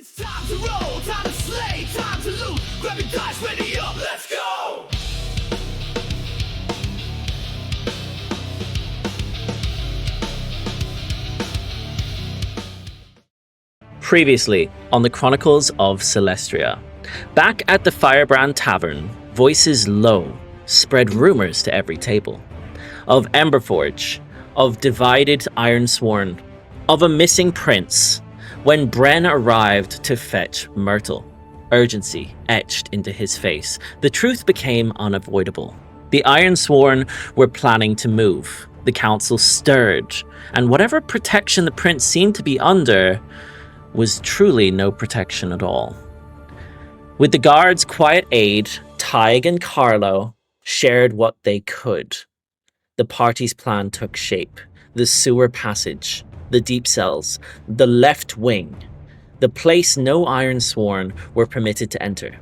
It's time to roll, time to slay, time to loot. Grab your dice, ready up, let's go! Previously on the Chronicles of Celestria. Back at the Firebrand Tavern, voices low spread rumors to every table. Of Emberforge, of divided Ironsworn, of a missing prince, when Bren arrived to fetch Myrtle. Urgency etched into his face. The truth became unavoidable. The Ironsworn were planning to move. The council stirred, and whatever protection the prince seemed to be under was truly no protection at all. With the guards' quiet aid, Tig and Carlo shared what they could. The party's plan took shape. The sewer passage, the deep cells, the left wing, the place no Ironsworn were permitted to enter.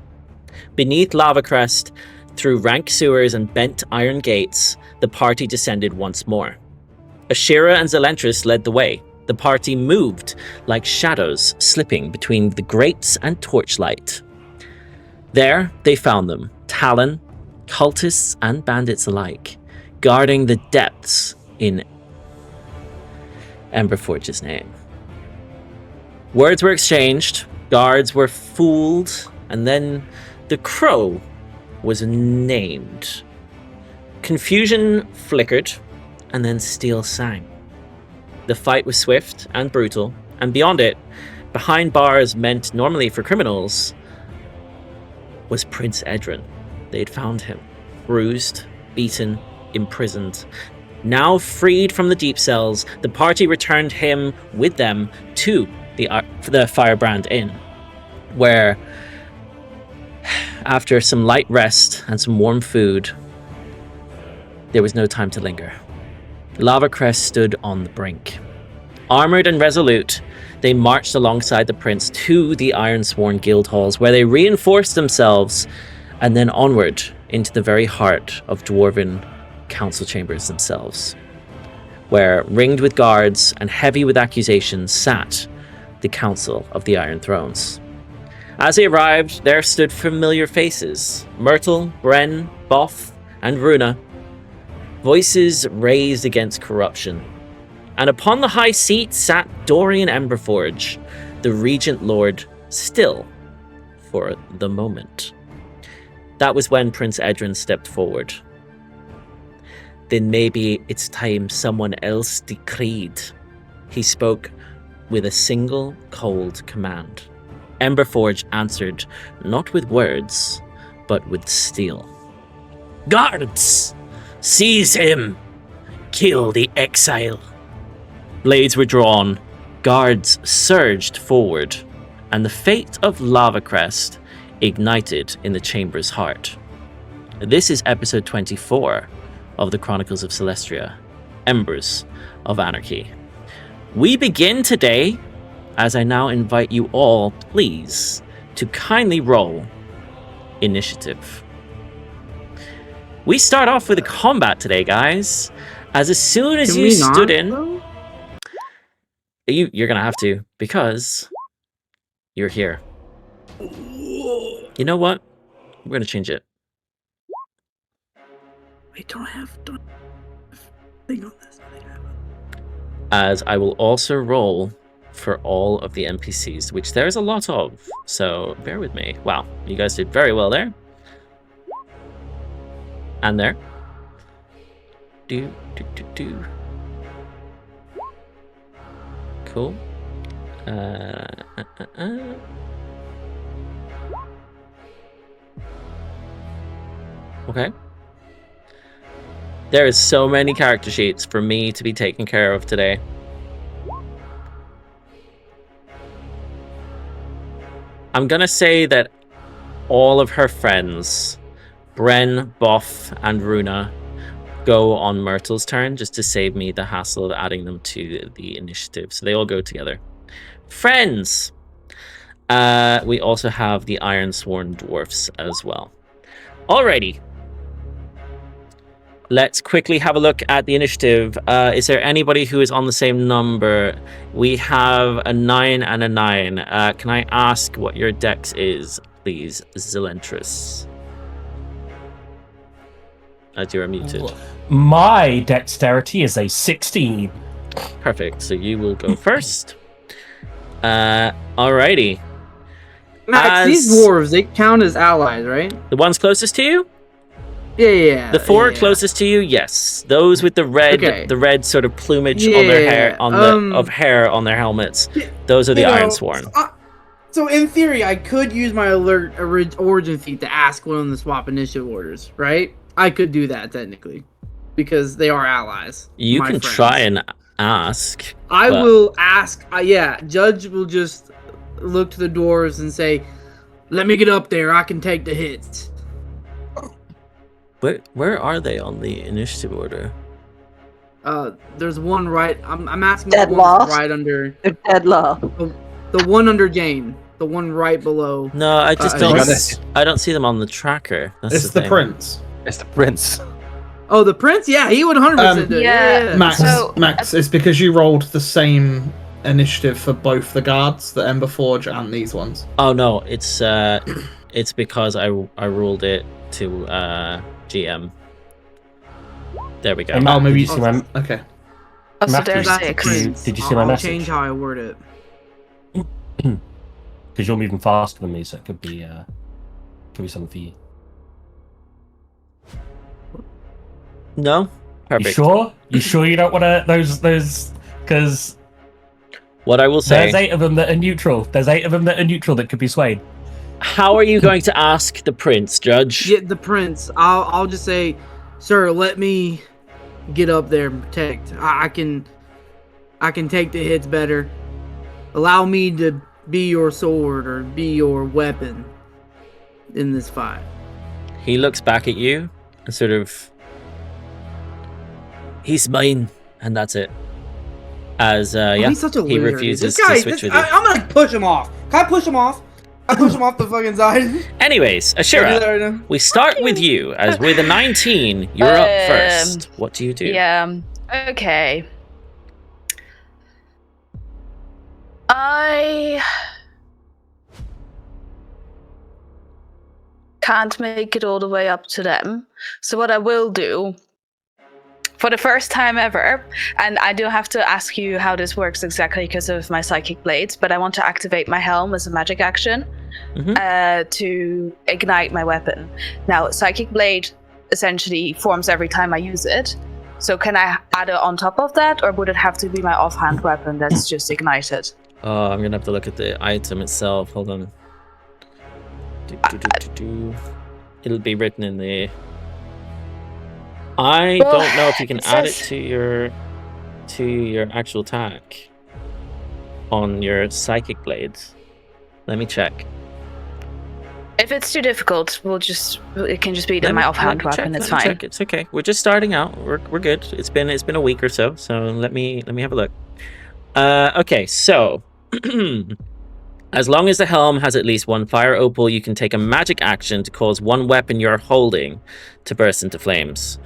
Beneath Lava Crest, through rank sewers and bent iron gates, the party descended once more. Ashira and Zelentrus led the way. The party moved like shadows slipping between the grates and torchlight. There they found them, Talon, cultists and bandits alike, guarding the depths in Emberforge's name. Words were exchanged, guards were fooled, and then the crow was named. Confusion flickered, and then steel sang. The fight was swift and brutal, and beyond it, behind bars meant normally for criminals, was Prince Edrin. They'd found him, bruised, beaten, imprisoned. Now freed from the deep cells, the party returned him with them to the Firebrand Inn, where, after some light rest and some warm food, there was no time to linger. Lava Crest stood on the brink. Armored and resolute, they marched alongside the prince to the Ironsworn guild halls, where they reinforced themselves, and then onward into the very heart of dwarven council chambers themselves, where, ringed with guards and heavy with accusations, sat the Council of the Iron Thrones. As they arrived, there stood familiar faces: Myrtle, Bren, Boff, and Runa. Voices raised against corruption. And upon the high seat sat Dorian Emberforge, the Regent Lord, still for the moment. That was when Prince Edrin stepped forward. Then maybe it's time someone else decreed. He spoke with a single cold command. Emberforge answered, not with words, but with steel. Guards! Seize him! Kill the exile! Blades were drawn, guards surged forward, and the fate of Lava Crest ignited in the chamber's heart. This is episode 24 of the Chronicles of Celestria, Embers of Anarchy. We begin today, as I now invite you all, please, to kindly roll initiative. We start off with a combat today, guys. As soon as you stood in... You're gonna have to, because you're here. You know what? We're gonna change it. Wait, don't I have thing on this? As I will also roll for all of the NPCs, which there's a lot of, so bear with me. Wow, you guys did very well there. And there. Do. Cool. Okay. There is so many character sheets for me to be taken care of today. I'm gonna say that all of her friends, Bren, Boff, and Runa, go on Myrtle's turn, just to save me the hassle of adding them to the initiative. So they all go together. Friends! We also have the Ironsworn dwarfs as well. Alrighty. let's quickly have a look at the initiative. Is there anybody who is on the same number? We have a 9 and a 9. Can I ask what your dex is, please, Zelentrus? As you are muted. My dexterity is a 16. Perfect. So you will go first. Alrighty. Max, these dwarves, they count as allies, right? The ones closest to you? Yeah. The four closest to you, yes. Those with the red sord of plumage on their hair, of hair on their helmets. Those are the Ironsworn. So in theory, I could use my origin feat to ask one of them to swap initiative orders, right? I could do that technically, because they are allies. You can try and ask. I will ask. Judge will just look to the dwarves and say, "Let me get up there. I can take the hits." Where are they on the initiative order? There's one right. I'm asking. Dead one last. right under. They're dead low. The one under Jane. The one right below. No, I just don't. I don't see them on the tracker. That's the prince. It's the prince. Oh, the prince? Yeah, he would 100% do it. Yeah. Max, it's because you rolled the same initiative for both the guards, the Ember Forge, and these ones. Oh no, it's because I ruled it to GM. There we go. Hey, maybe you see my... Okay. Oh, so Matthew, there's That's the 6. prince. Did you see my I'll message? change how I word it. Because you're moving faster than me, so it could be something for you. No? Perfect. You sure? You sure you don't want to those? Because what I will say, there's 8 of them that are neutral. There's 8 of them that are neutral that could be swayed. How are you going to ask the prince, Judge? Yeah, the prince. I'll just say, "Sir, let me get up there and protect. I can take the hits better. Allow me to be your sword or be your weapon in this fight." He looks back at you and sort of, he's mine, and that's it. As he's such a he loser. refuses This guy, to switch with you. I'm gonna push him off. Can I push him off? I push him off the fucking side. Anyways, Can I do that right Ashira, now? we start with you. As with a 19, you're up first. What do you do? Yeah. Okay. I can't make it all the way up to them. So what I will do, for the first time ever, and I do have to ask you how this works exactly because of my psychic blades, but I want to activate my helm as a magic action to ignite my weapon. Now, psychic blade essentially forms every time I use it. So can I add it on top of that, or would it have to be my offhand weapon that's just ignited? Oh, I'm going to have to look at the item itself. Hold on. It'll be written in the... I don't know if you can add it to your actual attack on your psychic blades. Let me check. If it's too difficult, it can just be my offhand weapon. It's fine. Check. It's okay. We're just starting out. We're good. It's been a week or so. So let me have a look. Okay, so as long as the helm has at least one fire opal, you can take a magic action to cause one weapon you're holding to burst into flames.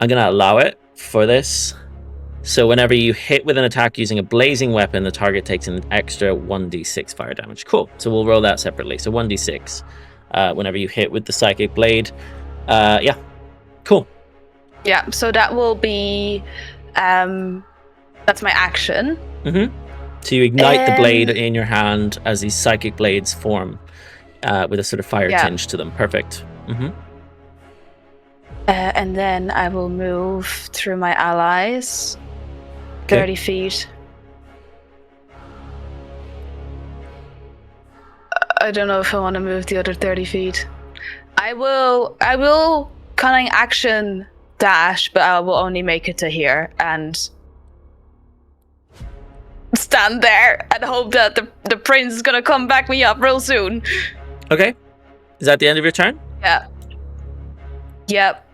I'm gonna allow it for this. So whenever you hit with an attack using a blazing weapon, the target takes an extra 1d6 fire damage. Cool. So we'll roll that separately. So 1d6 whenever you hit with the psychic blade. Yeah. Cool. Yeah. So that will be that's my action. So you ignite the blade in your hand as these psychic blades form with a sort of fire tinge to them. Perfect. And then I will move through my allies 30 feet. I don't know if I want to move the other 30 feet. I will cunning action dash, but I will only make it to here and stand there and hope that the prince is gonna come back me up real soon. Okay. Is that the end of your turn? Yeah. Yep.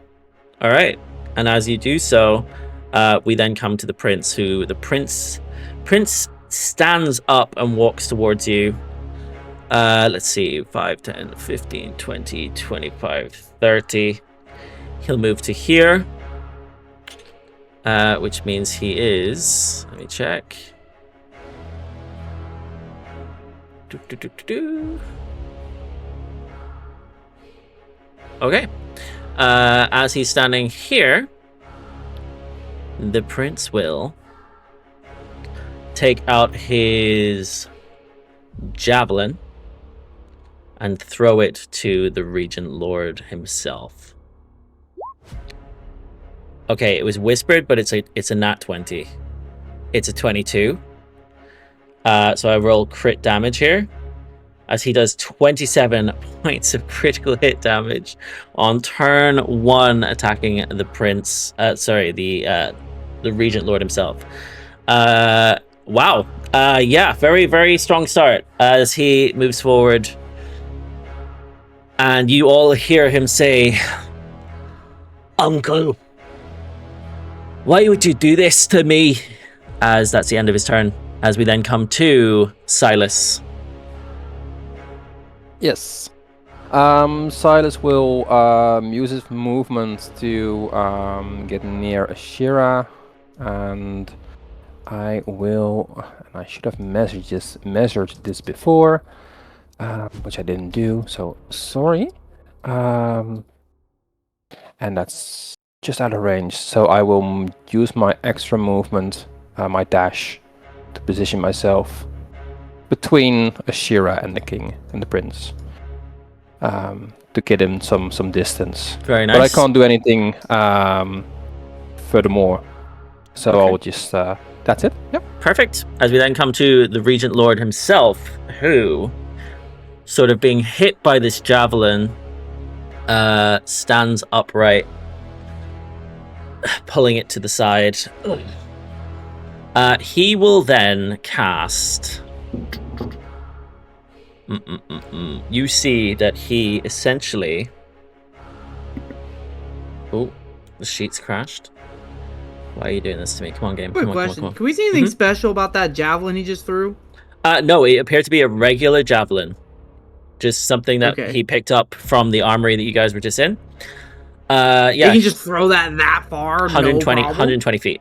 All right. And as you do so, we then come to the prince, who the prince stands up and walks towards you. Let's see, 5, 10, 15, 20, 25, 30. He'll move to here, which means he is. Let me check. Okay. As he's standing here, the prince will take out his javelin and throw it to the Regent Lord himself. Okay, it was whispered, but it's a nat 20. It's a 22. So I roll crit damage here, as he does 27 points of critical hit damage on turn 1, attacking the prince. The Regent Lord himself. Wow. Yeah, very, very strong start as he moves forward. And you all hear him say, "Uncle, why would you do this to me?" As that's the end of his turn. As we then come to Sylas. Yes. Sylas will use his movement to get near Ashira, and I should have measured this before, which I didn't do, so sorry. And that's just out of range, so I will use my extra movement, my dash, to position myself between Ashira and the king and the prince, to get him some distance. Very nice. But I can't do anything furthermore, so Okay. I'll just that's it. Yep. Perfect. As we then come to the Regent Lord himself, who, sort of being hit by this javelin, stands upright, pulling it to the side. He will then cast... You see that he essentially... Oh, the sheet's crashed. Why are you doing this to me? Come on, game. Quick Come on, question. come on. Can we see anything special about that javelin he just threw? No, it appeared to be a regular javelin. Just something that Okay. he picked up from the armory that you guys were just in. Yeah, You can just throw that far. 120, no problem? 120 feet.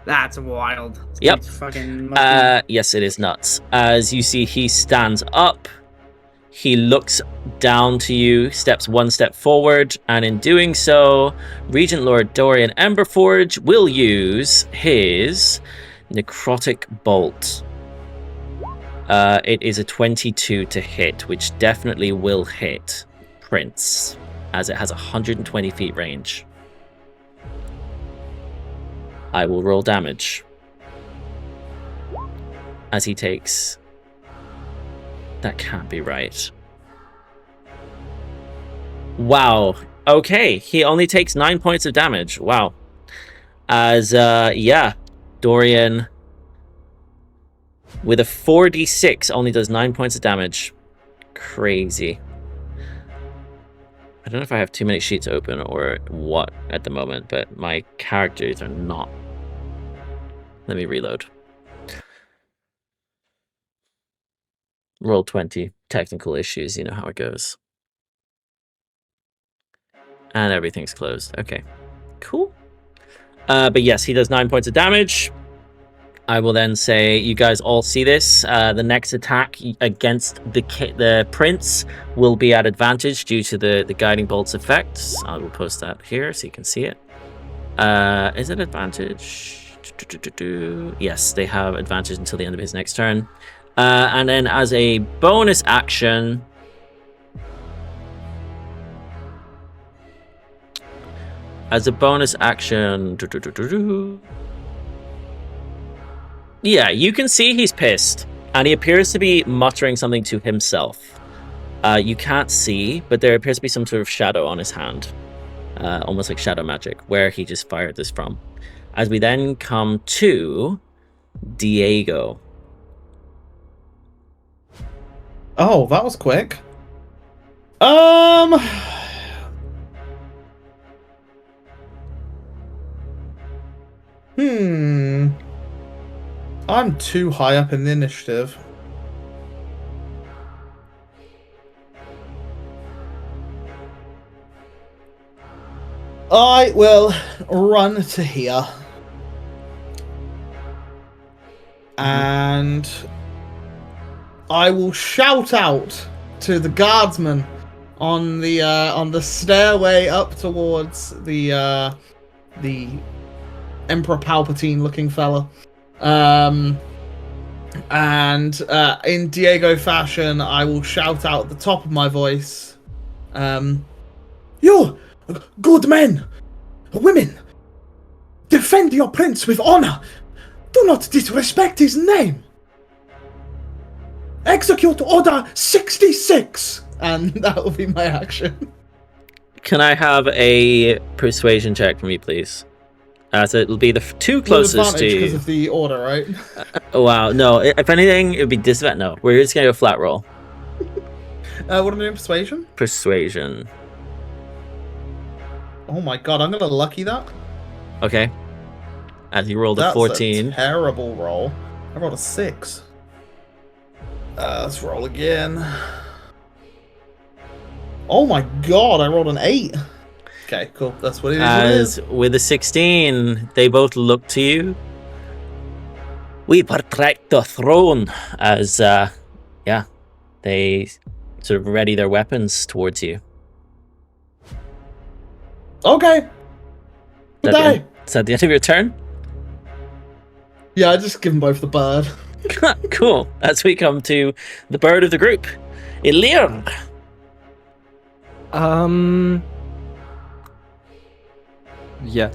That's wild. This Yep. dude's Fucking must be- Yes, it is nuts. As you see, he stands up. He looks down to you, steps one step forward, and in doing so, Regent Lord Dorian Emberforge will use his Necrotic Bolt. It is a 22 to hit, which definitely will hit Prince, as it has 120 feet range. I will roll damage as he takes... That can't be right. Wow. Okay, he only takes 9 points of damage. Wow. As, yeah, Dorian, with a 4d6, only does 9 points of damage. Crazy. I don't know if I have too many sheets open or what at the moment, but my characters are not. Let me reload. Roll 20. Technical issues, you know how it goes. And everything's closed. Okay, cool. But yes, he does 9 points of damage. I will then say, you guys all see this. The next attack against the prince will be at advantage due to the guiding bolt's effects. I will post that here so you can see it. Is it advantage? Yes, they have advantage until the end of his next turn. And then as a bonus action... Yeah, you can see he's pissed, and he appears to be muttering something to himself. You can't see, but there appears to be some sort of shadow on his hand, almost like shadow magic, where he just fired this from. As we then come to Diego. Oh, that was quick. I'm too high up in the initiative. I will run to here. And I will shout out to the guardsman on the stairway up towards the Emperor Palpatine looking fella. And in Diego fashion, I will shout out at the top of my voice, "You good men, women, defend your prince with honor. Do not disrespect his name. Execute Order 66!" And that will be my action. Can I have a persuasion check from you, please? So it'll be the two closest to you. Because of the order, right? Wow, no. If anything, it would be disadvantage. No, we're just going to go flat roll. What am I doing? Persuasion? Persuasion. Oh my god, I'm going to lucky that. Okay. As you rolled a 14. That's a terrible roll. I rolled a 6. Let's roll again. Oh my god, I rolled an 8. Okay, cool. That's what it is. As with a 16, they both look to you. We protect the throne. As, they sort of ready their weapons towards you. Okay. Good day. Is that the end of your turn? Yeah, I just give them both the bird. Cool. As we come to the bird of the group, Elirr. Yeah.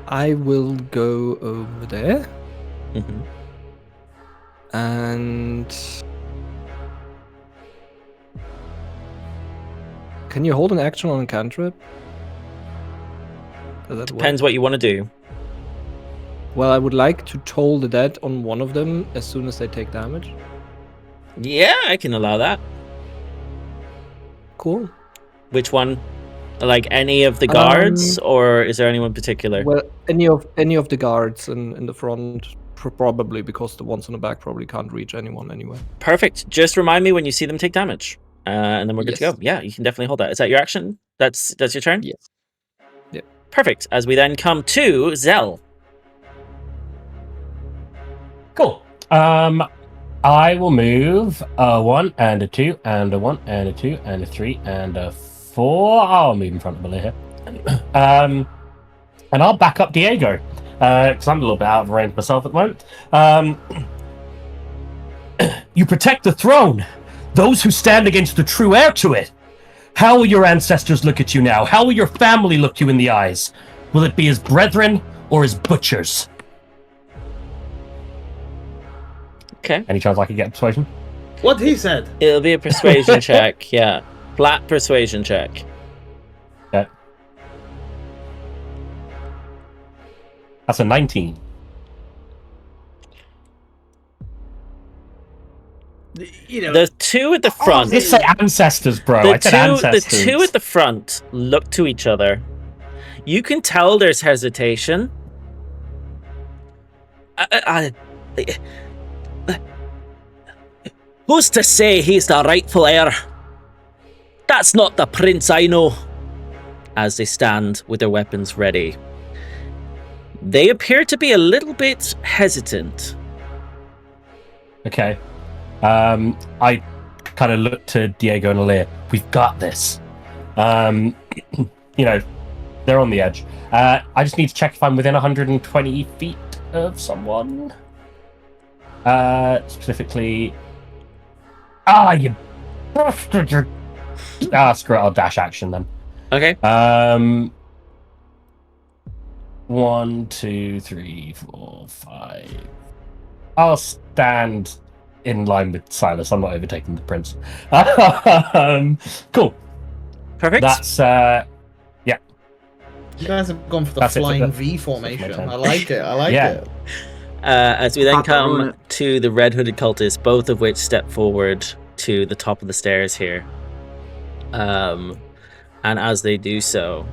I will go over there. Mm-hmm. And can you hold an action on a cantrip? Does that Depends work? what you want to do. Well, I would like to toll the dead on one of them as soon as they take damage. Yeah, I can allow that. Cool. Which one? Like any of the guards, or is there anyone particular? Well, any of the guards in the front, probably, because the ones on the back probably can't reach anyone anyway. Perfect. Just remind me when you see them take damage, and then we're good to Yes. go. Yeah, you can definitely hold that. Is that your action? That's your turn? Yes. Yeah. Perfect. As we then come to Zell. Cool. I will move a 1 and a 2 and a 1 and a 2 and a 3 and a 4. I'll move in front of Billy here. And I'll back up Diego. Because I'm a little bit out of range myself at the moment. You protect the throne. Those who stand against the true heir to it. How will your ancestors look at you now? How will your family look you in the eyes? Will it be as brethren or as butchers? Okay. Any chance I could get persuasion? What he said. It'll be a persuasion check. Yeah. Flat persuasion check. Okay. That's a 19. You know, The two at the front. Just say ancestors, bro. I said The ancestors. two at the front look to each other. You can tell there's hesitation. Who's to say he's the rightful heir? That's not the prince I know. As they stand with their weapons ready. They appear to be a little bit hesitant. Okay. I kind of look to Diego and Elirr. We've got this. You know, they're on the edge. I just need to check if I'm within 120 feet of someone. Specifically... you bastard! Screw it, I'll dash action then. Okay. 1, 2, 3, 4, 5. I'll stand in line with Sylas. I'm not overtaking the prince. Cool. Perfect. That's yeah. You guys have gone for the That's it for flying the- V formation. turn. I like it. I like Yeah. it. As we then Hot to ruin come it. to the red hooded cultists, both of which step forward to the top of the stairs here. And as they do so,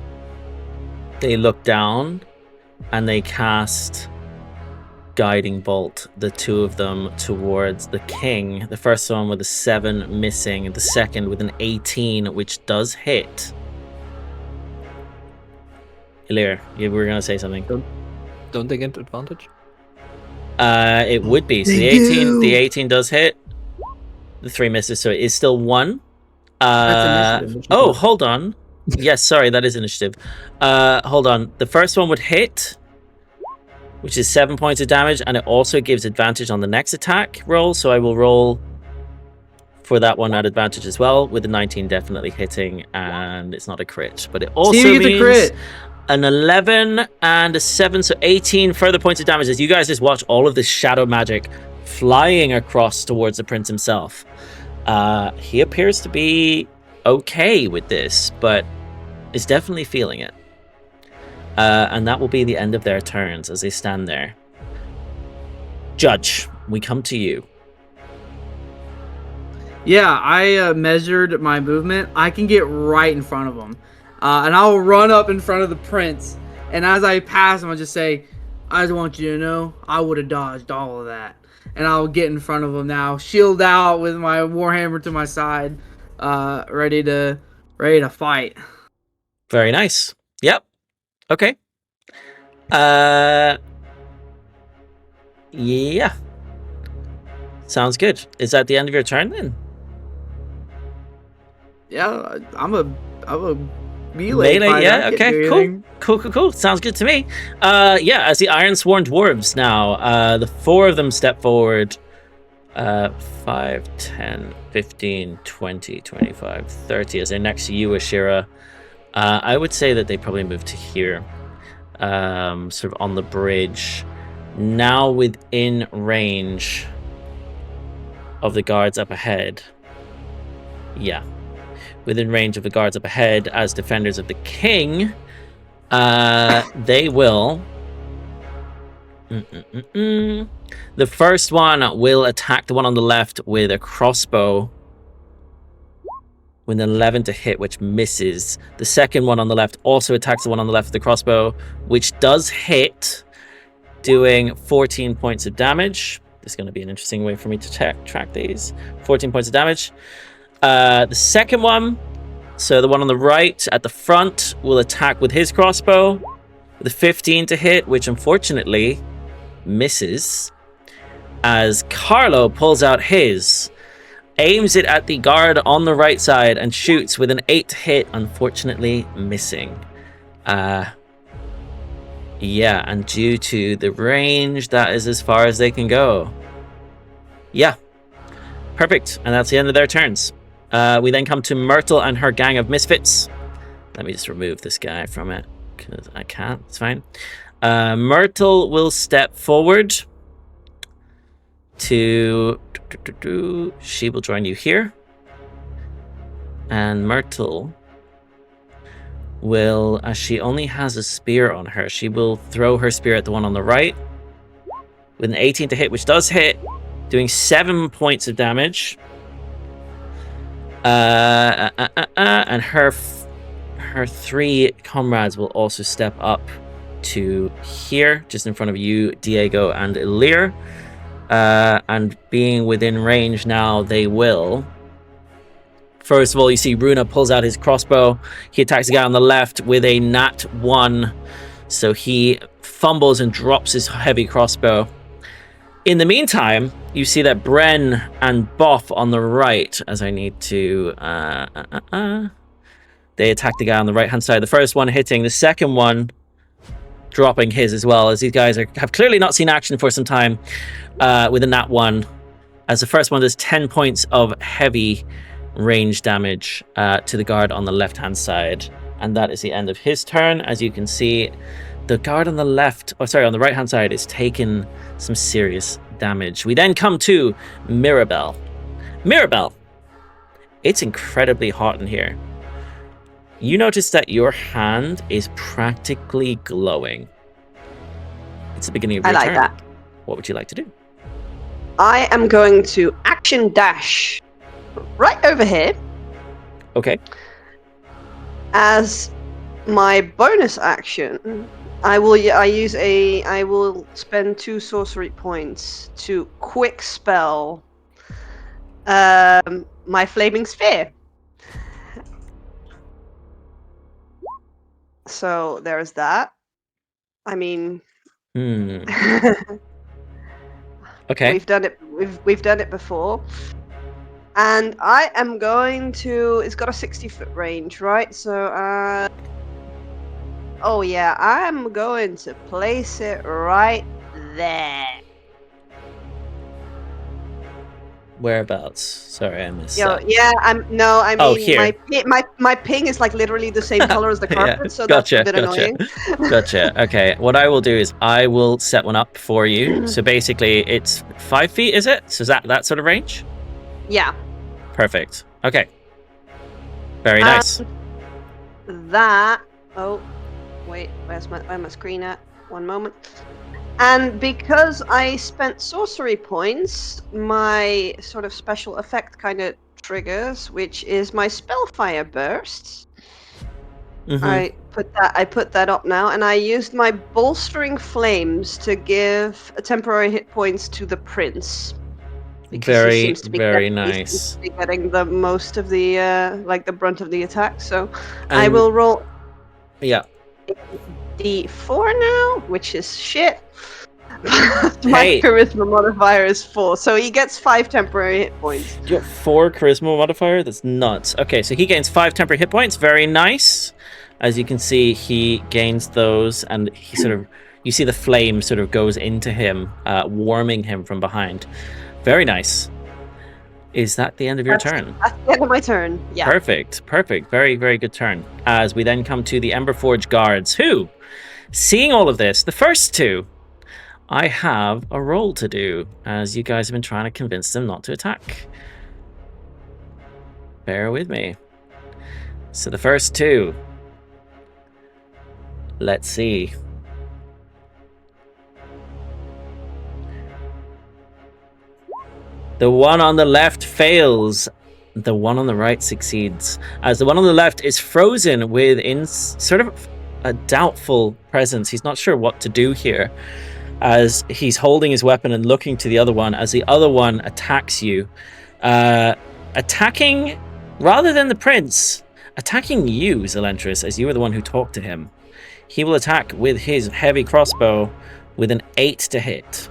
they look down and they cast Guiding Bolt, the two of them, towards the king. The first one with a 7 missing, the second with an 18, which does hit. Elirr, you were going to say something. Don't they get advantage? It would be. So They the do. 18 does hit. The 3 misses, so it is still 1. That's initiative. Oh, hold on. Yes, sorry, that is initiative. Hold on. The first one would hit, which is 7 points of damage, and it also gives advantage on the next attack roll, so I will roll for that one at advantage as well, with the 19 definitely hitting, and it's not a crit, but it also See, it's a means crit. an 11 and a 7, so 18 further points of damage as you guys just watch all of this shadow magic flying across towards the prince himself. He appears to be okay with this, but is definitely feeling it. And that will be the end of their turns as they stand there. Judge, we come to you. Yeah, I measured my movement. I can get right in front of him. And I'll run up in front of the prince. And as I pass him, I'll just say, I just want you to know, I would have dodged all of that. And I'll get in front of him now, shield out with my warhammer to my side, ready to fight. Very nice. Yep. Okay. Yeah. Sounds good. Is that the end of your turn then? Yeah, I'm a melee. Melee, fighter. I yeah, can't okay, do cool. anything. Cool. Sounds good to me. Yeah, as the Iron Sworn Dwarves now, the 4 of them step forward. 5, 10, 15, 20, 25, 30 as they're next to you, Ashira. I would say that they probably move to here. Sort of on the bridge. Now within range of the guards up ahead. Yeah. Within range of the guards up ahead as defenders of the king. They will... The first one will attack the one on the left with a crossbow with an 11 to hit, which misses. The second one on the left also attacks the one on the left with the crossbow, which does hit, doing 14 points of damage. This is going to be an interesting way for me to track these. 14 points of damage. The second one, so the one on the right at the front, will attack with his crossbow with a 15 to hit, which unfortunately misses. As Carlo pulls out his, aims it at the guard on the right side, and shoots with an 8 to hit, unfortunately missing. Yeah, and due to the range, that is as far as they can go. Yeah, perfect. And that's the end of their turns. We then come to Myrtle and her gang of misfits. Let me just remove this guy from it, because I can't. It's fine. Myrtle will step forward to... She will join you here. And Myrtle will, as she only has a spear on her, she will throw her spear at the one on the right with an 18 to hit, which does hit, doing 7 points of damage. And her 3 comrades will also step up to here, just in front of you, Diego and Elirr. And being within range now, they will... First of all, you see Runa pulls out his crossbow. He attacks the guy on the left with a nat 1. So he fumbles and drops his heavy crossbow. In the meantime, you see that Bren and Boff on the right, as I need to... They attack the guy on the right-hand side. The first one hitting, the second one dropping his as well, as these guys have clearly not seen action for some time with a nat 1. As the first one does 10 points of heavy range damage to the guard on the left-hand side. And that is the end of his turn. As you can see, the guard on the left, on the right-hand side is taking some serious damage. We then come to Mirabelle. Mirabelle, it's incredibly hot in here. You notice that your hand is practically glowing. It's the beginning of your turn. I like that. What would you like to do? I am going to action dash right over here. Okay. As my bonus action, I will spend 2 sorcery points to quick spell my flaming sphere. So there's that. I mean, Hmm. Okay. we've done it. We've done it before. And I am going to. It's got a 60-foot range, right? So, oh yeah, I am going to place it right there. Whereabouts? Sorry, I missed Yo, that. yeah, I mean, Oh, here. my ping is like literally the same color as the Yeah, carpet, so gotcha, that's a bit annoying. Gotcha. Okay, what I will do is I will set one up for you. So basically, it's 5 feet, is it? So is that sort of range? Yeah. Perfect. Okay. Very nice. That. Oh, wait. Where's my screen at? One moment. And because I spent sorcery points, my sort of special effect kind of triggers, which is my spellfire bursts. Mhm. I put that up now, and I used my bolstering flames to give temporary hit points to the prince. Because he seems to be very he nice. seems to be getting the most of the like the brunt of the attack. So I And- will roll Yeah. D4 now, which is shit. My Hey. charisma modifier is 4, so he gets 5 temporary hit points. You have 4 charisma modifier? That's nuts. Okay, so he gains 5 temporary hit points. Very nice. As you can see, he gains those, and he sort of, you see the flame sort of goes into him, warming him from behind. Very nice. Is that the end of your turn? That's the end of my turn. Yeah. Perfect. Very, very good turn. As we then come to the Emberforge guards, who, seeing all of this, the first two, I have a roll to do, as you guys have been trying to convince them not to attack. Bear with me. So the first two. Let's see. The one on the left fails. The one on the right succeeds. As the one on the left is frozen within sort of a doubtful presence. He's not sure what to do here. As he's holding his weapon and looking to the other one, as the other one attacks you. Attacking, rather than the prince, attacking you, Zelentrus, as you were the one who talked to him. He will attack with his heavy crossbow with an 8 to hit.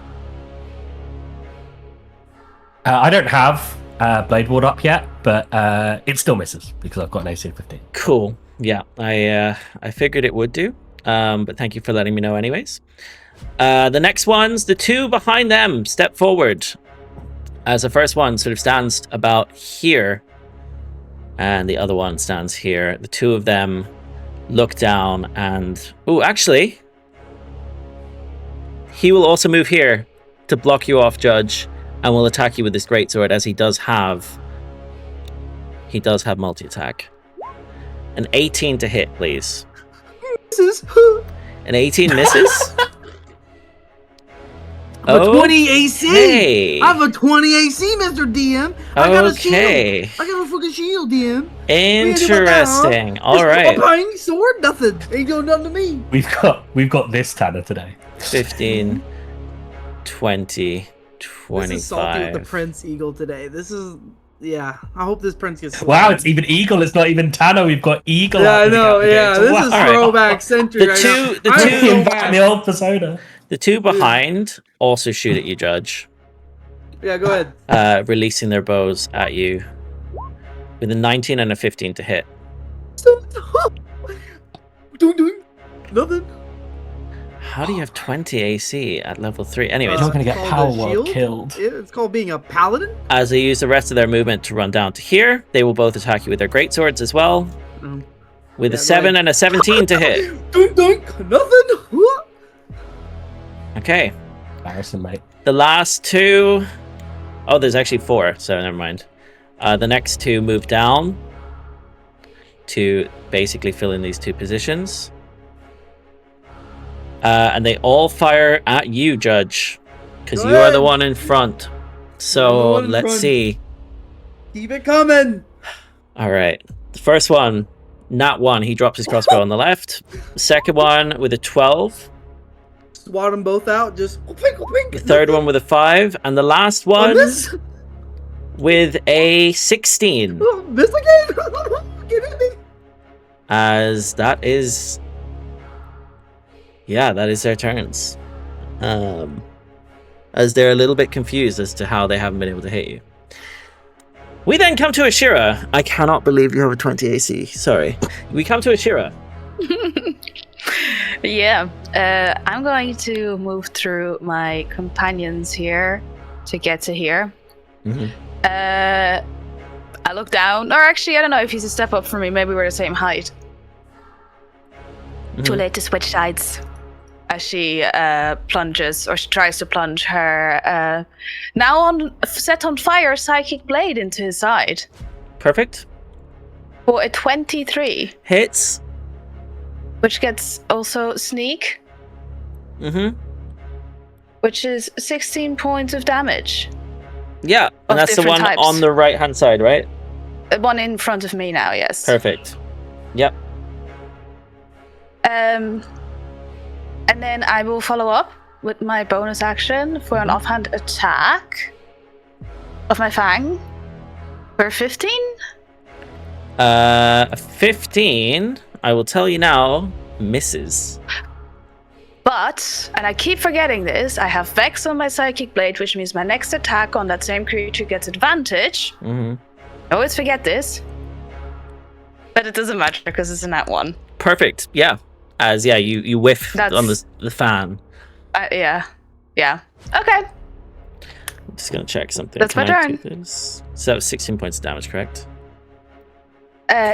I don't have Blade Ward up yet, but it still misses because I've got an AC of 15. Cool. Yeah, I figured it would do, but thank you for letting me know anyways. The next ones, the two behind them, step forward. As the first one sort of stands about here, and the other one stands here. The two of them look down and... Oh, actually, he will also move here to block you off, Judge, and will attack you with this greatsword, as he does have multi-attack. An 18 to hit, please. Misses. An 18 misses? I have a 20 AC. Hey. I have a 20 AC, Mr. DM. I got a shield. Okay. I got a fucking shield, DM. Interesting. All This right. buying sword, nothing. Ain't doing nothing to me. We've got this Tanner today. 15, 20, This is salty with the 25. Prince Eagle today. This is, yeah. I hope this Prince gets. Wow, it's even Eagle. It's not even Tanner. We've got Eagle. Yeah, I out with the know. gap Yeah, again. this Wow. is All right. throwback century. The right two- now. the I'm two- so Bringing back mad. the old persona. The two behind also shoot at you, Judge, Yeah, go ahead. releasing their bows at you with a 19 and a 15 to hit. Doing nothing. How do you have 20 AC at level 3? Anyways, You're gonna get It's called Power a Word shield. killed. Yeah, it's called being a paladin. as they use the rest of their movement to run down to here, they will both attack you with their greatswords as well, with Yeah, a go 7 ahead. and a 17 to hit. Doink, nothing. Okay. Embarrassing, mate. The last two... Oh, there's actually 4, so never mind. The next two move down to basically fill in these two positions. And they all fire at you, Judge, because Go you are the ahead. one in front. I'm the So one in let's front. see. Keep it coming. All right. The first one, nat 1, he drops his crossbow on the left. The second one with a 12. Swat them both out. Just whink, whink. The third one with a 5. And the last one Miss. with a 16. Miss again. Get at me. As that is Yeah, that is their turns. As they're a little bit confused as to how they haven't been able to hit you. We then come to Ashira. I cannot believe you have a 20 AC. Sorry. We come to Ashira. Yeah, I'm going to move through my companions here to get to here. Mm-hmm. I look down, or actually, I don't know if he's a step up from me. Maybe we're the same height. Mm-hmm. Too late to switch sides. As she plunges, or she tries to plunge her set on fire psychic blade into his side. Perfect. For a 23. Hits. Which gets also sneak. Mm-hmm. Which is 16 points of damage. Yeah, and that's the one types. on the right-hand side, right? One in front of me now, yes. Perfect. Yep. And then I will follow up with my bonus action for an offhand attack of my fang for 15. 15, I will tell you now, misses. But, and I keep forgetting this, I have Vex on my Psychic Blade, which means my next attack on that same creature gets advantage. Mm-hmm. I always forget this. But it doesn't matter because it's in that one. Perfect, yeah. As, yeah, you whiff on the fan. Yeah. Okay. I'm just going to check something. That's my turn. So that was 16 points of damage, correct?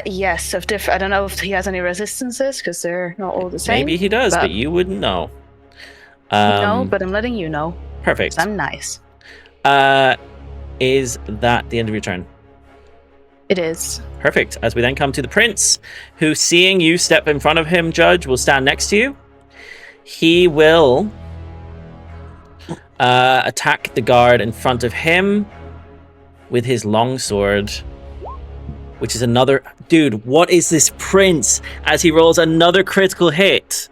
Yes, of different. I don't know if he has any resistances because they're not all the same. Maybe he does, but you wouldn't know. No, but I'm letting you know. Perfect. I'm nice. Is that the end of your turn? It is. Perfect. As we then come to the prince, who, seeing you step in front of him, Judge, will stand next to you. He will attack the guard in front of him with his longsword, which is another... Dude, what is this prince? As he rolls another critical hit,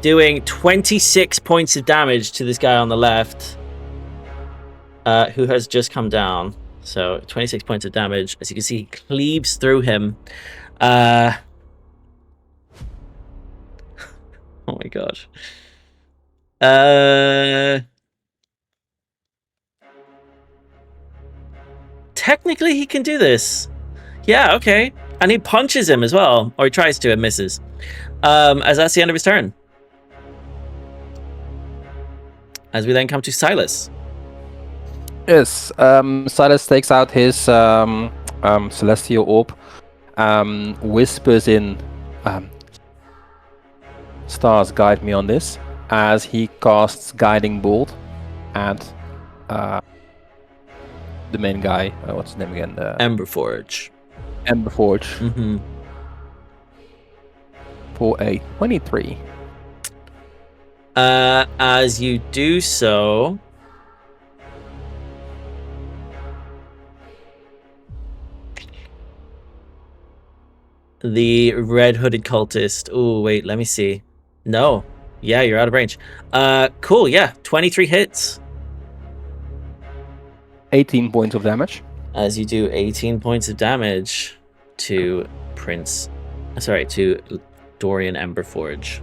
doing 26 points of damage to this guy on the left, who has just come down. So 26 points of damage. As you can see, he cleaves through him. Oh my god. Technically, he can do this. Yeah, okay. And he punches him as well. Or he tries to and misses. As that's the end of his turn. As we then come to Sylas. Yes, Sylas takes out his celestial orb, whispers in, stars guide me on this, as he casts Guiding Bolt at the main guy. What's his name again? Emberforge. Emberforge. Mm-hmm. For a 23. As you do so... The red hooded cultist. Oh, wait, let me see. No. Yeah, you're out of range. Cool, yeah. 23 hits. 18 points of damage. As you do 18 points of damage to to Dorian Emberforge.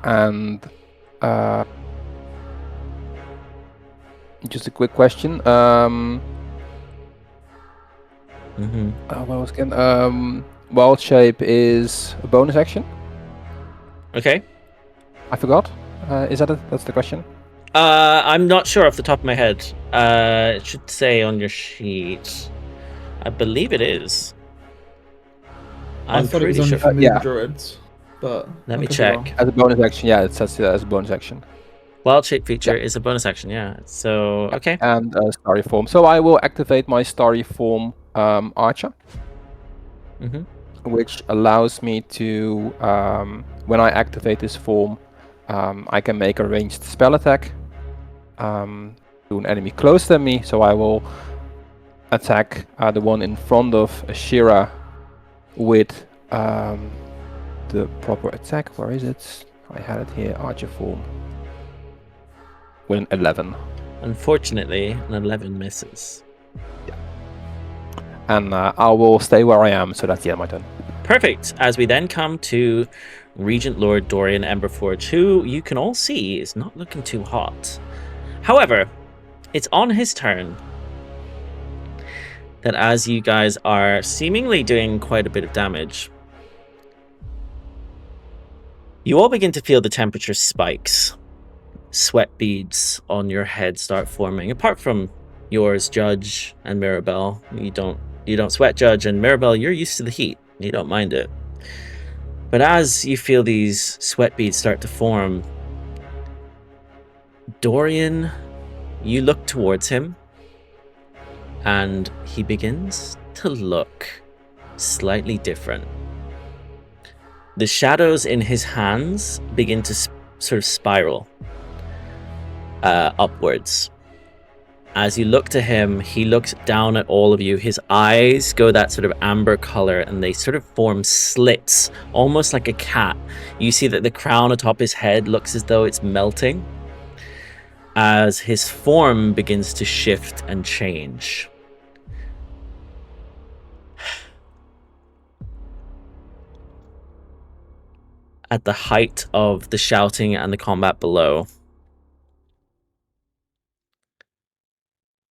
And just a quick question. What was again? Wild Shape is a bonus action. Okay. I forgot. Is that that's the question? I'm not sure off the top of my head. It should say on your sheet. I believe it is. I thought it was only for druids, but let me check. As a bonus action, yeah, it says as a bonus action. Wild Shape feature is a bonus action, yeah. So okay. And Starry Form. So I will activate my Starry Form Archer, which allows me to, when I activate this form, I can make a ranged spell attack to an enemy close to me. So I will attack the one in front of Ashira with the proper attack. Where is it? I had it here. Archer form. With an 11. Unfortunately, an 11 misses. Yeah. And I will stay where I am, so that's the end of my turn. Perfect. As we then come to Regent Lord Dorian Emberforge, who you can all see is not looking too hot. However, it's on his turn that as you guys are seemingly doing quite a bit of damage, you all begin to feel the temperature spikes. Sweat beads on your head start forming. Apart from yours, Judge and Mirabelle, you don't sweat, Judge, and Mirabelle, you're used to the heat. You don't mind it. But as you feel these sweat beads start to form, Dorian, you look towards him, and he begins to look slightly different. The shadows in his hands begin to sort of spiral upwards. As you look to him, he looks down at all of you. His eyes go that sort of amber color, and they sort of form slits, almost like a cat. You see that the crown atop his head looks as though it's melting, as his form begins to shift and change. At the height of the shouting and the combat below,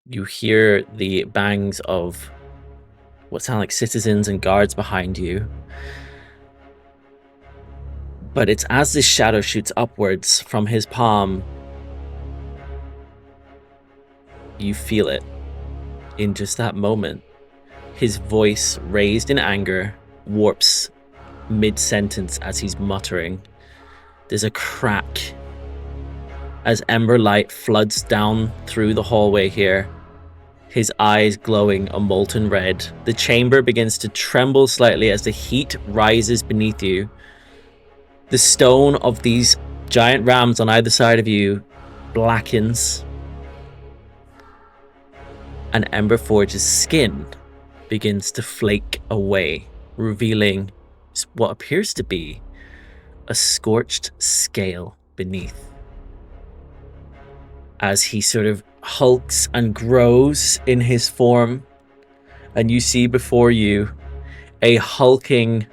you hear the bangs of what sound like citizens and guards behind you. But it's as this shadow shoots upwards from his palm, you feel it. In just that moment, his voice, raised in anger, warps mid-sentence as he's muttering. There's a crack as ember light floods down through the hallway here, his eyes glowing a molten red. The chamber begins to tremble slightly as the heat rises beneath you. The stone of these giant rams on either side of you blackens, and Emberforge's skin begins to flake away, revealing what appears to be a scorched scale beneath. As he sort of hulks and grows in his form, and you see before you a hulking,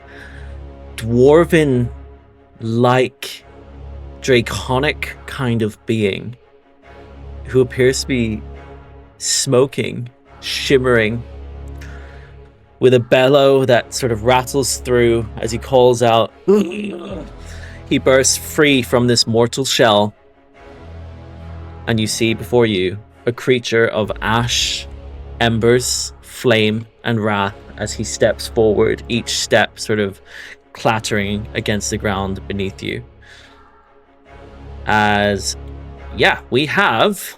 dwarven-like, draconic kind of being who appears to be smoking, shimmering, with a bellow that sort of rattles through as he calls out. He bursts free from this mortal shell, and you see before you a creature of ash, embers, flame, and wrath as he steps forward, each step sort of clattering against the ground beneath you. As, yeah, we have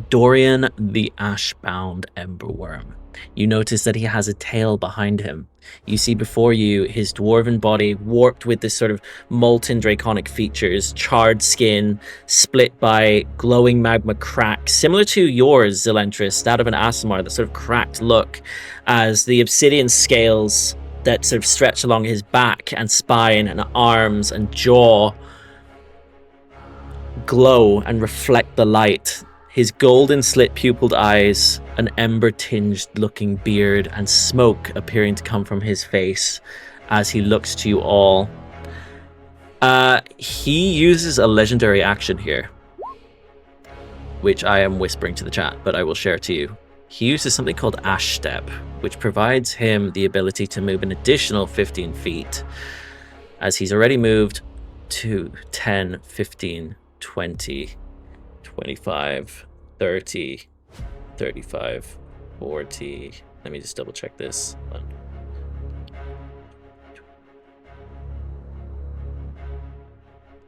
Dorian the Ashbound Emberworm. You notice that he has a tail behind him. You see before you his dwarven body warped with this sort of molten draconic features, charred skin, split by glowing magma cracks, similar to yours, Zelentrus, that of an Aasimar, the sort of cracked look, as the obsidian scales that sort of stretch along his back and spine and arms and jaw glow and reflect the light. His golden slit-pupilled eyes, an ember-tinged looking beard, and smoke appearing to come from his face as he looks to you all. He uses a legendary action here, which I am whispering to the chat, but I will share to you. He uses something called Ash Step, which provides him the ability to move an additional 15 feet, as he's already moved to 10, 15, 20, 25, 30, 35, 40. Let me just double check this.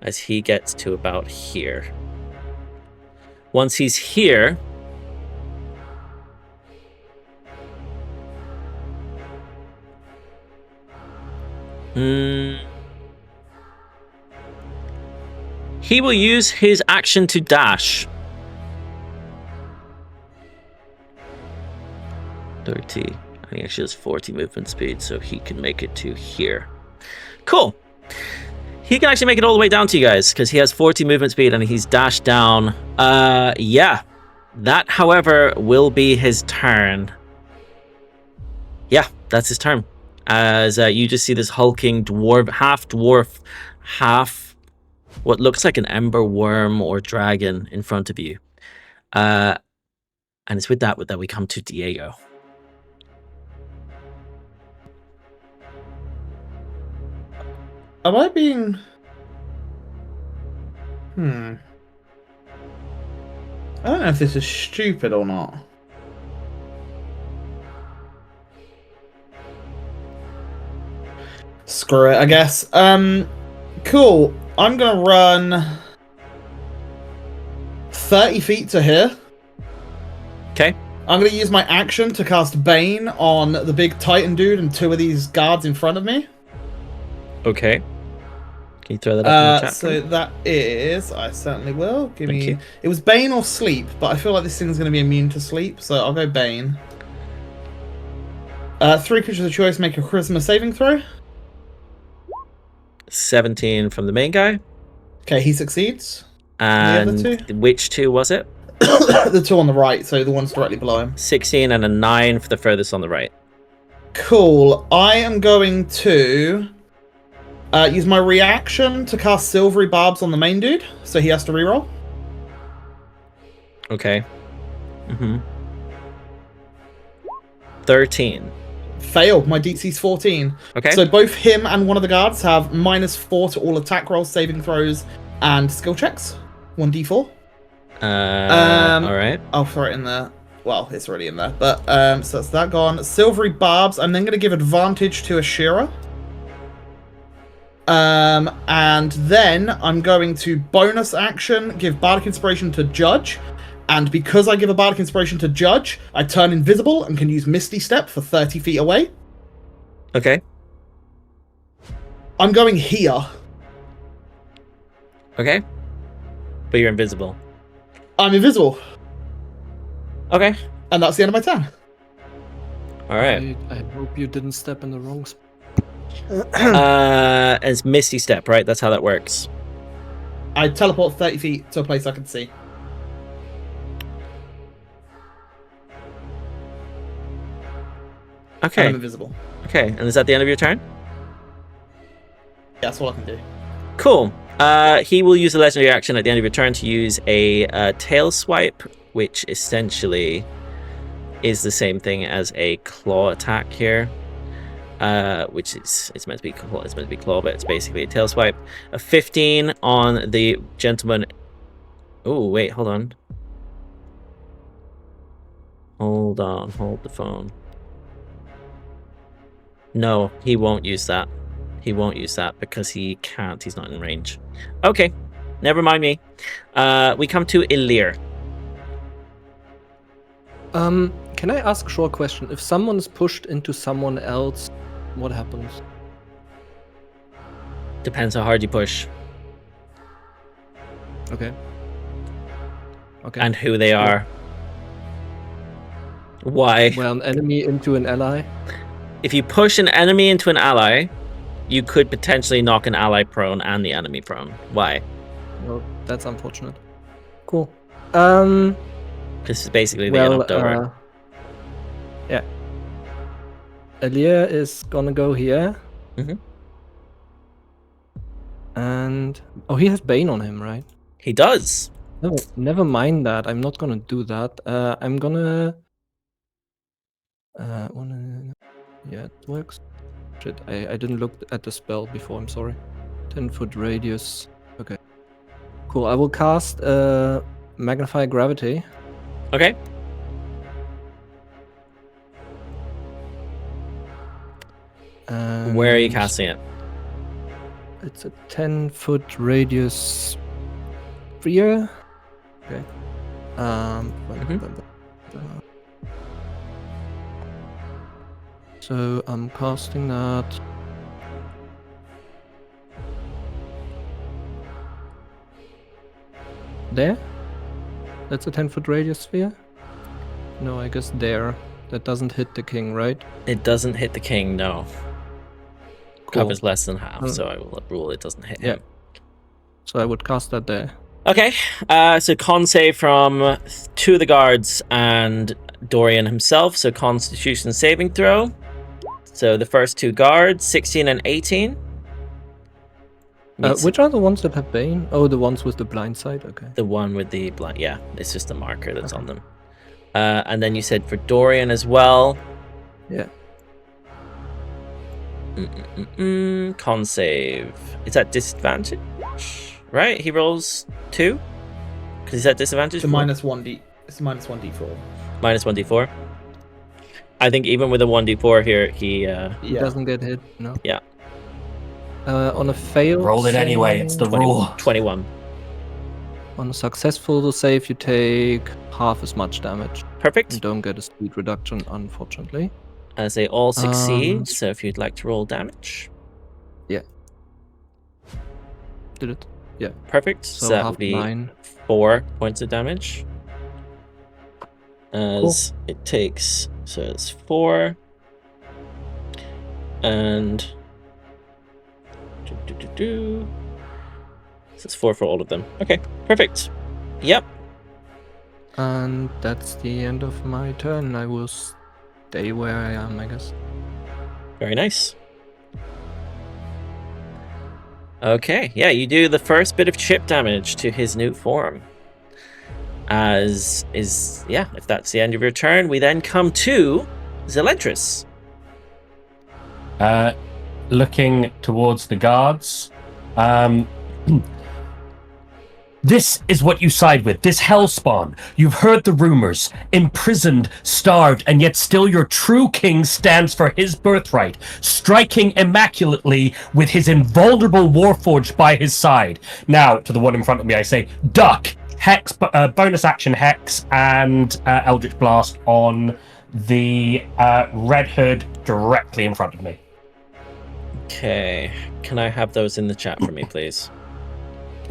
As he gets to about here. Once he's here, he will use his action to dash. 30. I think actually has 40 movement speed, so he can make it to here. Cool. He can actually make it all the way down to you guys, because he has 40 movement speed and he's dashed down. Yeah. That, however, will be his turn. Yeah, that's his turn. as you just see this hulking dwarf, half what looks like an ember worm or dragon in front of you. And it's with that we come to Diego. Am I being... I don't know if this is stupid or not. Screw it, I guess. Cool. I'm gonna run 30 feet to here. Okay. I'm gonna use my action to cast Bane on the big Titan dude and 2 of these guards in front of me. Okay. Can you throw that up in the chat? So that is... I certainly will. Give Thank me... you. It was Bane or Sleep, but I feel like this thing's gonna be immune to sleep, so I'll go Bane. 3 creatures of choice make a charisma saving throw. 17 from the main guy. Okay, he succeeds. And the other 2? which 2 was it? The 2 on the right, so the ones directly below him. 16 and a 9 for the furthest on the right. Cool. I am going to use my reaction to cast Silvery Barbs on the main dude, so he has to reroll. Okay. 13. Failed. My DC's 14. Okay. So both him and one of the guards have -4 to all attack rolls, saving throws, and skill checks. 1d4. All right. I'll throw it in there. Well, it's already in there. But so that's that gone. Silvery Barbs. I'm then going to give advantage to Ashira. And then I'm going to bonus action give Bardic Inspiration to Judge. And because I give a Bardic Inspiration to Judge, I turn invisible and can use Misty Step for 30 feet away. Okay. I'm going here. Okay. But you're invisible. I'm invisible. Okay. And that's the end of my turn. All right. I hope you didn't step in the wrong spot. It's Misty Step, right? That's how that works. I teleport 30 feet to a place I can see. Okay. I'm invisible. Okay. And is that the end of your turn? Yeah, that's all I can do. Cool. He will use a legendary action at the end of your turn to use a tail swipe, which essentially is the same thing as a claw attack here. Which is it's meant to be claw, but it's basically a tail swipe. A 15 on the gentleman. Oh wait, hold on. Hold the phone. No, he won't use that. He won't use that because he can't. He's not in range. Okay, never mind me. We come to Elirr. Can I ask a short question? If someone is pushed into someone else, what happens? Depends how hard you push. Okay. And who they are. Why? Well, an enemy into an ally. If you push an enemy into an ally, you could potentially knock an ally prone and the enemy prone. Why? Well, that's unfortunate. Cool. This is basically the end over. Yeah. Elirr is gonna go here. And he has Bane on him, right? He does. No, never mind that. I'm not gonna do that. I'm gonna. Yeah, it works. Shit, I didn't look at the spell before. I'm sorry. 10-foot radius. Okay. Cool. I will cast Magnify Gravity. Okay. Where are you casting it? It's a 10-foot radius sphere. Okay. So I'm casting that. There? That's a 10-foot radius sphere? No, I guess there. That doesn't hit the king, right? It doesn't hit the king, no. Cool. Covers less than half, so I will rule it doesn't hit him. So I would cast that there. Okay, so con save from 2 of the guards and Dorian himself, so Constitution saving throw. So the first two guards, 16 and 18. Which are the ones that have Bane? Oh, the ones with the blind side? Okay. The one with the blind, yeah, it's just a marker that's on them. And then you said for Dorian as well. Yeah. Con save. It's at disadvantage, right? He rolls 2? Because he's at disadvantage? It's a minus 1d. It's a minus 1d4. Minus 1d4. I think even with a 1d4 here, he... He doesn't get hit, no? Yeah. On a fail... Roll it anyway, it's the 20, rule. 21. On a successful save, you take half as much damage. Perfect. You don't get a speed reduction, unfortunately. As they all succeed, so if you'd like to roll damage. Yeah. Did it? Yeah. Perfect. So that half would be 9. 4 points of damage. As it takes, so it's 4. And... So it's 4 for all of them. Okay, perfect. Yep. And that's the end of my turn. I will stay where I am, I guess. Very nice. Okay, yeah, you do the first bit of chip damage to his new form. If that's the end of your turn, we then come to Zelentrus. Looking towards the guards. This is what you side with, this hellspawn. You've heard the rumors, imprisoned, starved, and yet still your true king stands for his birthright, striking immaculately with his invulnerable warforged by his side. Now, to the one in front of me, I say, duck, hex, bonus action hex, and Eldritch Blast on the red hood directly in front of me. Okay, can I have those in the chat for me, please?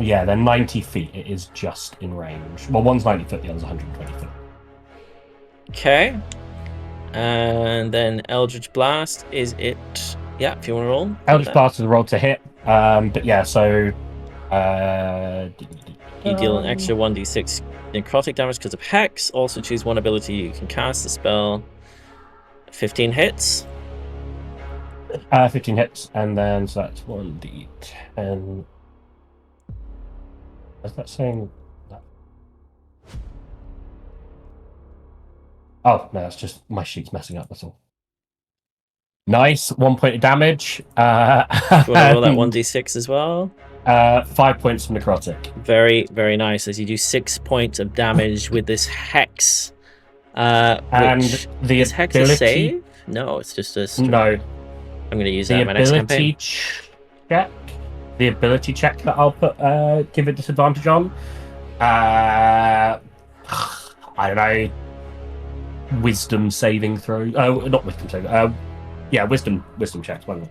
Yeah, they're 90 feet. It is just in range. Well, one's 90 foot, the other's 120 foot. Okay. And then Eldritch Blast, is it... Yeah, if you want to roll. Eldritch Blast is a roll to hit. But yeah, so... You deal an extra 1d6 necrotic damage because of Hex. Also choose one ability you can cast the spell. 15 hits. 15 hits, and then so that's 1d10... Is that saying that? Oh, no, that's just my sheet's messing up, that's all. Nice, 1 point of damage. Do you want to roll that 1d6 as well? 5 points of necrotic. Very, very nice, as you do 6 points of damage with this Hex. And the is Hex a save? No, it's just a... No. I'm going to use that in my next campaign. Check. The ability check that I'll put give it disadvantage on. I don't know. Wisdom saving throw. Not wisdom saving. Yeah, wisdom checks. One.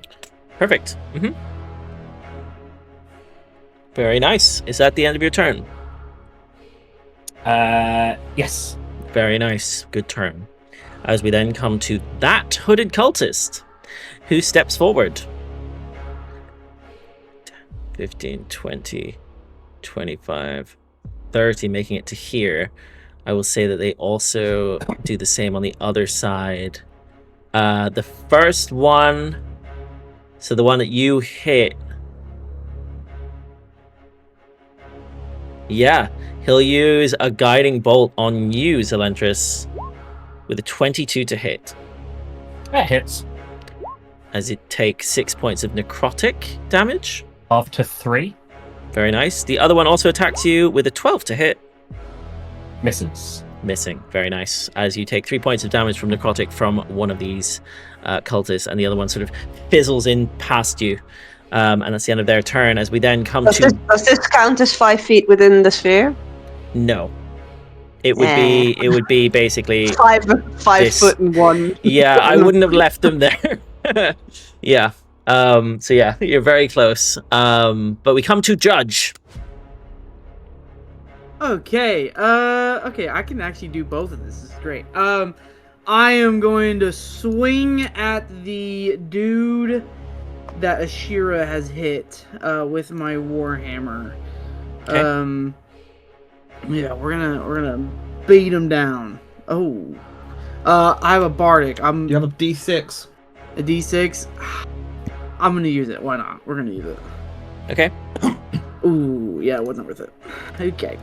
Perfect. Very nice. Is that the end of your turn? Yes. Very nice. Good turn. As we then come to that hooded cultist, who steps forward. 15, 20, 25, 30, making it to here. I will say that they also do the same on the other side. The first one, so the one that you hit, yeah, he'll use a guiding bolt on you, Zelentrus, with a 22 to hit. That hits. As it takes 6 points of necrotic damage. After 3. Very nice. The other one also attacks you with a 12 to hit. Misses. Missing. Very nice. As you take 3 points of damage from necrotic from one of these cultists, and the other one sort of fizzles in past you. And that's the end of their turn. As we then come to... Does this count as 5 feet within the sphere? No. It would be basically... Five foot and 1. Yeah, I wouldn't have left them there. Yeah. So yeah, you're very close. But we come to Judge. Okay. Okay, I can actually do both of this. This is great. I am going to swing at the dude that Ashira has hit with my warhammer. Okay. Yeah, we're gonna beat him down. Oh. I have a bardic. You have a D6. a d6. I'm gonna use it. Why not? We're gonna use it. Okay. Ooh, yeah, it wasn't worth it. Okay.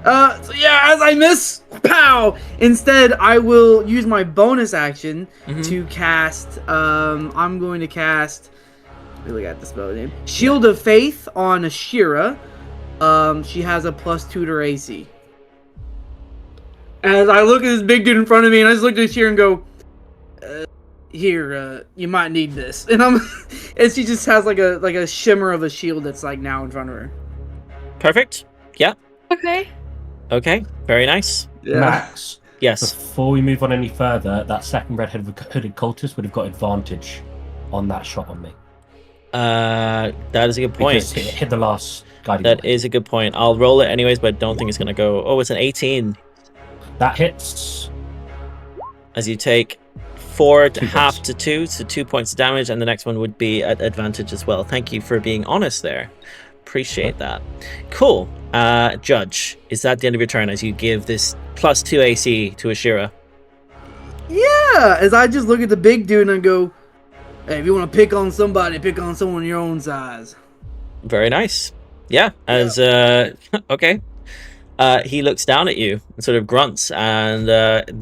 So yeah, as I miss, pow! Instead, I will use my bonus action to cast, I'm going to cast, really got the spell name, Shield of Faith on Ashira. She has a +2 to AC. As I look at this big dude in front of me, and I just look at Ashira and go, here, you might need this. And and she just has like a shimmer of a shield that's like now in front of her. Perfect. Yeah. Okay. Very nice. Yeah. Max, Yes. before we move on any further, that second red-headed hooded cultist would have got advantage on that shot on me. That is a good point. Because it hit the last guiding That bolt. is a good point. I'll roll it anyways, but I don't think it's going to go... Oh, it's an 18. That hits. As you take 4 to 2 half points. to 2, so 2 points of damage, and the next one would be at advantage as well. Thank you for being honest there. Appreciate that. Cool. Judge, is that the end of your turn as you give this +2 AC to Ashira? Yeah, as I just look at the big dude and I go, hey, if you want to pick on somebody, pick on someone your own size. Very nice. Yeah, as okay. He looks down at you and sort of grunts, and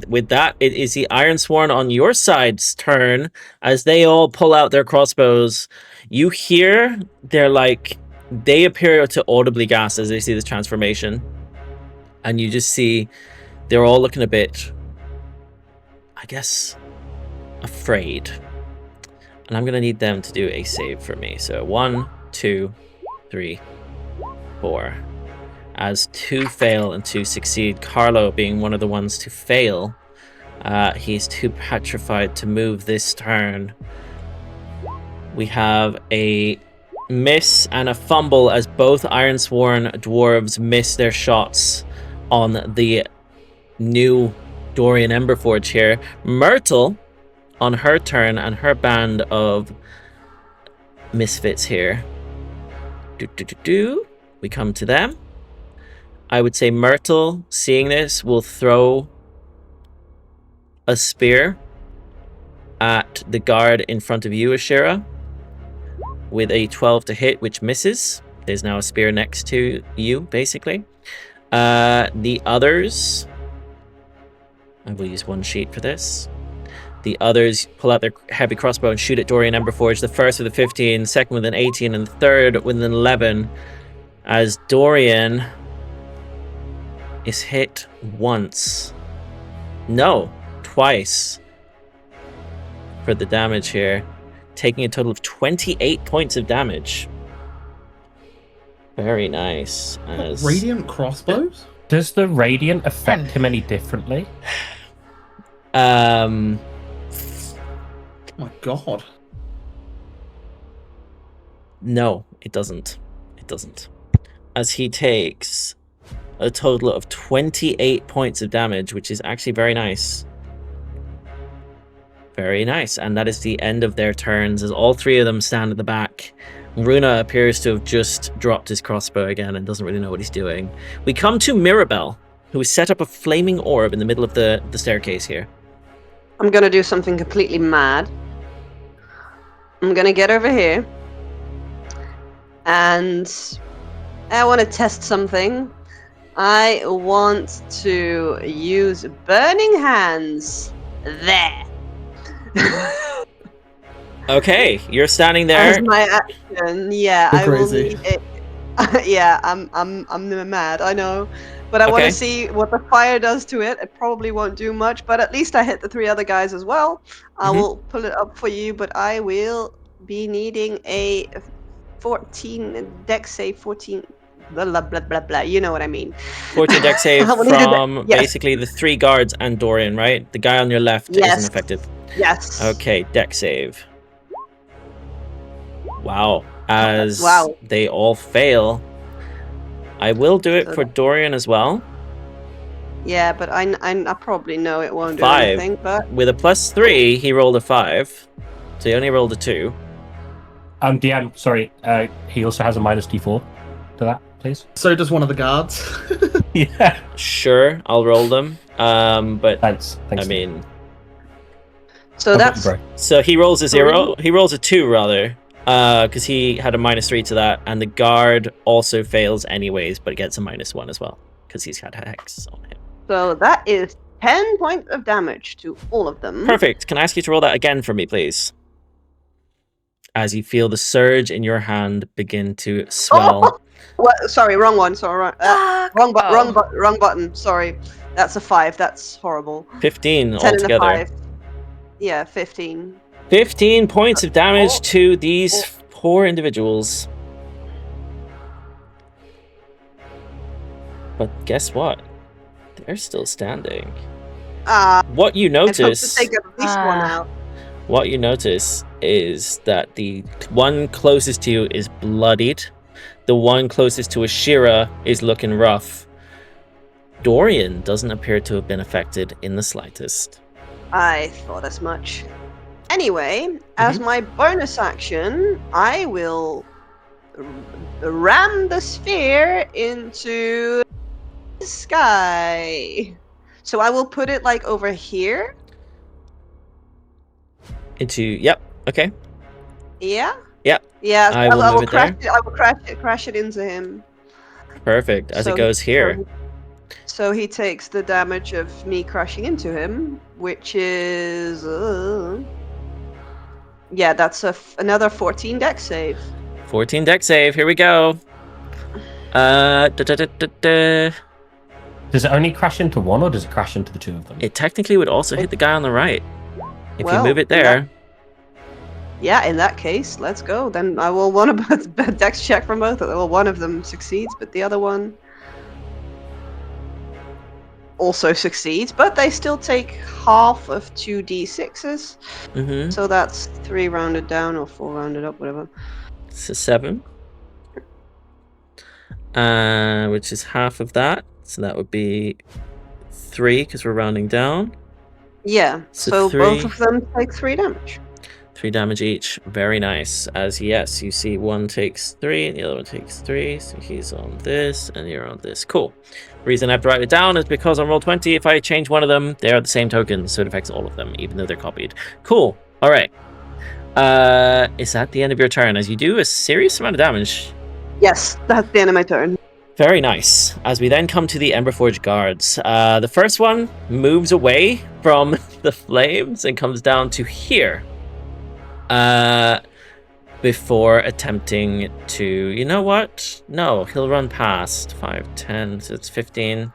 with that, it is the Ironsworn on your side's turn as they all pull out their crossbows. You hear they appear to audibly gasp as they see this transformation, and you just see they're all looking a bit, I guess, afraid. And I'm gonna need them to do a save for me. So 1, 2, 3, 4. As 2 fail and 2 succeed, Carlo being one of the ones to fail, he's too petrified to move this turn. We have a miss and a fumble as both Ironsworn dwarves miss their shots on the new Dorian Emberforge here. Myrtle, on her turn, and her band of misfits here. We come to them. I would say Myrtle, seeing this, will throw a spear at the guard in front of you, Ashira, with a 12 to hit, which misses. There's now a spear next to you, basically. The others... I will use one sheet for this. The others pull out their heavy crossbow and shoot at Dorian Emberforge. The first with a 15, second with an 18, and the third with an 11. As Dorian is hit once. No, twice. For the damage here. Taking a total of 28 points of damage. Very nice. As... Radiant crossbows? Does the radiant affect him any differently? Oh my god. No, it doesn't. It doesn't. As he takes a total of 28 points of damage, which is actually very nice. Very nice. And that is the end of their turns as all 3 of them stand at the back. Runa appears to have just dropped his crossbow again and doesn't really know what he's doing. We come to Mirabelle, who has set up a flaming orb in the middle of the staircase here. I'm gonna do something completely mad. I'm gonna get over here. And I want to test something. I want to use Burning Hands there. Okay, you're standing there. As my action, yeah, You're I will crazy. need it. Yeah, I'm mad, I know. But I want Okay. to see what the fire does to it. It probably won't do much, but at least I hit the 3 other guys as well. I will pull it up for you, but I will be needing a 14 dex save, 14 blah blah blah blah blah. You know what I mean. 14 dex save I will need a from yes. basically the 3 guards and Dorian, right? The guy on your left Yes. isn't affected. Yes. Okay, dex save. Wow. As Wow. they all fail. I will do it So for Dorian as well. Yeah, but I probably know it won't do 5. anything. But With a +3, he rolled a 5. So he only rolled a 2. DM, sorry, he also has a -d4 to that, please. So does one of the guards. Yeah. Sure, I'll roll them. But Thanks. I mean, So that's So he rolls a 0. He rolls a 2 rather, because he had a -3 to that, and the guard also fails anyways, but gets a -1 as well because he's had hex on him. so that is 10 points of damage to all of them. Perfect. Can I ask you to roll that again for me, please? As you feel the surge in your hand begin to swell. Oh! What? Sorry, wrong one. Sorry, wrong button. Sorry, that's a 5. That's horrible. 15 10 and a altogether. 5. Yeah, 15. 15 points of damage to these poor individuals. But guess what? They're still standing. What you I hope to notice, take at least one out. what you notice is that the one closest to you is bloodied. The one closest to Ashira is looking rough. Dorian doesn't appear to have been affected in the slightest. I thought as much. Anyway, as my bonus action, I will ram the sphere into the sky. So I will put it like over here. Yep, okay. Yeah? Yep. Yeah, I will move it crash there. it. I will crash it into him. Perfect, as So it goes here. So he takes the damage of me crashing into him, which is yeah, that's another 14 dex save. 14 dex save, here we go. Does it only crash into one, or does it crash into the two of them? It technically would also hit the guy on the right. If Well, you move it there. Yeah, in that case, let's go. Then I will want a dex check from both of them. Well, one of them succeeds, but the other one also succeeds. But they still take half of 2d6s. Mm-hmm. So that's 3 rounded down or 4 rounded up, whatever. It's a 7. Which is half of that. So that would be 3 because we're rounding down. Yeah, so 3. both of them take 3 damage. 3 damage each. Very nice. As yes, you see one takes 3 and the other one takes 3. So he's on this and you're on this. Cool. The reason I have to write it down is because on Roll20, if I change one of them, they are the same tokens, so it affects all of them, even though they're copied. Cool. All right. Is that the end of your turn? As you do a serious amount of damage. Yes, that's the end of my turn. Very nice. As we then come to the Emberforged guards. The first one moves away from the flames and comes down to here. Before attempting to... You know what? No, he'll run past. 5, 10, so it's 15.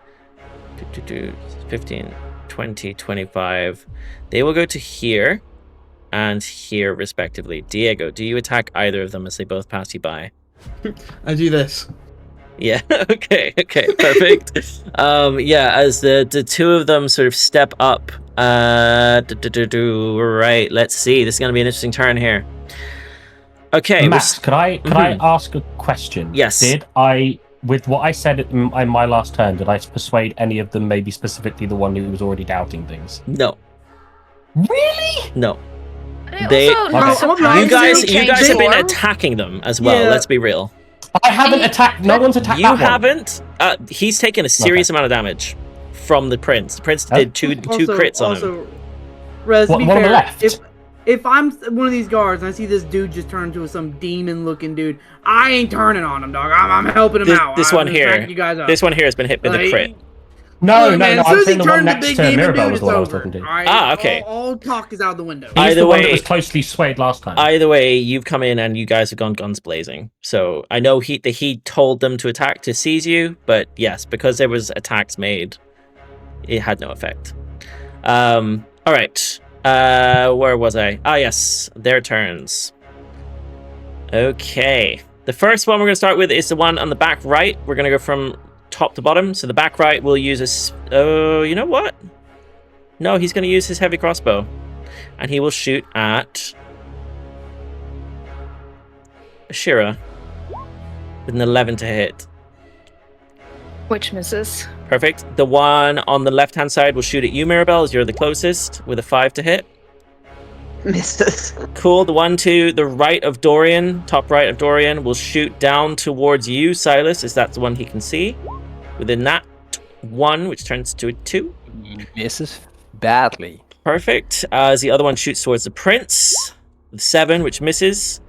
15, 20, 25. They will go to here and here, respectively. Diego, do you attack either of them as they both pass you by? I do this. Yeah, okay, perfect. Yeah, as the two of them sort of step up. Right, let's see. This is going to be an interesting turn here. Okay, Max, could I ask a question? Yes. Did I, with what I said in my last turn, did I persuade any of them, maybe specifically the one who was already doubting things? No. Really? No. They You guys have been attacking them as well, Yeah. let's be real. I haven't attacked. No one's attacked You that one. haven't? He's taken a serious amount of damage from the prince. The prince did two crits on him. Rez, to be One on the fair, left. if I'm one of these guards and I see this dude just turn into some demon-looking dude, I ain't turning on him, dog. I'm helping him out. This I'm one here. backing you guys up. This one here has been hit with a Like, crit. No, look, man, as I'm soon as saying he the one turned next big to demon Mirabelle dude, was the it's one I was over. talking to. All right? Ah, okay. All talk is out the window. He's Either the one way- that was closely swayed last time. Either way, you've come in and you guys have gone guns blazing. So I know he told them to attack to seize you, but yes, because there was attacks made, it had no effect. All right. Where was I? Ah, yes, their turns. Okay. The first one we're going to start with is the one on the back right. We're going to go from top to bottom. So the back right will use a... Oh, you know what? No, he's going to use his heavy crossbow. And he will shoot at... Ashira. With an 11 to hit. Which misses. Perfect. The one on the left-hand side will shoot at you, Mirabelle, as you're the closest, with a 5 to hit. Misses. Cool. The one to the right of Dorian, top right of Dorian, will shoot down towards you, Sylas, as that's the one he can see. Within that 1, which turns to a 2. Misses badly. Perfect. As the other one shoots towards the prince. With 7, which misses.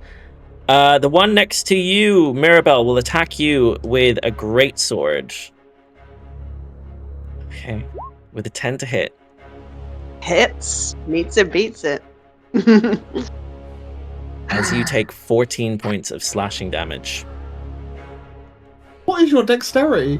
The one next to you, Mirabelle, will attack you with a greatsword. Okay. With a 10 to hit. Hits. Meets it, beats it. As you take 14 points of slashing damage. What is your dexterity?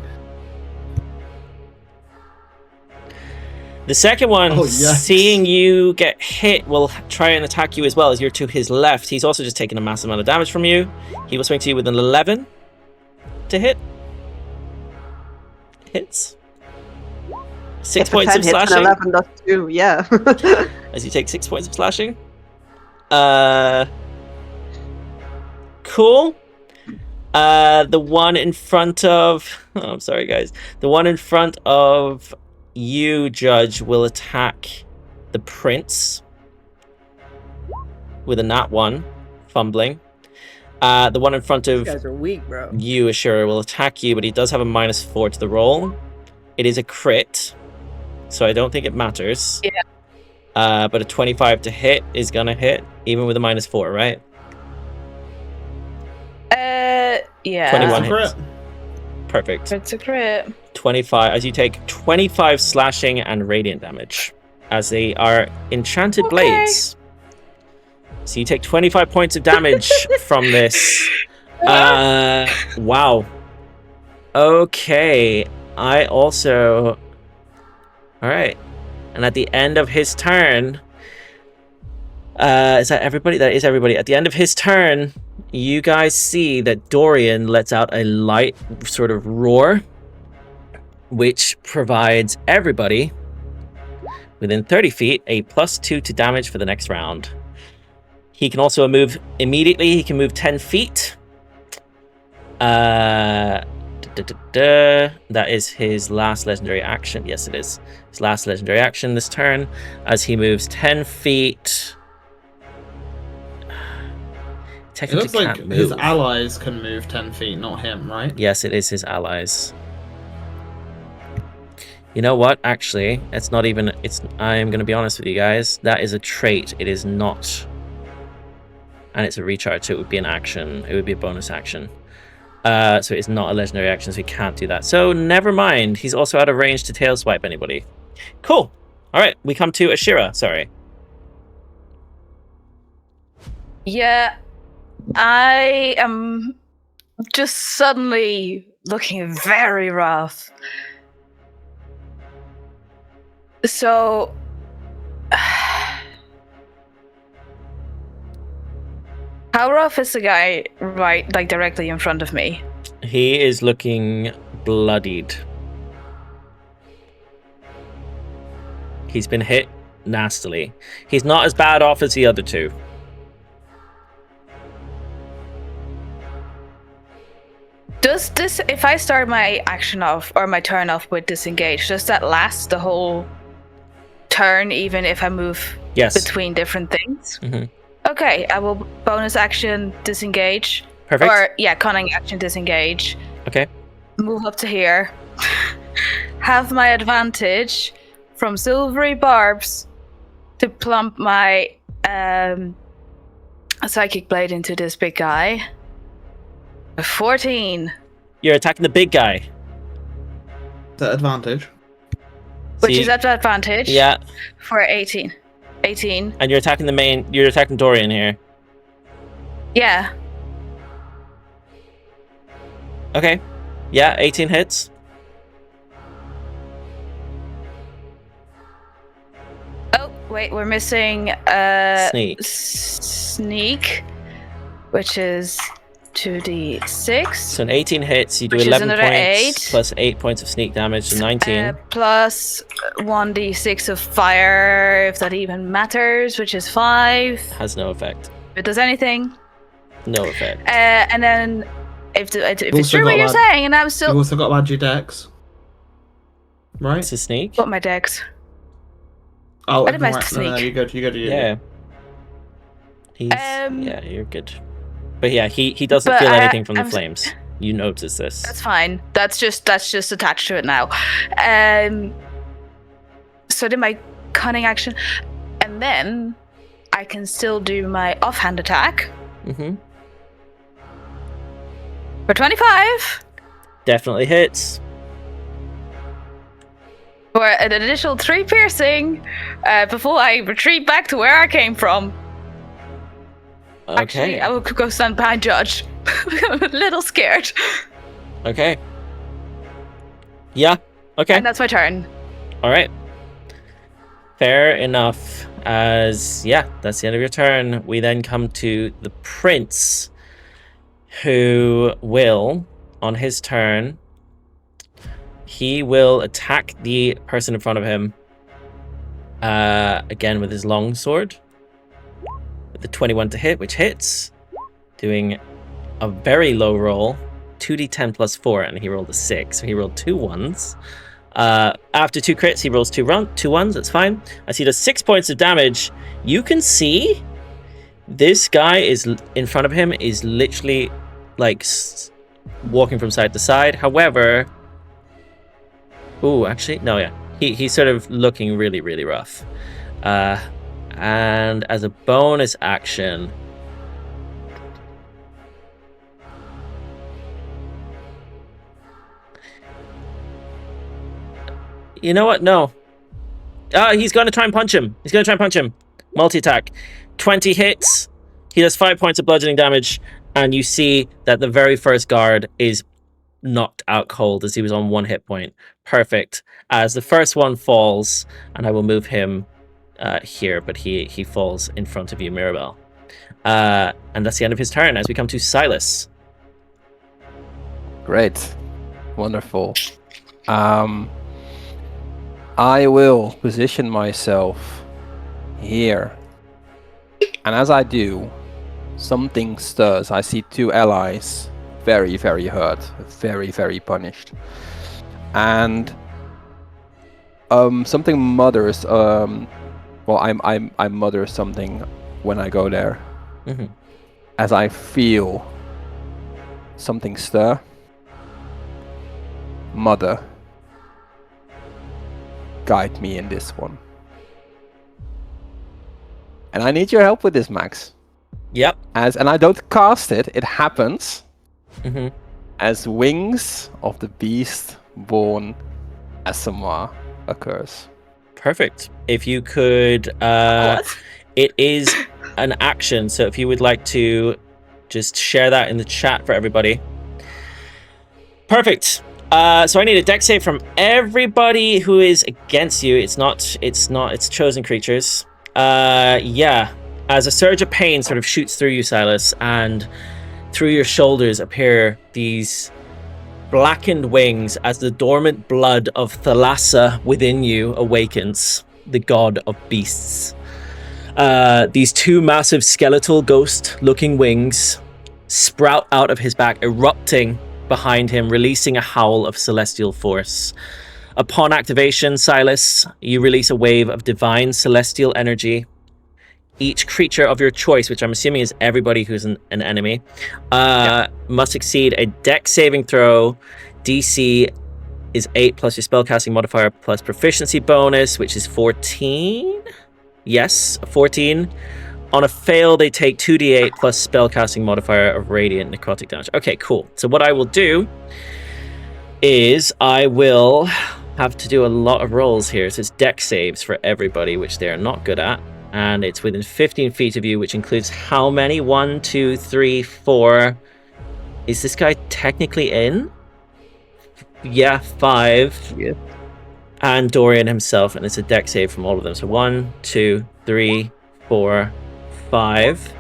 The second one, Oh, yes. seeing you get hit, will try and attack you as well, as you're to his left. He's also just taken a massive amount of damage from you. He will swing to you with an 11 to hit. Hits. 6 points of slashing. 11 does too, yeah. As you take 6 points of slashing. Cool. The one in front of... Oh, I'm sorry, guys. The one in front of you, Judge, will attack the prince with a nat 1, fumbling. The one in front of You guys are weak, bro. you, Ashira, will attack you, but he does have a -4 to the roll. It is a crit, so I don't think it matters. Yeah. But a 25 to hit is gonna hit, even with a -4, right? Yeah. 21 Crit. hits. Perfect. It's a crit. 25, as you take 25 slashing and radiant damage, as they are enchanted blades. So you take 25 points of damage from this. Wow. Okay. I also... Alright. And at the end of his turn... is that everybody? That is everybody. At the end of his turn, you guys see that Dorian lets out a light sort of roar, which provides everybody within 30 feet a +2 to damage for the next round. He can also move immediately. He can move 10 feet. That is his last legendary action. Yes, it is. His last legendary action this turn, as he moves 10 feet. It Technically looks like can't his move. allies can move 10 feet, not him, right? Yes, it is his allies. You know what? Actually, it's not even... I'm going to be honest with you guys. That is a trait. It is not... And it's a recharge, so it would be an action. It would be a bonus action. So it's not a legendary action, so we can't do that. So never mind. He's also out of range to tail swipe anybody. Cool. All right, we come to Ashira. Sorry. Yeah, I am just suddenly looking very rough. So... How rough is the guy right, like, directly in front of me? He is looking bloodied. He's been hit nastily. He's not as bad off as the other two. Does this, if I start my action off, or my turn off with disengage, does that last the whole turn, even if I move between different things? Mm-hmm. Okay, I will bonus action disengage. Perfect. Or, yeah, cunning action disengage. Okay. Move up to here. Have my advantage from Silvery Barbs to plump my psychic blade into this big guy. 14. You're attacking the big guy. The advantage. Which is at advantage. Yeah. For 18. 18. And you're attacking the main... You're attacking Dorian here. Yeah. Okay. Yeah, 18 hits. Oh, wait, we're missing Sneak. Sneak, which is 2d6. So an 18 hits, you do Which is 11 another points 8. plus 8 points of sneak damage, so 19. Plus 1d6 of fire, if that even matters, which is 5. Has no effect. If it does anything. No effect. And then, if it's Also true what got you're that- saying, and I'm You still... also got Magic Dex. Right? It's a sneak? What, my dex? Oh, What am I right. to No, sneak? you're good, you're good, you're Yeah. good. He's... yeah, you're good. But yeah, he doesn't But feel anything from the I'm- flames. You notice this. That's fine. That's just attached to it now. So did my cunning action, and then I can still do my offhand attack Mm-hmm. for 25 Definitely hits. for an additional 3 piercing before I retreat back to where I came from. Okay. Actually, I will go stand behind Judge. I'm a little scared. Okay. Yeah. Okay. And that's my turn. All right. Fair enough. That's the end of your turn. We then come to the prince, who will, on his turn, he will attack the person in front of him. Again with his long sword. With the 21 to hit, which hits, doing a very low roll, 2d10 plus 4, and he rolled a 6, so he rolled 2 1s. After 2 crits, he rolls 2 1s, that's fine. As he does 6 points of damage, you can see this guy is in front of him is literally like walking from side to side. However, he's sort of looking really, really rough. And as a bonus action, you know what? No. He's going to try and punch him. Multi-attack. 20 hits. He does 5 points of bludgeoning damage. And you see that the very first guard is knocked out cold as he was on 1 hit point. Perfect. As the first one falls, and I will move him here, but he falls in front of you, Mirabelle. And that's the end of his turn as we come to Sylas. Great. Wonderful. I will position myself here. And as I do, something stirs. I see 2 allies very, very hurt, very, very punished. And something mutters. I mutter something when I go there. Mm-hmm. As I feel something stir. Mother, guide me in this one. And I need your help with this, Max. Yep. And I don't cast it, it happens. Mm-hmm. As wings of the beast born Savoie occurs. Perfect. If you could, it is an action, so if you would like to just share that in the chat for everybody. Perfect. So I need a dex save from everybody who is against you. It's chosen creatures. As a surge of pain sort of shoots through you, Sylas, and through your shoulders appear these blackened wings as the dormant blood of Thalassa within you awakens, the god of beasts. These 2 massive skeletal ghost-looking wings sprout out of his back, erupting behind him, releasing a howl of celestial force. Upon activation, Sylas, you release a wave of divine celestial energy. Each creature of your choice, which I'm assuming is everybody who's an enemy, must succeed a dex saving throw. DC is 8 plus your spellcasting modifier plus proficiency bonus, which is 14. Yes, 14. On a fail, they take 2d8 plus spellcasting modifier of radiant necrotic damage. Okay, cool. So what I will do is I will have to do a lot of rolls here. So it's dex saves for everybody, which they're not good at. And it's within 15 feet of you, which includes how many? 1, 2, 3, 4. Is this guy technically in? Yeah, 5. Yeah. And Dorian himself, and it's a dex save from all of them. So 1, 2, 3, 4, 5.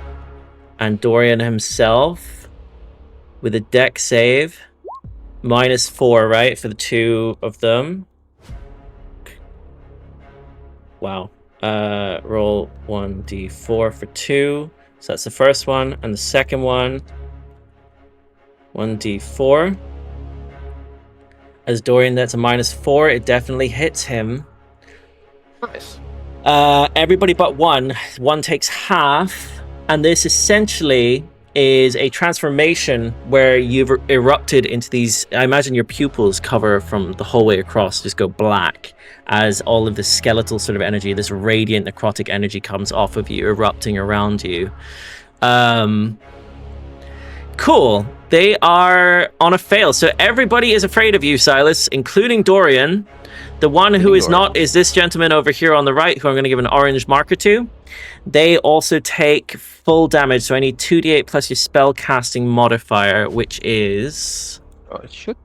And Dorian himself with a dex save. -4, right? For the 2 of them. Wow. Roll 1d4 for 2. So that's the first one. And the second one, 1d4. As Dorian, that's a -4. It definitely hits him. Nice. Everybody but one. One takes half. And this essentially is a transformation where you've erupted into these. I imagine your pupils cover from the whole way across, just go black as all of this skeletal sort of energy, this radiant necrotic energy comes off of you, erupting around you. Cool. They are on a fail. So everybody is afraid of you, Sylas, including Dorian. The one who is not is this gentleman over here on the right, who I'm going to give an orange marker to. They also take full damage, so I need 2d8 plus your spell casting modifier, which is... Oh, it should.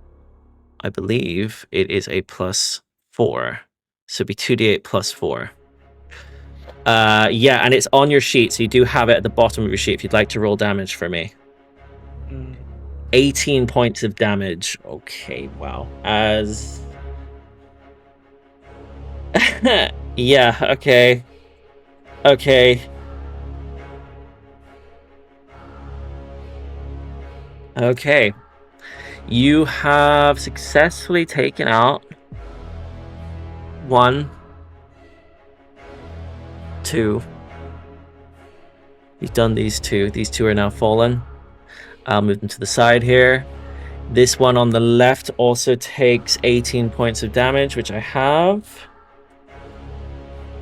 I believe it is a +4. So it'd be 2d8 plus 4. Yeah, and it's on your sheet, so you do have it at the bottom of your sheet if you'd like to roll damage for me. 18 points of damage. Okay, wow. As... yeah, okay. Okay. Okay. You have successfully taken out 1, 2. You've done these two. These two are now fallen. I'll move them to the side here. This one on the left also takes 18 points of damage, which I have.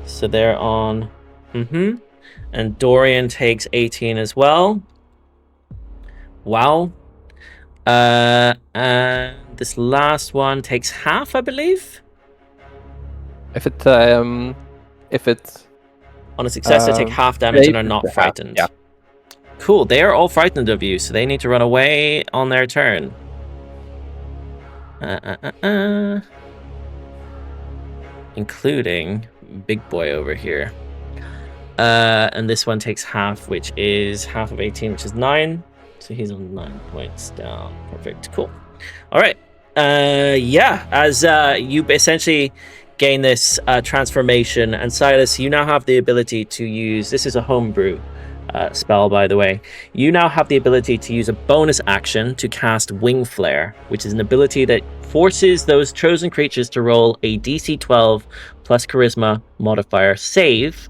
So they're on... And Dorian takes 18 as well. Wow. And this last one takes half, I believe. If it on a success, they take half damage and are not frightened. Yeah. Cool. They are all frightened of you, so they need to run away on their turn. Including big boy over here. And this one takes half, which is half of 18, which is 9. So he's on 9 points down. Perfect. Cool. All right. Yeah, as you essentially gain this transformation, and Sylas, you now have the ability to use... This is a homebrew spell, by the way. You now have the ability to use a bonus action to cast Wing Flare, which is an ability that forces those chosen creatures to roll a DC 12 plus Charisma modifier save.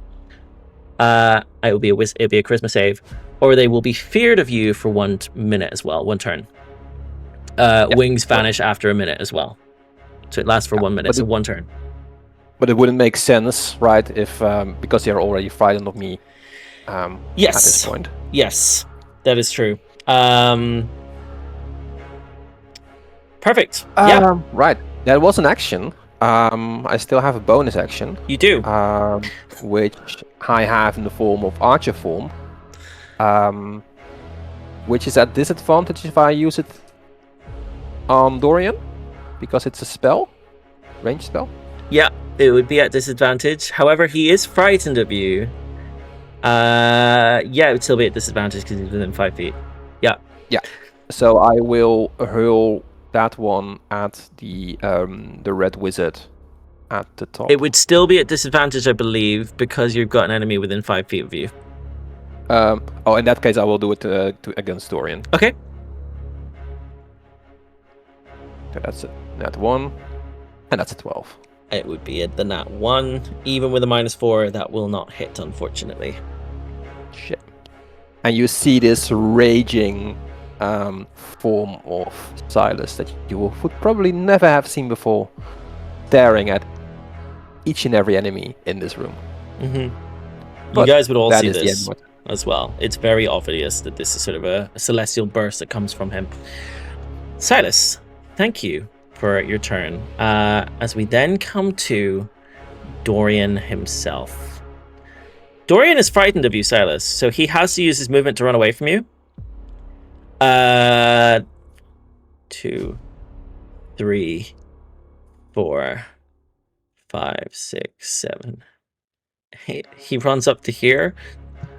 It'll be a Charisma save, or they will be feared of you for 1 minute as well, 1 turn. Wings vanish after a minute as well, so it lasts for 1 minute, so 1 turn. But it wouldn't make sense, right? If because they are already frightened of me. Yes. At this point. Yes, that is true. Perfect. Yeah. Right. That was an action. I still have a bonus action. You do. Which I have in the form of Archer form. Which is at disadvantage if I use it on Dorian, because it's a spell, ranged spell. Yeah, it would be at disadvantage. However, he is frightened of you. Yeah, it would still be at disadvantage because he's within 5 feet. Yeah. Yeah. So I will hurl that one at the red wizard at the top. It would still be at disadvantage, I believe, because you've got an enemy within 5 feet of you. Oh, in that case, I will do it against Dorian. Okay. So that's a nat 1, and that's a 12. It would be at the nat 1. Even with a -4, that will not hit, unfortunately. Shit. And you see this raging form of Sylas that you would probably never have seen before, staring at each and every enemy in this room. You guys would all see the this as well. It's very obvious that this is sort of a celestial burst that comes from him. Sylas, thank you for your turn. As we then come to Dorian himself. Dorian is frightened of you, Sylas, so he has to use his movement to run away from you. 2, 3, 4, 5, 6, 7. He runs up to here.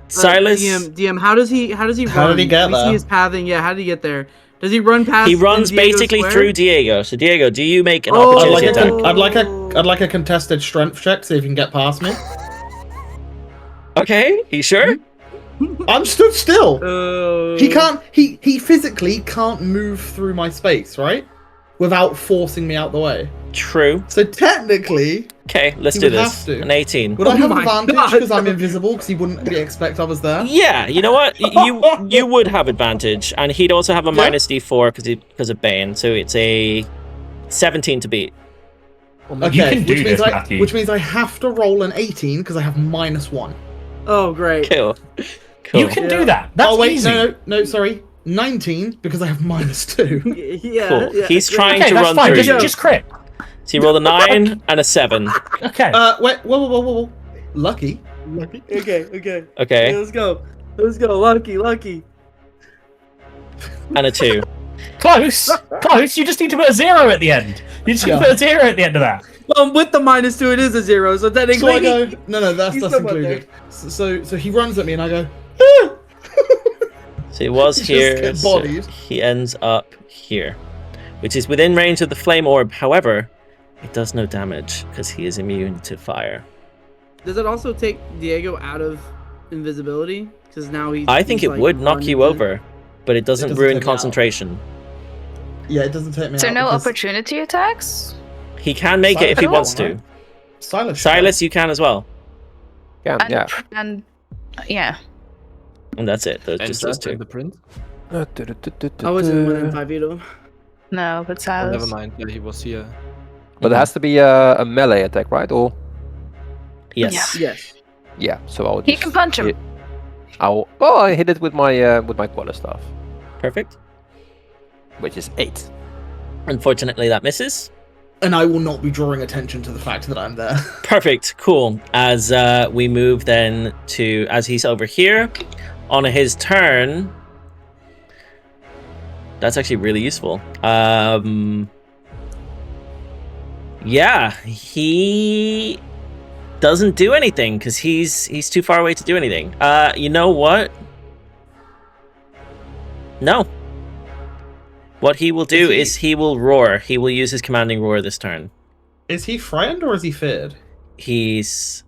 Sylas, DM, how does he run? How did he get We there? see his pathing. Yeah, how did he get there? Does he run past? he runs Diego basically Square? through Diego. So Diego, do you make an opportunity attack? I'd like a contested strength check, see if you can get past me. Okay, you sure? I'm stood still. Oh. He can't. He physically can't move through my space, right? without forcing me out the way. True. So technically, Okay, let's he do would this. have to. An 18. Would I have my advantage God. because I'm invisible? Because he wouldn't really expect I was there. Yeah, you know what? You would have advantage, and he'd also have a minus D4 because of Bane, so it's a 17 to beat. Okay, You can do this, Matthew. which means I have to roll an 18 because I have -1. Oh, great. Cool. You can do that. That's oh wait, easy. no, sorry, 19 because I have -2. Yeah. Cool. yeah, He's great. trying Okay, to that's run fine. through Just, you. just crit. So you roll a 9 and a 7. Okay. Wait, whoa. Lucky. Okay. Okay, Let's go. Lucky. and a 2. Close. Close. You just need to put a 0 at the end. You just need to Yeah. put a 0 at the end of that. Well, with the -2, it is a 0, so So technically. I go, no, that's He's still included. So he runs at me and I go, So he was He just here. gets So bodied. he ends up here, which is within range of the flame orb. However, it does no damage because he is immune to fire. Does it also take Diego out of invisibility? Because now he's. I think he's, it like, would knock you uninvisible. over, but it doesn't doesn't ruin take me out. concentration. yeah, it doesn't take me So out. no because opportunity attacks? He can make it if he Silas wants can, to. right? Silas. Silas, you can as well, Yeah, And, yeah. and yeah. and that's it. Those And just those that two. and the prince? I wasn't within 5 feet of him. No, but Oh, Silas. never mind. Yeah, he was here. But it has to be a melee attack, right? Or Yes. Yes. yeah. So I'll. He just can punch him. hit- I hit it with my quarterstaff, Perfect. which is 8. Unfortunately, that misses. And I will not be drawing attention to the fact that I'm there. Perfect. Cool. As we move then to as he's over here on his turn. That's actually really useful. Yeah, he doesn't do anything because he's too far away to do anything. You know what? No. What he will do is he will roar. He will use his commanding roar this turn. Is he frightened or is he feared? He's.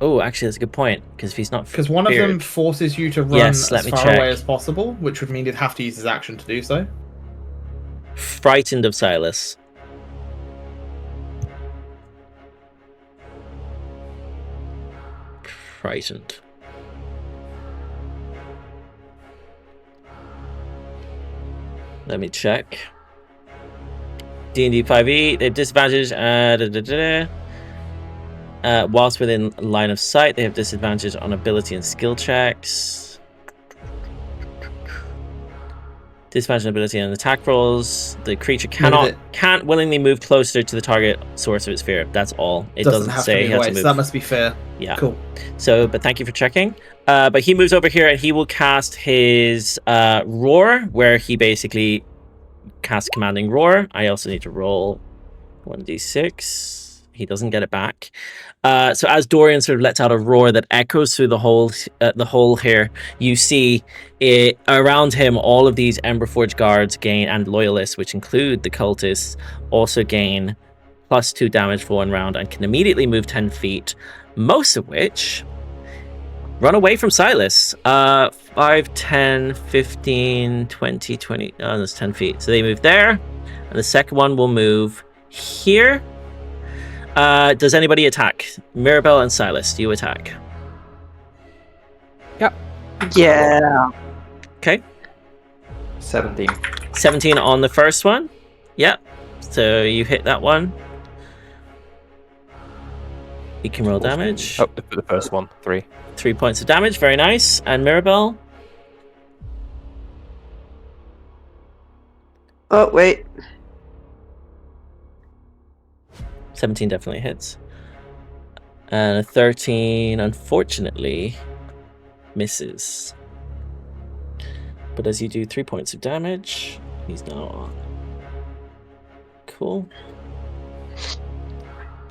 Oh, actually, that's a good point. Because if he's not Because one of them feared- forces you to run Yes, let as me far check. away as possible, which would mean he'd have to use his action to do so. frightened of Sylas. Frightened. Let me check. D&D 5e, they have disadvantage. Whilst within line of sight, they have disadvantage on ability and skill checks. Disadvantage on ability and attack rolls. The creature can't willingly move closer to the target source of its fear. That's all. It doesn't have say to he be has away, to so move. that must be fair. Yeah. Cool. So, but thank you for checking. But he moves over here and he will cast his roar, where he basically casts commanding roar. I also need to roll 1d6. He doesn't get it back. So as Dorian sort of lets out a roar that echoes through the whole here, you see it around him. All of these Emberforge guards gain, and loyalists, which include the cultists, also gain +2 damage for 1 round and can immediately move 10 feet. Most of which run away from Sylas. 5, 10, 15, 20, 20. Oh, that's 10 feet. So they move there. And the second one will move here. Does anybody attack? Mirabelle and Sylas, do you attack? Yeah. Okay. 17. 17 on the first one. Yep. So you hit that one. You can roll damage. Oh, the first one, 3. 3 points of damage. Very nice. And Mirabelle? Oh, wait. 17 definitely hits. And a 13, unfortunately, misses. But as you do 3 points of damage, he's now on. Cool.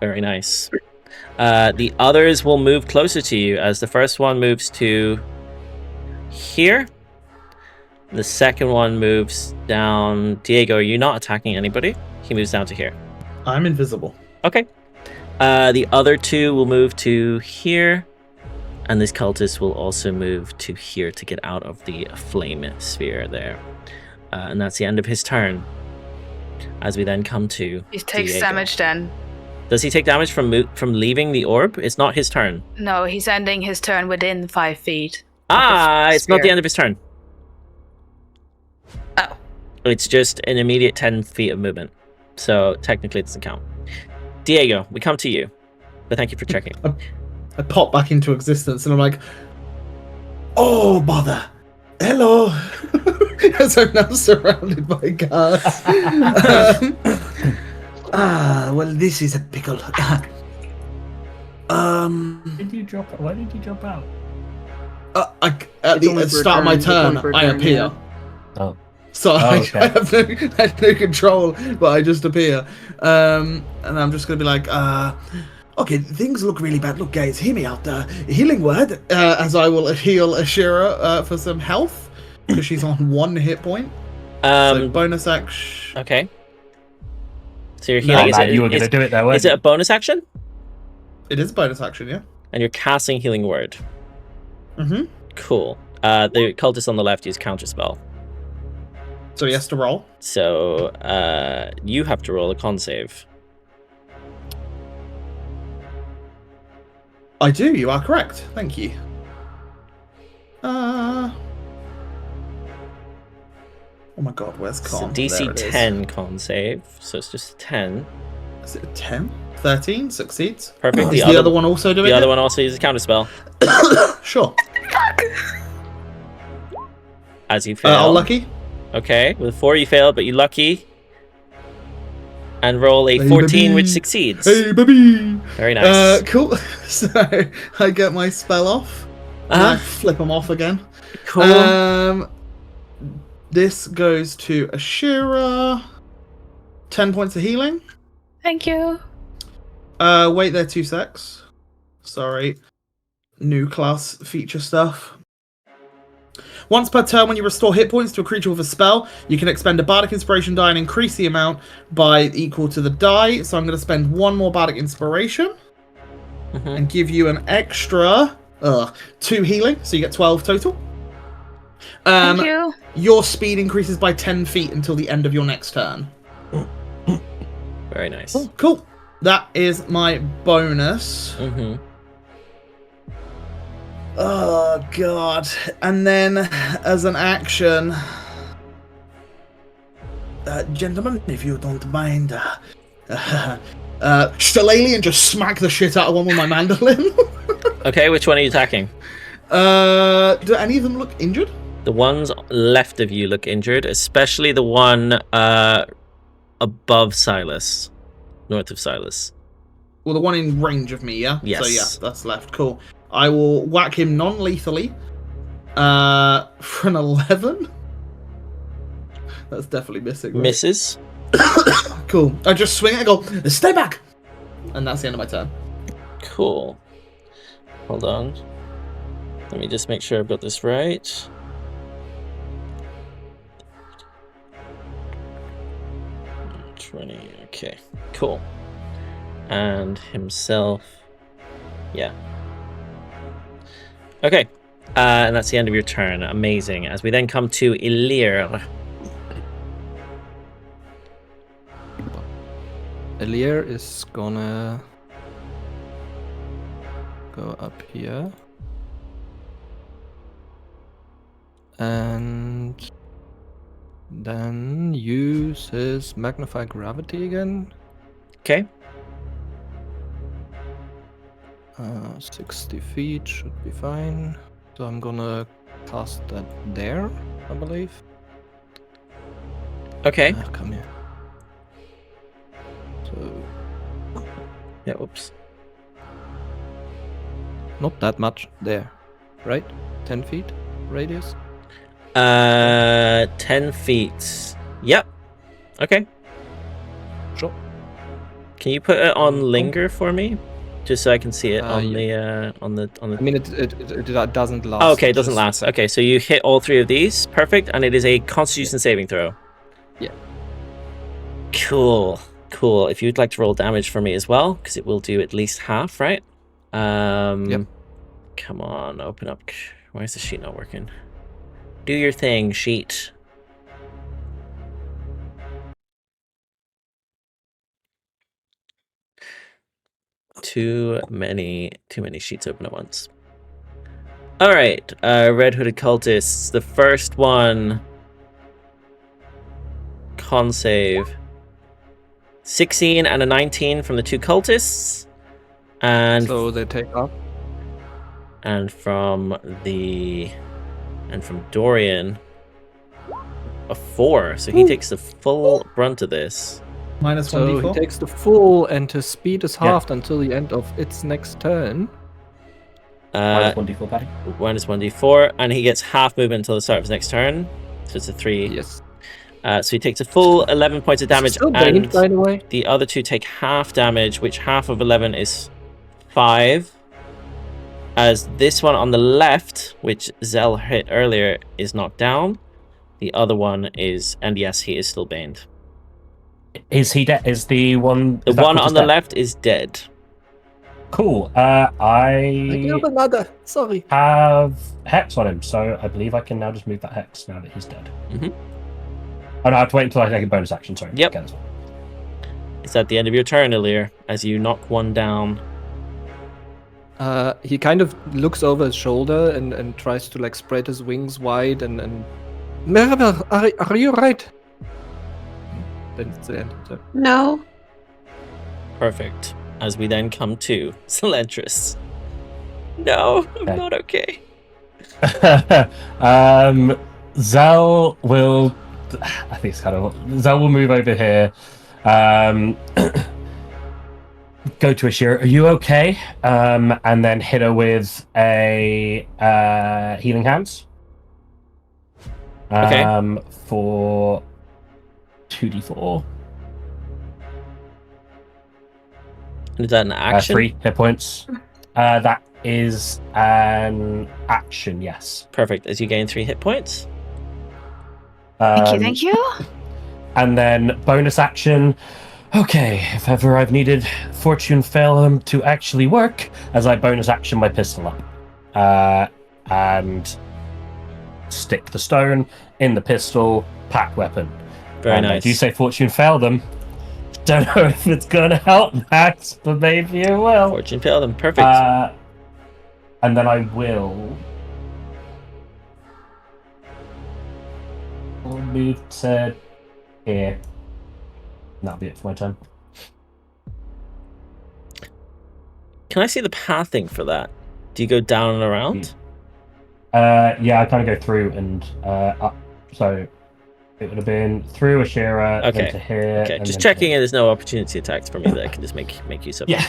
Very nice. The others will move closer to you as the first one moves to here. The second one moves down. Diego, are you not attacking anybody? He moves down to here. I'm invisible. Okay. The other two will move to here. And this cultist will also move to here to get out of the flame sphere there. And that's the end of his turn. As we then come to He takes Diego. damage then. Does he take damage from leaving the orb? It's not his turn. No, he's ending his turn within 5 feet. It's not the spear. end of his turn. Oh. It's just an immediate 10 feet of movement. So technically it doesn't count. Diego, we come to you. But thank you for checking. I pop back into existence and I'm like, oh, bother. Hello. As I'm now surrounded by guards. Well, this is a pickle. Why did you drop out? At It's only the for a start of my turn, it's only turn, for a I turn, appear. yeah. Oh. So okay. I have no control, but I just appear. And I'm just going to be like, okay, things look really bad. Look, guys, hear me out. Healing word, as I will heal Ashira for some health, because she's on 1 hit point. So bonus action. Okay. So you're healing. You were going to do it though, weren't Is it a bonus action? It is a bonus action, yeah. And you're casting healing word. Mm-hmm. Cool. The cultist on the left used counterspell. So he has to roll. So you have to roll a con save. I do, you are correct. Thank you. Oh my god, where's con? So There DC it is. 10 con save. So it's just 10. Is it a 10? 13 succeeds. Perfect. Is the other one also doing The it? other one also uses counterspell. Sure. As you fail. All lucky? Okay, with 4 you fail, but you lucky. And roll a Hey, 14, baby. which succeeds. Hey, baby! Very nice. Cool. So I get my spell off. And I flip them off again. Cool. This goes to Ashira. 10 points of healing. Thank you. Wait there 2 secs. Sorry. New class feature stuff. Once per turn, when you restore hit points to a creature with a spell, you can expend a Bardic Inspiration die and increase the amount by equal to the die. So I'm going to spend 1 more Bardic Inspiration and give you an extra 2 healing, so you get 12 total. Thank you. Your speed increases by 10 feet until the end of your next turn. Very nice. Cool. That is my bonus. Mm-hmm. Oh, God. And then, as an action... gentlemen, if you don't mind... Shillelagh and just smack the shit out of one with my mandolin. Okay, which one are you attacking? Do any of them look injured? The ones left of you look injured, especially the one above Sylas. North of Sylas. Well, the one in range of me, yeah? Yes. So, yeah, that's left. Cool. I will whack him non-lethally. For an 11. That's definitely missing. Right? Misses. Cool. I just swing it and go, stay back! And that's the end of my turn. Cool. Hold on. Let me just make sure I've got this right. Okay, cool. And himself. Yeah. Okay. And that's the end of your turn. Amazing. As we then come to Elirr. Elirr is gonna go up here. And then use his Magnify Gravity again. Okay. 60 feet should be fine. So I'm gonna cast that there, I believe. Okay. Come here. So Yeah, whoops. not that much there, right? 10 feet radius. 10 feet. Yep. Okay. Sure. Can you put it on linger for me? Just so I can see it on yeah. the I mean, it doesn't last. Oh, okay, it doesn't just last. a Okay, so you hit all 3 of these. Perfect. And it is a Constitution saving throw. Yeah. Cool. Cool. If you'd like to roll damage for me as well, because it will do at least half, right? Yep. Come on, open up. Why is the sheet not working? Do your thing, sheet. Too many sheets open at once. All right, red hooded cultists. The first one, con save. 16 and a 19 from the two cultists, and So they take off. and from Dorian, a 4. So he takes the full brunt of this. Minus So 1d4. he takes the full, and his speed is Yeah. halved until the end of its next turn. Minus 1d4, Paddy. Minus 1d4, and he gets half movement until the start of his next turn. So it's a 3. Yes. So he takes a full 11 points of damage, Still and banned, by the way. the other two take half damage, which half of 11 is 5. As this one on the left, which Zell hit earlier, is knocked down. The other one is, and yes, he is still baned. Is he dead? Is the one? The is that one cultist on the dead? left is dead. Cool. I I killed another. Sorry. have hex on him, so I believe I can now just move that hex now that he's dead. Mhm. Oh no, I have to wait until I take a bonus action. Sorry. Yep. Okay, that's fine. It's at the end of your turn, Elirr, as you knock one down. He kind of looks over his shoulder and tries to like spread his wings wide and Mirabelle, are you right? Then it's the end. So. No. Perfect. As we then come to Zelentrus. No, I'm Okay. not okay. Zell will. I think it's kind of. Zell will move over here. Go to Ashira. Are you okay? And then hit her with a healing hands. Okay. For 2d4. Is that an action? 3 hit points. That is an action. Yes. Perfect. As you gain 3 hit points. Thank you. And then bonus action. Okay, if ever I've needed Fortune Fail to actually work, as I bonus action my pistol up. And stick the stone in the pistol, pack weapon. Very And nice. you say Fortune Fail them. Don't know if it's gonna help, Max, but maybe it will. Fortune fail them. Perfect. And then I will move to here. That'll be it for my turn. Can I see the pathing for that? Do you go down and around? Yeah, I kind of go through and up. So it would have been through Ashira, Okay. then to here. Okay, and just then checking to there's no opportunity attacks for me that I can just make use of. Yeah.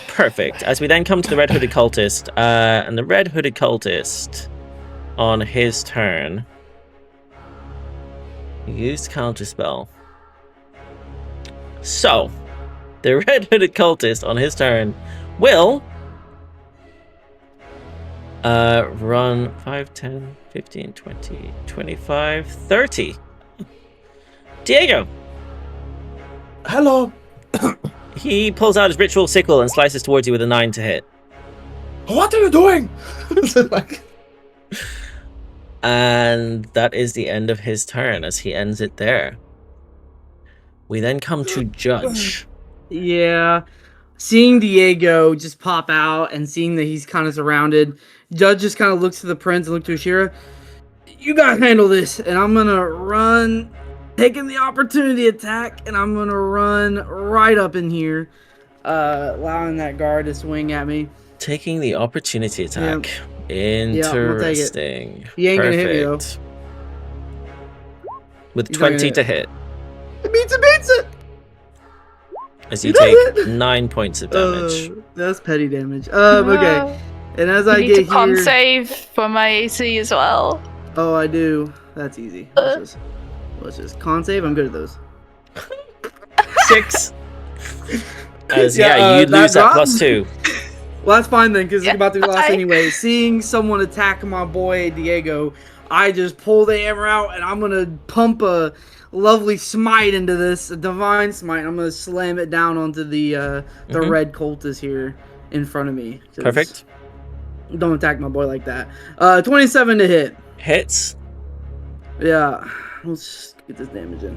Perfect. As we then come to the red hooded cultist, and the red hooded cultist on his turn used counterspell. So the red hooded cultist on his turn will run 5, 10, 15, 20, 25, 30. Diego! Hello. He pulls out his ritual sickle and slices towards you with a 9 to hit. What are you doing? Like, And that is the end of his turn as he ends it there. We then come to Judge. Yeah. Seeing Diego just pop out and seeing that he's kind of surrounded, Judge just kind of looks to the prince and looks to Ashira. You guys handle this, and I'm going to run, taking the opportunity attack, and I'm going to run right up in here, allowing that guard to swing at me. Taking the opportunity attack. I'll take it. Interesting. He ain't gonna hit me, though. Perfect. With He's not 20 gonna to hit. It beats it! As you He does take it! 9 points of damage. That's petty damage. Okay. And as I You need get to con here... save for my AC as well. Oh, I do. That's easy. Let's just con save. I'm good at those. 6. As Yeah, you that lose that drop? +2. Well, that's fine then, because Yeah, it's about to be lost bye. anyway. Seeing someone attack my boy Diego, I just pull the hammer out and I'm gonna pump a lovely smite into this, a divine smite. I'm gonna slam it down onto the red cultist here in front of me. Just Perfect. Don't attack my boy like that. 27 to hit. Hits. Yeah, let's just get this damage in.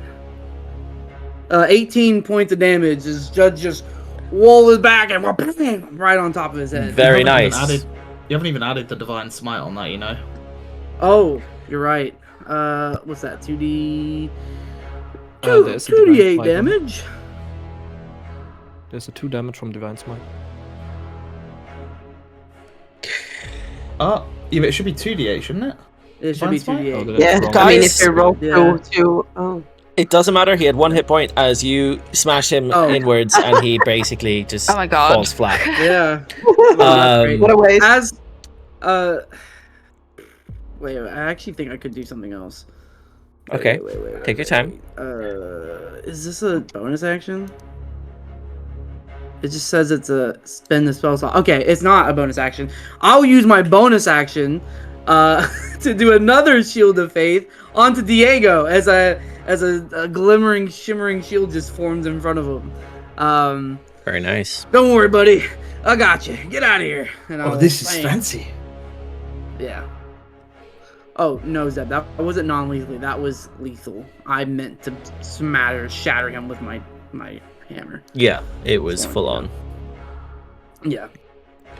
18 points of damage as Judge just roll it back and bam, right on top of his head. Very You haven't even nice. you haven't even added the divine smite on that, you know. Oh, you're right. What's that? 2d. There's a 2d8 divine smite on it. damage. There's a 2 damage from Divine Smite. Yeah, but it should be 2d8, shouldn't it? It should be Divine smite? 2d8. did I Yeah, wrong? I mean, Guys. if you roll Yeah. two, oh. It doesn't matter. He had 1 hit point as you smash him Oh. inwards, and he basically just Oh my God. falls flat. Yeah. Um, What a waste. As wait, I actually think I could do something else. Okay. Wait, Take your time. Is this a bonus action? It just says it's a spend the spell slot. Okay, it's not a bonus action. I'll use my bonus action to do another Shield of Faith onto Diego as a glimmering, shimmering shield just forms in front of him. Very nice. Don't worry, buddy. I got you. Get out of here. And Oh, I'll this is bang. fancy. Yeah. Oh, no, Zeb. That wasn't non-lethally. That was lethal. I meant to shatter him with my hammer. Yeah, it was full on. Yeah.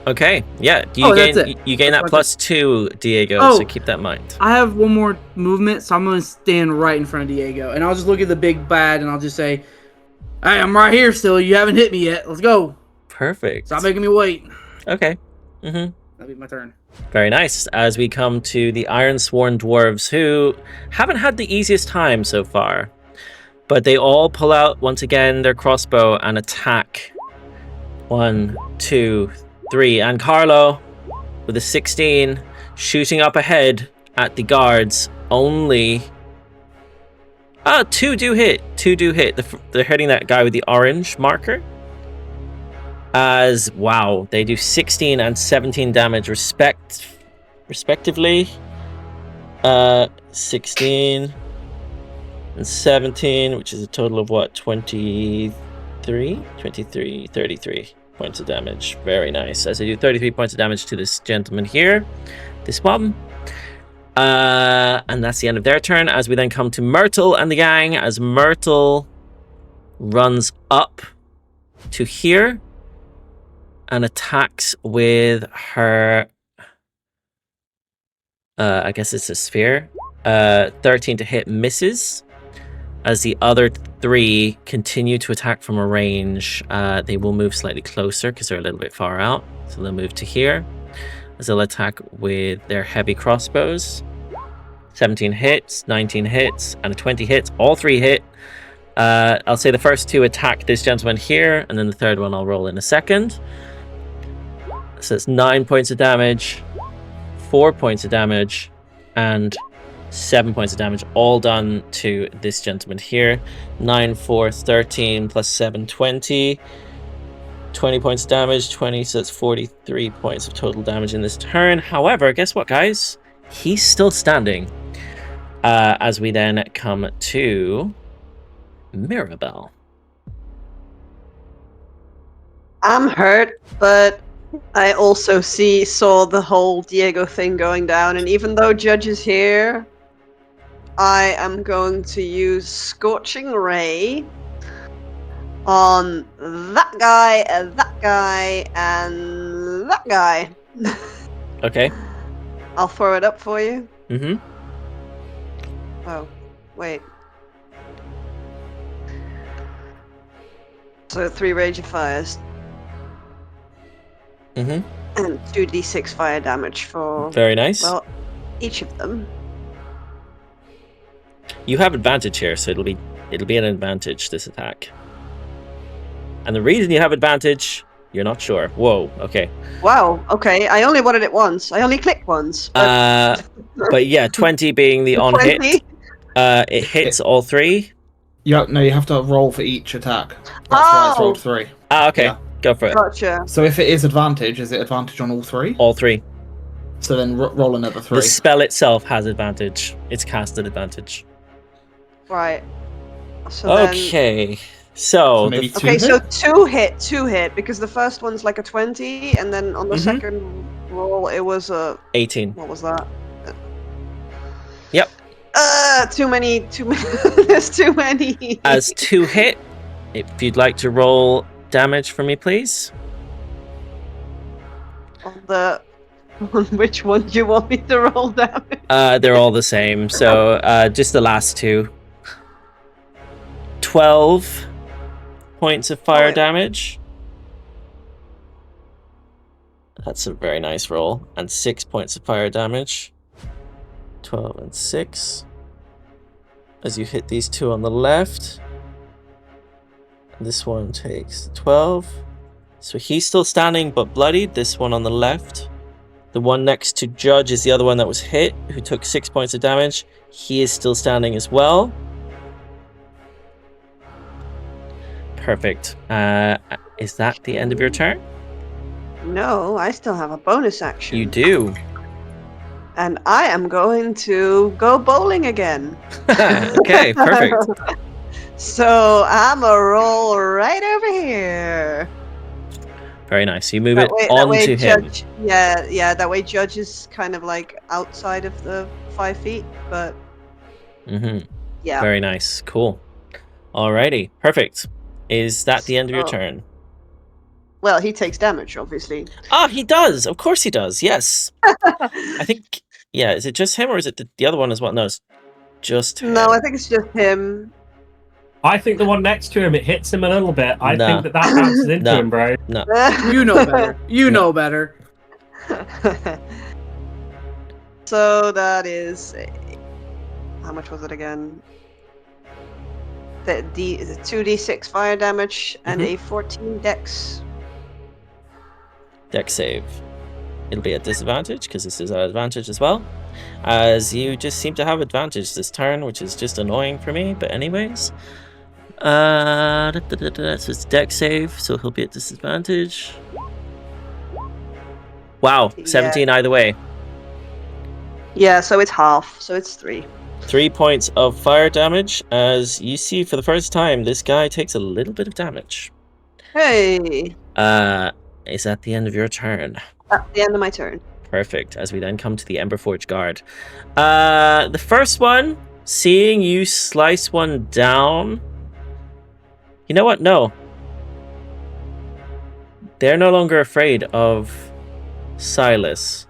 Okay, yeah. Oh, that's it. You gain that That's +2, Diego, Oh. so keep that in mind. I have one more movement, so I'm going to stand right in front of Diego. And I'll just look at the big bad, and I'll just say, hey, I'm right here still. You haven't hit me yet. Let's go. Perfect. Stop making me wait. Okay. Mm-hmm. That'll be my turn. Very nice. As we come to the Iron Sworn Dwarves, who haven't had the easiest time so far. But they all pull out, once again, their crossbow and attack. 1, 2, 3. And Carlo, with a 16, shooting up ahead at the guards. Only... 2 do hit. 2 do hit. They're hitting that guy with the orange marker. As, wow, they do 16 and 17 damage respectively. 16 and 17, which is a total of what, 33 points of damage. Very nice. As I do 33 points of damage to this gentleman here, this mob. And that's the end of their turn. As we then come to Myrtle and the gang, as Myrtle runs up to here and attacks with her, I guess it's a spear. 13 to hit, misses. As the other 3 continue to attack from a range, they will move slightly closer because they're a little bit far out. So they'll move to here. As they'll attack with their heavy crossbows. 17 hits, 19 hits, and 20 hits. All 3 hit. I'll say the first 2 attack this gentleman here, and then the third one I'll roll in a second. So it's 9 points of damage, 4 points of damage, and 7 points of damage, all done to this gentleman here. 9, 4, 13, plus 7, 20. 20 points of damage, 20, so it's 43 points of total damage in this turn. However, guess what, guys? He's still standing. As we then come to Mirabelle. I'm hurt, but I also saw the whole Diego thing going down, and even though Judge is here, I am going to use Scorching Ray on that guy, and that guy. Okay. I'll throw it up for you. Mm-hmm. Oh, wait. So 3 Rage of Fires. Mm-hmm. And 2d6 fire damage for, Very nice. well, each of them. You have advantage here, so it'll be an advantage, this attack. And the reason you have advantage, you're not sure. Whoa, okay. Wow, okay. I only wanted it once. I only clicked once. But But yeah, 20 being the on 20? hit. It hits all 3. You have to roll for each attack. That's why it's Oh! rolled 3. Okay, Yeah. go for it. Gotcha. So if it is advantage it advantage on all 3? All 3. So then roll another 3. The spell itself has advantage. It's cast at advantage. Right. So then... Okay, so So maybe the- 2 Okay, hit? so 2 hit, because the first one's like a 20, and then on the Mhm. second roll it was a... 18. What was that? Yep. Too many... There's too many. As 2 hit, if you'd like to roll damage for me, please. On which one do you want me to roll damage? They're all the same, so just the last two. 12 points of fire damage. That's a very nice roll. And 6 points of fire damage. 12 and 6. As you hit these two on the left. This one takes 12. So he's still standing but bloodied. This one on the left. The one next to Judge is the other one that was hit, who took 6 points of damage. He is still standing as well. Perfect. Is that the end of your turn? No, I still have a bonus action. You do. And I am going to go bowling again. Okay, perfect. So I'm a roll right over here. Very nice. You move it onto him. Judge, yeah, that way Judge is kind of like outside of the 5 feet, but yeah. Very nice. Cool. Alrighty. Perfect. Is that the end of your turn? Well, he takes damage, obviously. Ah, he does. Of course he does. Yes. I think, yeah, is it just him or is it the other one as well? No, it's just him. No, I think it's just him. I think the one next to him, it hits him a little bit. I think that bounces into him, bro. No. You know better. You know better. So that is... How much was it again? The 2d6 fire damage and a 14 dex. Dex save. It'll be at disadvantage because this is at advantage as well. As you just seem to have advantage this turn, which is just annoying for me. But anyways. So it's dex save, so he'll be at disadvantage. Wow, 17 either way. Yeah, so it's half, so it's 3. 3 points of fire damage. As you see, for the first time, this guy takes a little bit of damage. Hey! Is that the end of your turn? At the end of my turn. Perfect. As we then come to the Emberforge Guard. The first one, seeing you slice one down. You know what? No. They're no longer afraid of Sylas.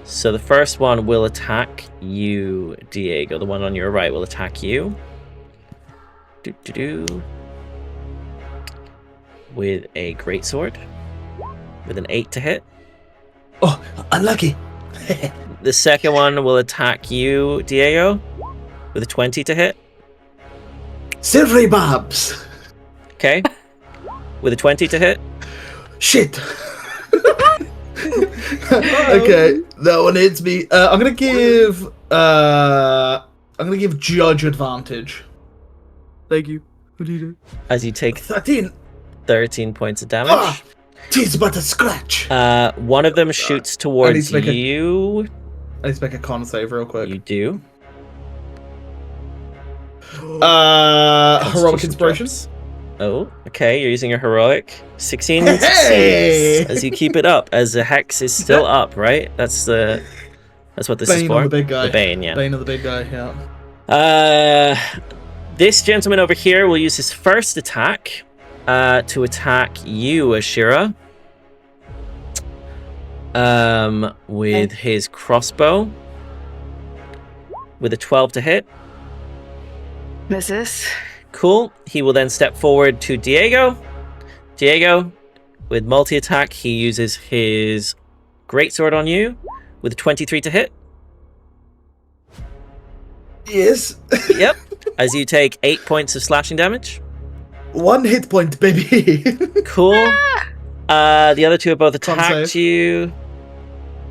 So the first one will attack you, Diego. The one on your right will attack you. With a greatsword. With an 8 to hit. Oh, unlucky. The second one will attack you, Diego. With a 20 to hit. Silvery Babs. Okay. With a 20 to hit. Shit. Okay, that one hits me. I'm gonna give Judge advantage. Thank you. What do you do? As you take 13 points of damage. Ah, 'tis but a scratch. One of them shoots towards you. I need to make a con save real quick. You do. Heroic inspiration. Oh, okay. You're using your heroic. 16 succeeds as you keep it up. As the hex is still up, right? That's what this is Bane for. of the big guy. The Bane, yeah. Bane of the big guy. Yeah. This gentleman over here will use his first attack to attack you, Ashira. With his crossbow. With a 12 to hit. Misses. Cool. He will then step forward to Diego. Diego, with multi-attack, he uses his greatsword on you with a 23 to hit. Yes. Yep. As you take 8 points of slashing damage. 1 hit point, baby. Cool. The other two have both Con attacked save. you.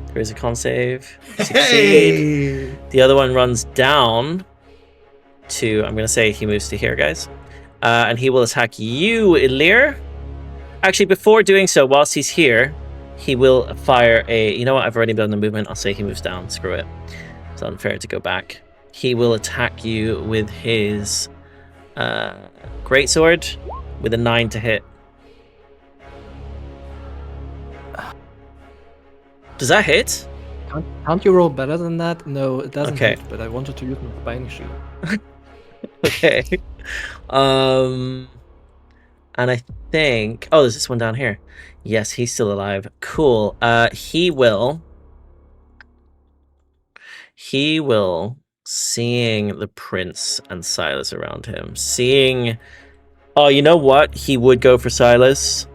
There is a con save. Succeed. Hey. The other one runs down to, I'm going to say he moves to here, guys. And he will attack you, Elirr. Actually, before doing so, whilst he's here, he will fire a... You know what? I've already done the movement. I'll say he moves down. Screw it. It's unfair to go back. He will attack you with his greatsword with a 9 to hit. Does that hit? Can't you roll better than that? No, it doesn't Okay. hit, but I wanted to use my binding shield. Okay. And I think... Oh, there's this one down here. Yes, he's still alive. Cool. He will, seeing the prince and Sylas around him, seeing... Oh, you know what? He would go for Sylas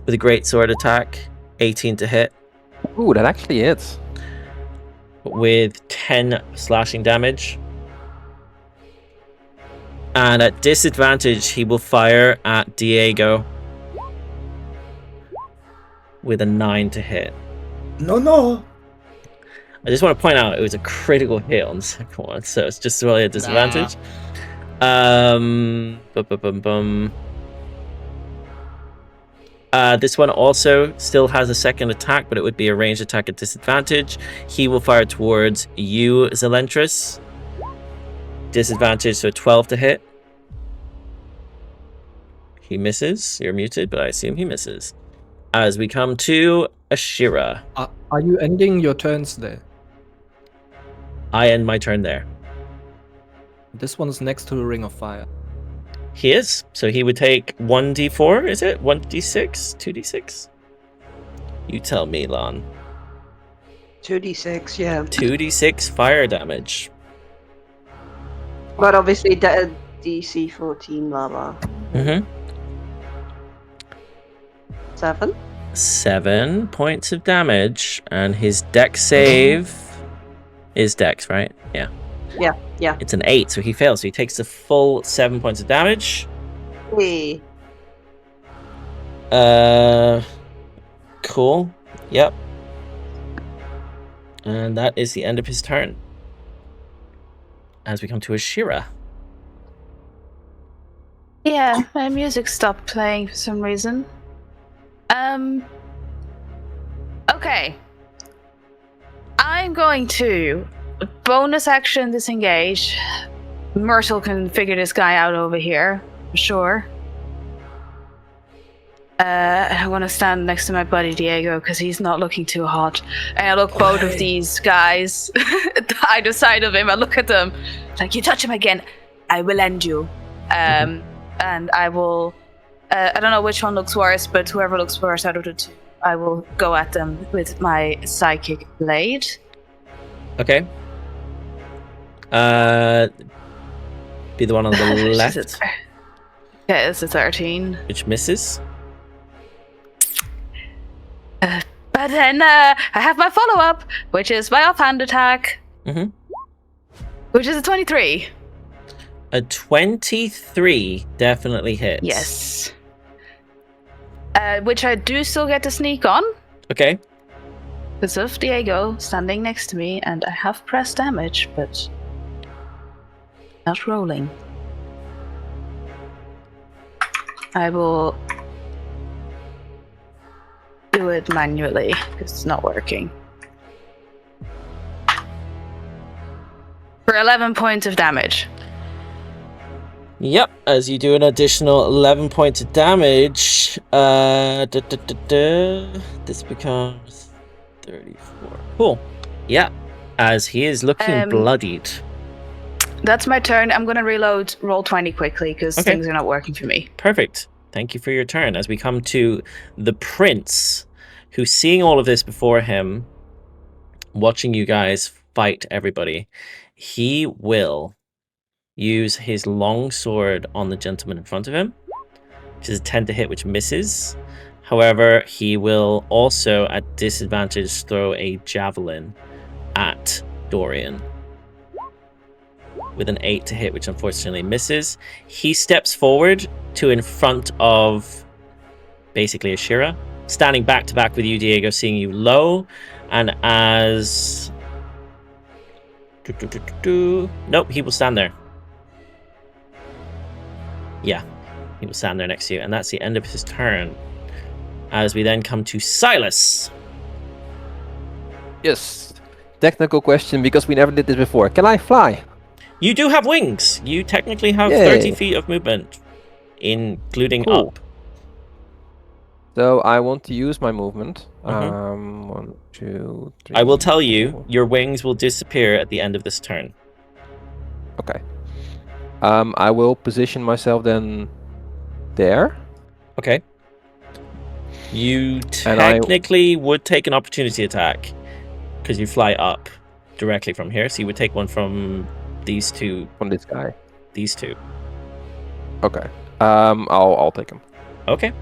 with a great sword attack. 18 to hit. Ooh, that actually hits. With 10 slashing damage. And at disadvantage, he will fire at Diego with a 9 to hit. No. I just want to point out it was a critical hit on the second one, so it's just really a disadvantage. This one also still has a second attack, but it would be a ranged attack at disadvantage. He will fire towards you, Zelentrus. Disadvantage, so 12 to hit. He misses. You're muted, but I assume he misses. As we come to Ashira. Are you ending your turns there? I end my turn there. This one is next to the Ring of Fire. He is. So he would take 1d4, is it? 1d6? 2d6? You tell me, Lon. 2d6, yeah. 2d6 fire damage. But obviously, DC 14, blah blah. Mm-hmm. 7? 7 points of damage, and his dex save is dex, right? Yeah. Yeah. It's an 8, so he fails. So he takes the full 7 points of damage. Hey. Cool. Yep. And that is the end of his turn. As we come to Ashira. Yeah, my music stopped playing for some reason. Okay. I'm going to bonus action disengage. Myrtle can figure this guy out over here, for sure. I want to stand next to my buddy Diego because he's not looking too hot. And I look both of these guys at either side of him. I look at them like, you touch him again, I will end you. And I will. I don't know which one looks worse, but whoever looks worse out of the two, I will go at them with my psychic blade. Okay. Be the one on the left. Okay, it's a 13. Which misses. But then I have my follow-up, which is my offhand attack. Mm-hmm. Which is a 23. A 23 definitely hits. Yes. Which I do still get to sneak on. Okay. Because of Diego standing next to me, and I have press damage, but not rolling. I will do it manually, because it's not working. For 11 points of damage. Yep, as you do an additional 11 points of damage, this becomes 34. Cool. Yeah, as he is looking bloodied. That's my turn. I'm going to reload roll 20 quickly because things are not working for me. Perfect. Thank you for your turn. As we come to the prince, who's seeing all of this before him, watching you guys fight everybody, he will use his long sword on the gentleman in front of him, which is a 10 to hit, which misses. However, he will also, at disadvantage, throw a javelin at Dorian with an 8 to hit, which unfortunately misses. He steps forward to in front of basically Ashira, standing back to back with you, Diego, seeing you low, and as... Nope, he will stand there. Yeah, he will stand there next to you, and that's the end of his turn. As we then come to Sylas. Yes. Technical question, because we never did this before. Can I fly? You do have wings. You technically have Yay. 30 feet of movement, including Cool. up. So I want to use my movement. 1, 2, 3. I will tell you, 4. your wings will disappear at the end of this turn. Okay. I will position myself then there. Okay. You And I- technically would take an opportunity attack because you fly up directly from here. So you would take one from these two. From this guy. These two. Okay. I'll take him. Okay.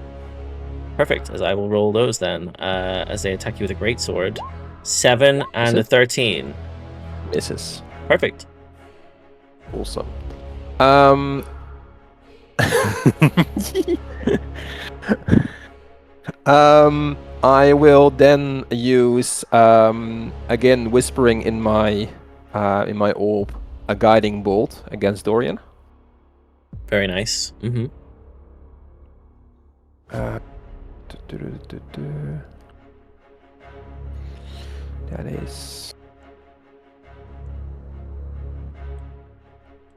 Perfect. As I will roll those then, as they attack you with a greatsword. 7 and a 13. Misses. Perfect. Awesome. I will then use again whispering in my orb a guiding bolt against Dorian. Very nice. Mm-hmm. That is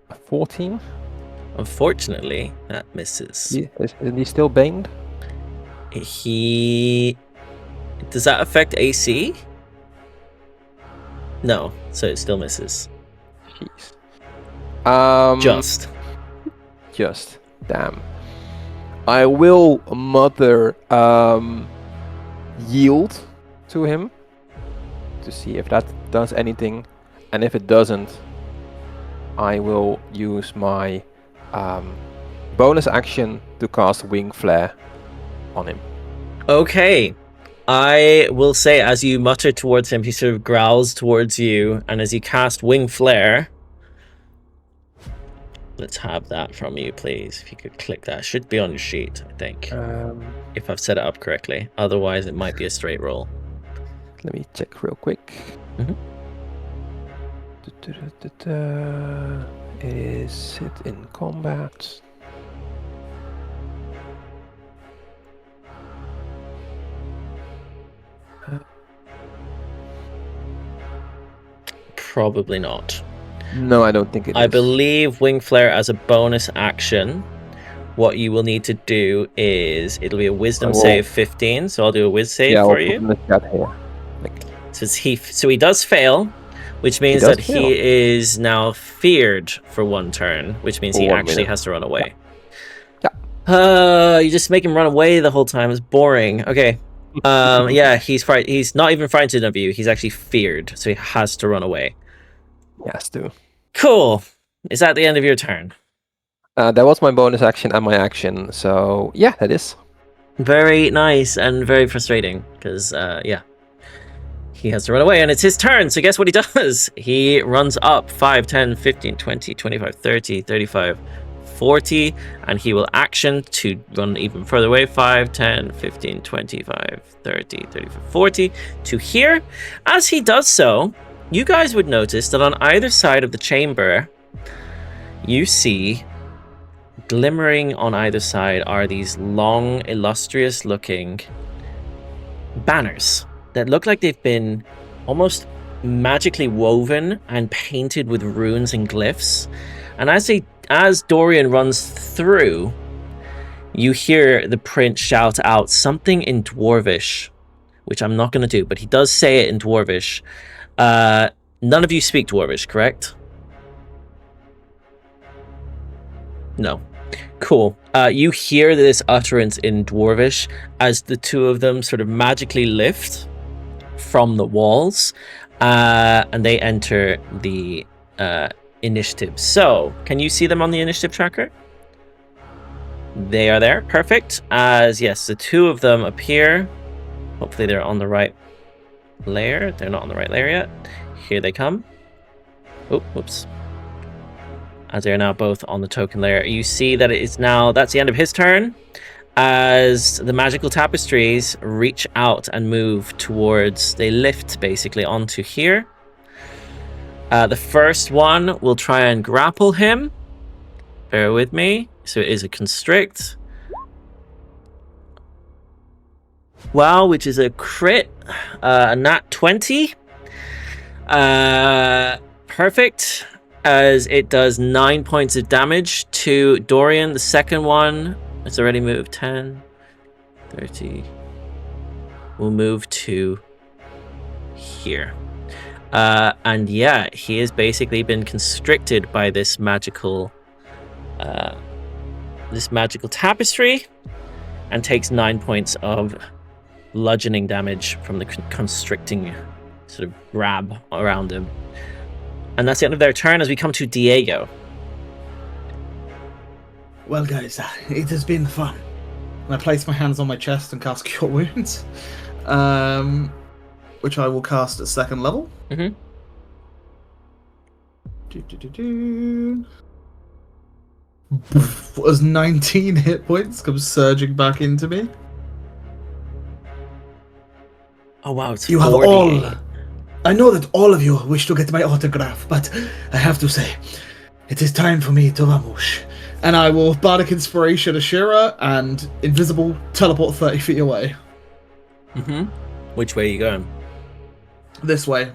a 14. Unfortunately, that misses. Isn't he still baned? Does that affect AC? No, so it still misses. Jeez. Just. Damn. I will mother yield to him to see if that does anything, and if it doesn't, I will use my bonus action to cast Wing Flare on him. Okay. I will say, as you mutter towards him, he sort of growls towards you, and as you cast Wing Flare, let's have that from you, please. If you could click that. It should be on your sheet, I think. If I've set it up correctly. Otherwise, it might be a straight roll. Let me check real quick. Mhm. Is it in combat? Probably not. No, I don't think it is. I believe Wing Flare as a bonus action. What you will need to do is it'll be a Wisdom save 15, so I'll do a Wiz save for you. So he does fail, which means that he is now feared for 1 turn, which means he actually has to run away. You just make him run away the whole time. It's boring. Okay. Yeah, he's not even frightened of you. He's actually feared, so he has to run away. He has to. Cool. Is that the end of your turn? That was my bonus action and my action, so yeah, that is. Very nice and very frustrating, because, yeah. He has to run away, and it's his turn, so guess what he does? He runs up 5, 10, 15, 20, 25, 30, 35, 40, and he will action to run even further away. 5, 10, 15, 25, 30, 35, 40 to here. As he does so, you guys would notice that on either side of the chamber, you see glimmering on either side are these long, illustrious looking banners that look like they've been almost magically woven and painted with runes and glyphs. And as Dorian runs through, you hear the prince shout out something in Dwarvish, which I'm not going to do, but he does say it in Dwarvish. None of you speak Dwarvish, correct? No. Cool. You hear this utterance in Dwarvish as the two of them sort of magically lift from the walls, and they enter the initiative. So, can you see them on the initiative tracker? They are there. Perfect. As, yes, the two of them appear. Hopefully they're on the right layer. They're not on the right layer yet. Here they come. Oh, whoops. As they are now both on the token layer. You see that it is now, that's the end of his turn, as the magical tapestries reach out and move towards, they lift basically onto here. The first one will try and grapple him. Bear with me. So it is a constrict. Wow, which is a crit. A nat 20. Perfect. As it does 9 points of damage to Dorian. The second one, it's already moved 10, 30. We'll move to here. And yeah, he has basically been constricted by this magical this magical tapestry and takes 9 points of bludgeoning damage from the constricting sort of grab around him. And that's the end of their turn as we come to Diego. Well, guys, it has been fun. And I place my hands on my chest and cast Cure Wounds, which I will cast at 2nd level. Mm-hmm. As 19 hit points come surging back into me. Oh wow, it's You have 40. all. I know that all of you wish to get my autograph, but I have to say, it is time for me to vamoosh. And I will Bardic Inspiration Ashira and Invisible teleport 30 feet away. Mm-hmm. Which way are you going? This way.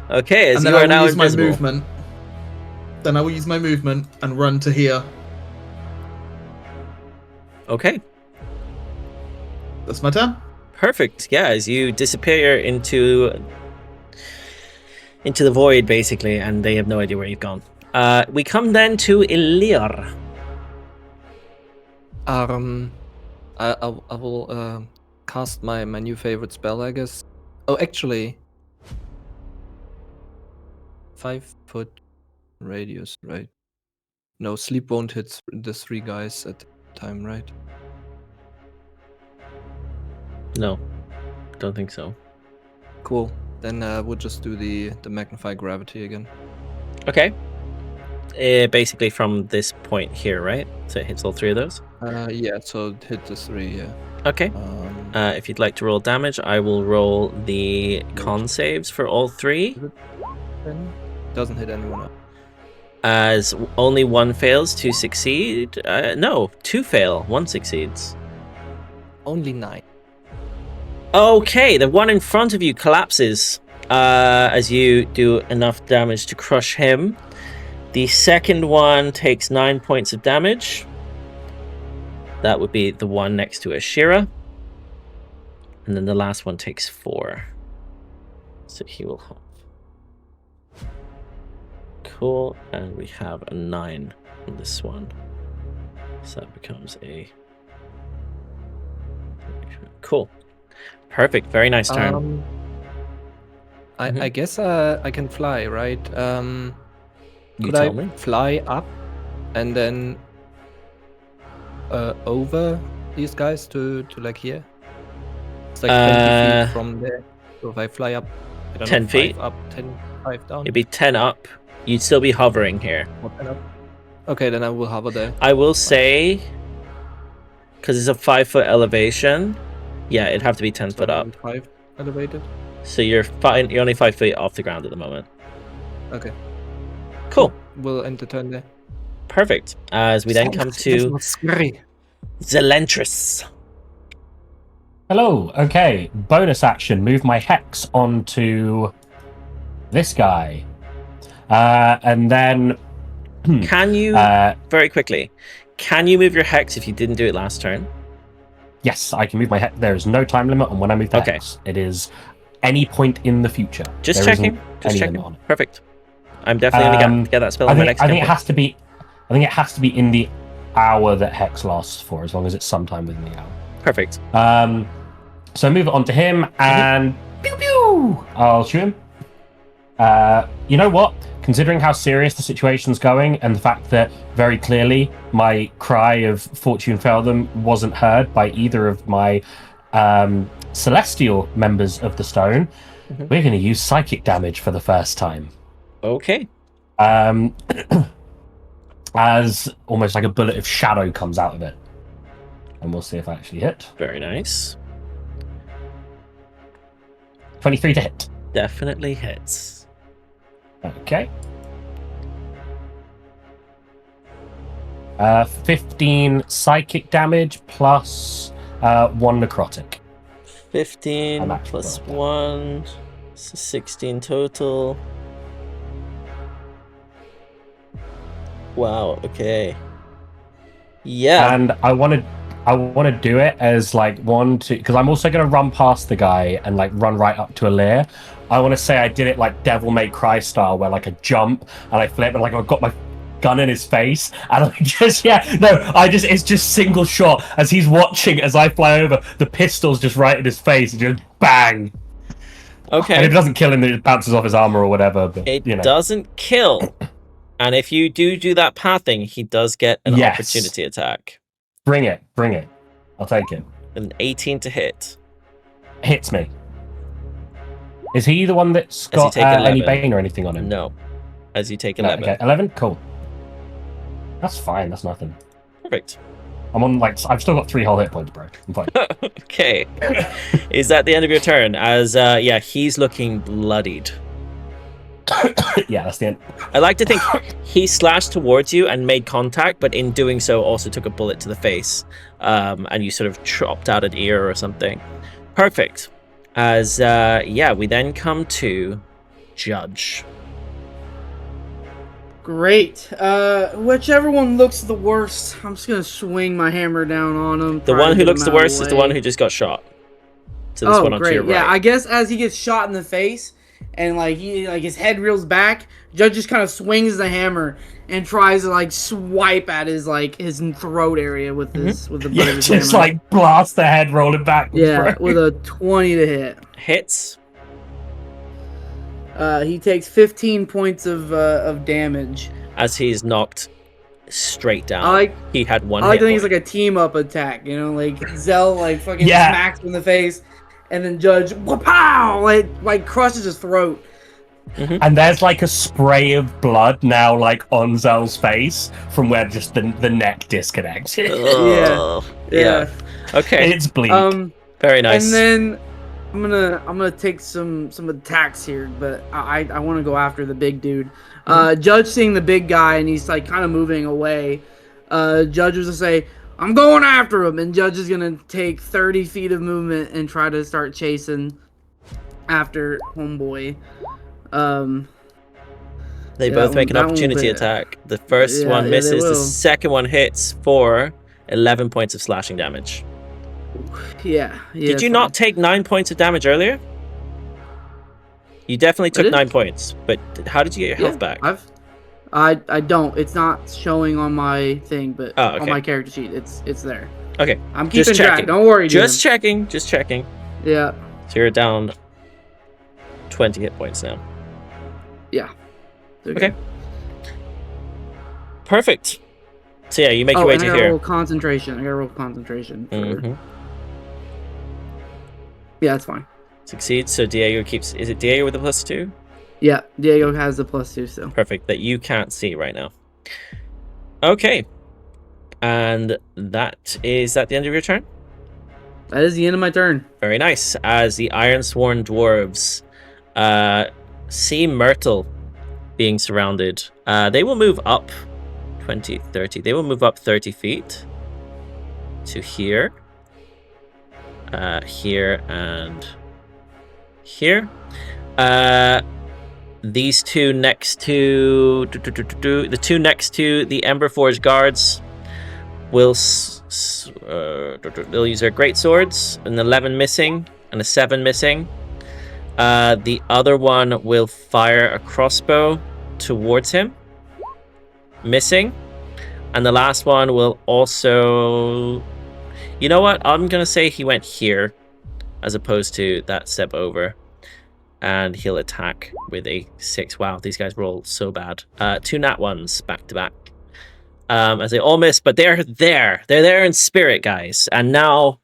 Okay, as And you then I are will now use my invisible. movement. Then I will use my movement and run to here. Okay, That's my turn. perfect. Yeah, as you disappear into the void, basically, and they have no idea where you've gone. We come then to Elirr. I will cast my new favorite spell, I guess. Oh, actually, 5-foot radius, right? No, sleep won't hit the 3 guys at the time, right? No, don't think so. Cool. Then we'll just do the magnify gravity again. Okay. Basically from this point here, right? So it hits all 3 of those? Yeah, so hit the 3, yeah. Okay. If you'd like to roll damage, I will roll the con saves for all 3. Doesn't hit anyone else. As only 1 fails to succeed. No, 2 fail, 1 succeeds. Only 9. Okay, the one in front of you collapses as you do enough damage to crush him. The second one takes 9 points of damage. That would be the one next to Ashira. And then the last one takes 4. So he will have... Cool, and we have a 9 on this one. So that becomes a... Cool. Perfect, very nice turn. I guess I can fly, right? You Could tell I me. fly up and then over these guys to like here? It's like 20 feet from there. So if I fly up, I don't 10 know, 5 feet? up, 5 down. It'd be 10 up. You'd still be hovering here. Or 10 up. Okay, then I will hover there. I will say, because it's a 5-foot elevation, yeah, it'd have to be 10 foot up. 5 elevated. So you're only 5 feet off the ground at the moment. Okay. Cool. We'll end the turn there. Perfect. As we then come to Zelentrus. Hello. Okay. Bonus action. Move my hex onto this guy. And then... Can you, very quickly, can you move your hex if you didn't do it last turn? Yes, I can move my hex. There is no time limit on when I move the hex. It is any point in the future. Just There checking. isn't Just any checking. limit on it. Perfect. I'm definitely going to get that spell on my next I think it campaign. has to be. I think it has to be in the hour that hex lasts for, as long as it's sometime within the hour. Perfect. So move it on to him and pew pew. I'll shoot him. You know what? Considering how serious the situation's going and the fact that very clearly my cry of fortune fail them wasn't heard by either of my celestial members of the stone, we're going to use psychic damage for the first time. Okay. As almost like a bullet of shadow comes out of it. And we'll see if I actually hit. Very nice. 23 to hit. Definitely hits. Okay. 15 psychic damage plus 1 necrotic. 15 I'm plus actually 1, so 16 total. Wow, okay. Yeah. And I want to do it as like 1, 2, because I'm also going to run past the guy and like run right up to Elirr. I want to say I did it like Devil May Cry style, where like I jump and I flip and like I've got my gun in his face, and it's just single shot as he's watching as I fly over. The pistol's just right in his face, and just bang. Okay. And if it doesn't kill him, it bounces off his armor or whatever. But, It doesn't kill. And if you do that pathing, he does get an opportunity attack. Bring it. I'll take it. An 18 to hit. Hits me. Is he the one that's Does he got take any 11? bane or anything on him? No. As you take No, 11. okay, 11? Cool. That's fine, that's nothing. Perfect. I'm on, I've still got 3 whole hit points, bro. I'm fine. Okay. Is that the end of your turn? As, he's looking bloodied. Yeah, that's the end. I like to think he slashed towards you and made contact, but in doing so also took a bullet to the face. And you sort of chopped out an ear or something. Perfect. As, we then come to Judge. Great. Whichever one looks the worst, I'm just gonna swing my hammer down on him. The one who looks the worst is the one who just got shot. So this one on to your right. Yeah, I guess as he gets shot in the face and his head reels back, Judge just kind of swings the hammer and tries to swipe at his throat area with the butt of his just hammer. blast the head rolling back. Yeah, with a 20 to hit. Hits. He takes 15 points of damage. As he's knocked straight down. He had one hit. I like to think point. it's like a team-up attack, Zell fucking smacks him in the face, and then Judge pow crushes his throat. Mm-hmm. And there's a spray of blood now on Zell's face from where just the neck disconnects. Yeah. Okay. It's bleak. Very nice. And then I'm gonna take some attacks here, but I want to go after the big dude. Judge seeing the big guy and he's kind of moving away. Judge was to say, "I'm going after him," and Judge is gonna take 30 feet of movement and try to start chasing after homeboy. They both make an opportunity attack. The first one misses. The second one hits for 11 points of slashing damage. Yeah. Did you not take 9 points of damage earlier? You definitely took 9 points, but how did you get your health back? I don't. It's not showing on my thing, but okay. on my character sheet, it's there. Okay. I'm keeping track. Don't worry. Just checking. Yeah. So you're down 20 hit points now. Yeah. Okay. Perfect. So yeah, you make your way to I gotta here. roll concentration. I gotta roll concentration. Mm-hmm. Yeah, that's fine. Succeeds. So Diego keeps. Is it Diego with a +2? Yeah, Diego has the +2 still. Perfect. That you can't see right now. Okay. And that is at the end of your turn. That is the end of my turn. Very nice. As the Ironsworn dwarves see Myrtle being surrounded, they will move up 20, 30. They will move up 30 feet to here. Here and here. These two next to the two next to the Emberforged guards will they'll use their great swords. An 11 missing and a 7 missing. The other one will fire a crossbow towards him, missing, and the last one will also. You know what? I'm gonna say he went here, as opposed to that step over, and he'll attack with a 6. Wow, these guys roll so bad. 2 nat 1s back to back. As they all miss, but they're there. They're there in spirit, guys. And now,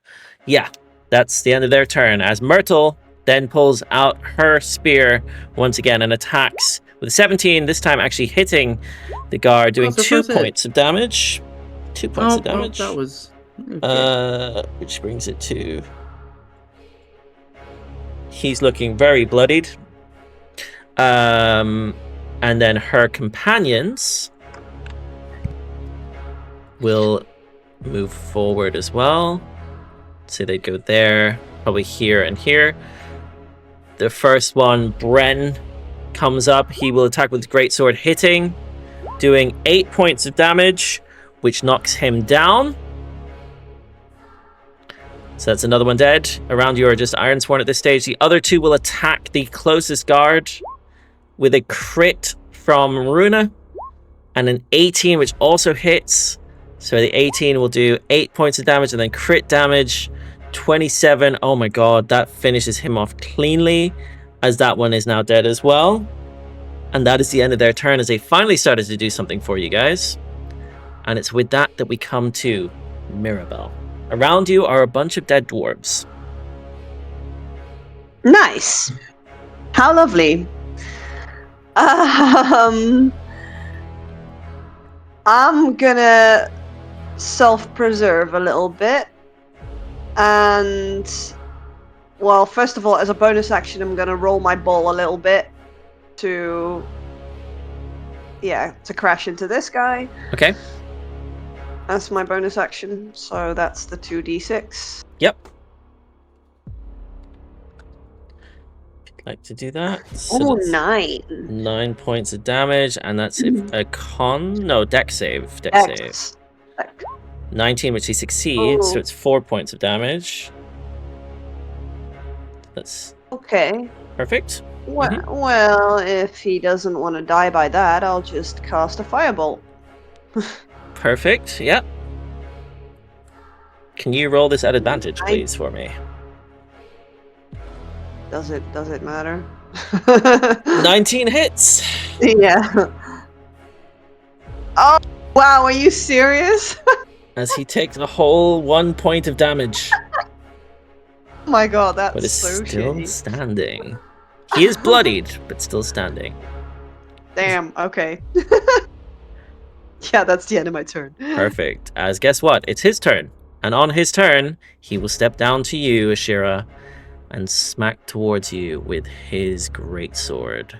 yeah, that's the end of their turn. As Myrtle then pulls out her spear once again and attacks with a 17. This time, actually hitting the guard, doing 2 points of damage. 2 points of damage. That was. Okay. Which brings it to. He's looking very bloodied. And then her companions will move forward as well. So they'd go there, probably here and here. The first one, Bren, comes up. He will attack with his greatsword, hitting, doing 8 points of damage, which knocks him down. So that's another one dead. Around you are just Ironsworn at this stage. The other two will attack the closest guard with a crit from Runa. and an 18, which also hits. So the 18 will do 8 points of damage, and then crit damage, 27. Oh my god, that finishes him off cleanly, as that one is now dead as well. And that is the end of their turn, as they finally started to do something for you guys. And it's with that that we come to Mirabelle. Around you are a bunch of dead dwarves. Nice. How lovely. I'm gonna self-preserve a little bit. And, well, first of all, as a bonus action, I'm gonna roll my ball a little bit to crash into this guy. Okay. That's my bonus action, so that's the 2d6. Yep. If you'd like to do that. So Oh, that's 9. 9 points of damage, and that's a dex save. Dex save. Dex. 19, which he succeeds, Oh. so it's 4 points of damage. That's Okay. perfect. Well, if he doesn't want to die by that, I'll just cast a firebolt. Perfect, yep. Can you roll this at advantage, please, for me? Does it matter? 19 hits! Yeah. Oh, wow, are you serious? As he takes a whole 1 point of damage, Oh my god, that's but is so still shitty. standing. He is bloodied, but still standing. Damn, okay. Yeah, that's the end of my turn. Perfect. As guess what? It's his turn. And on his turn, he will step down to you, Ashira, and smack towards you with his greatsword.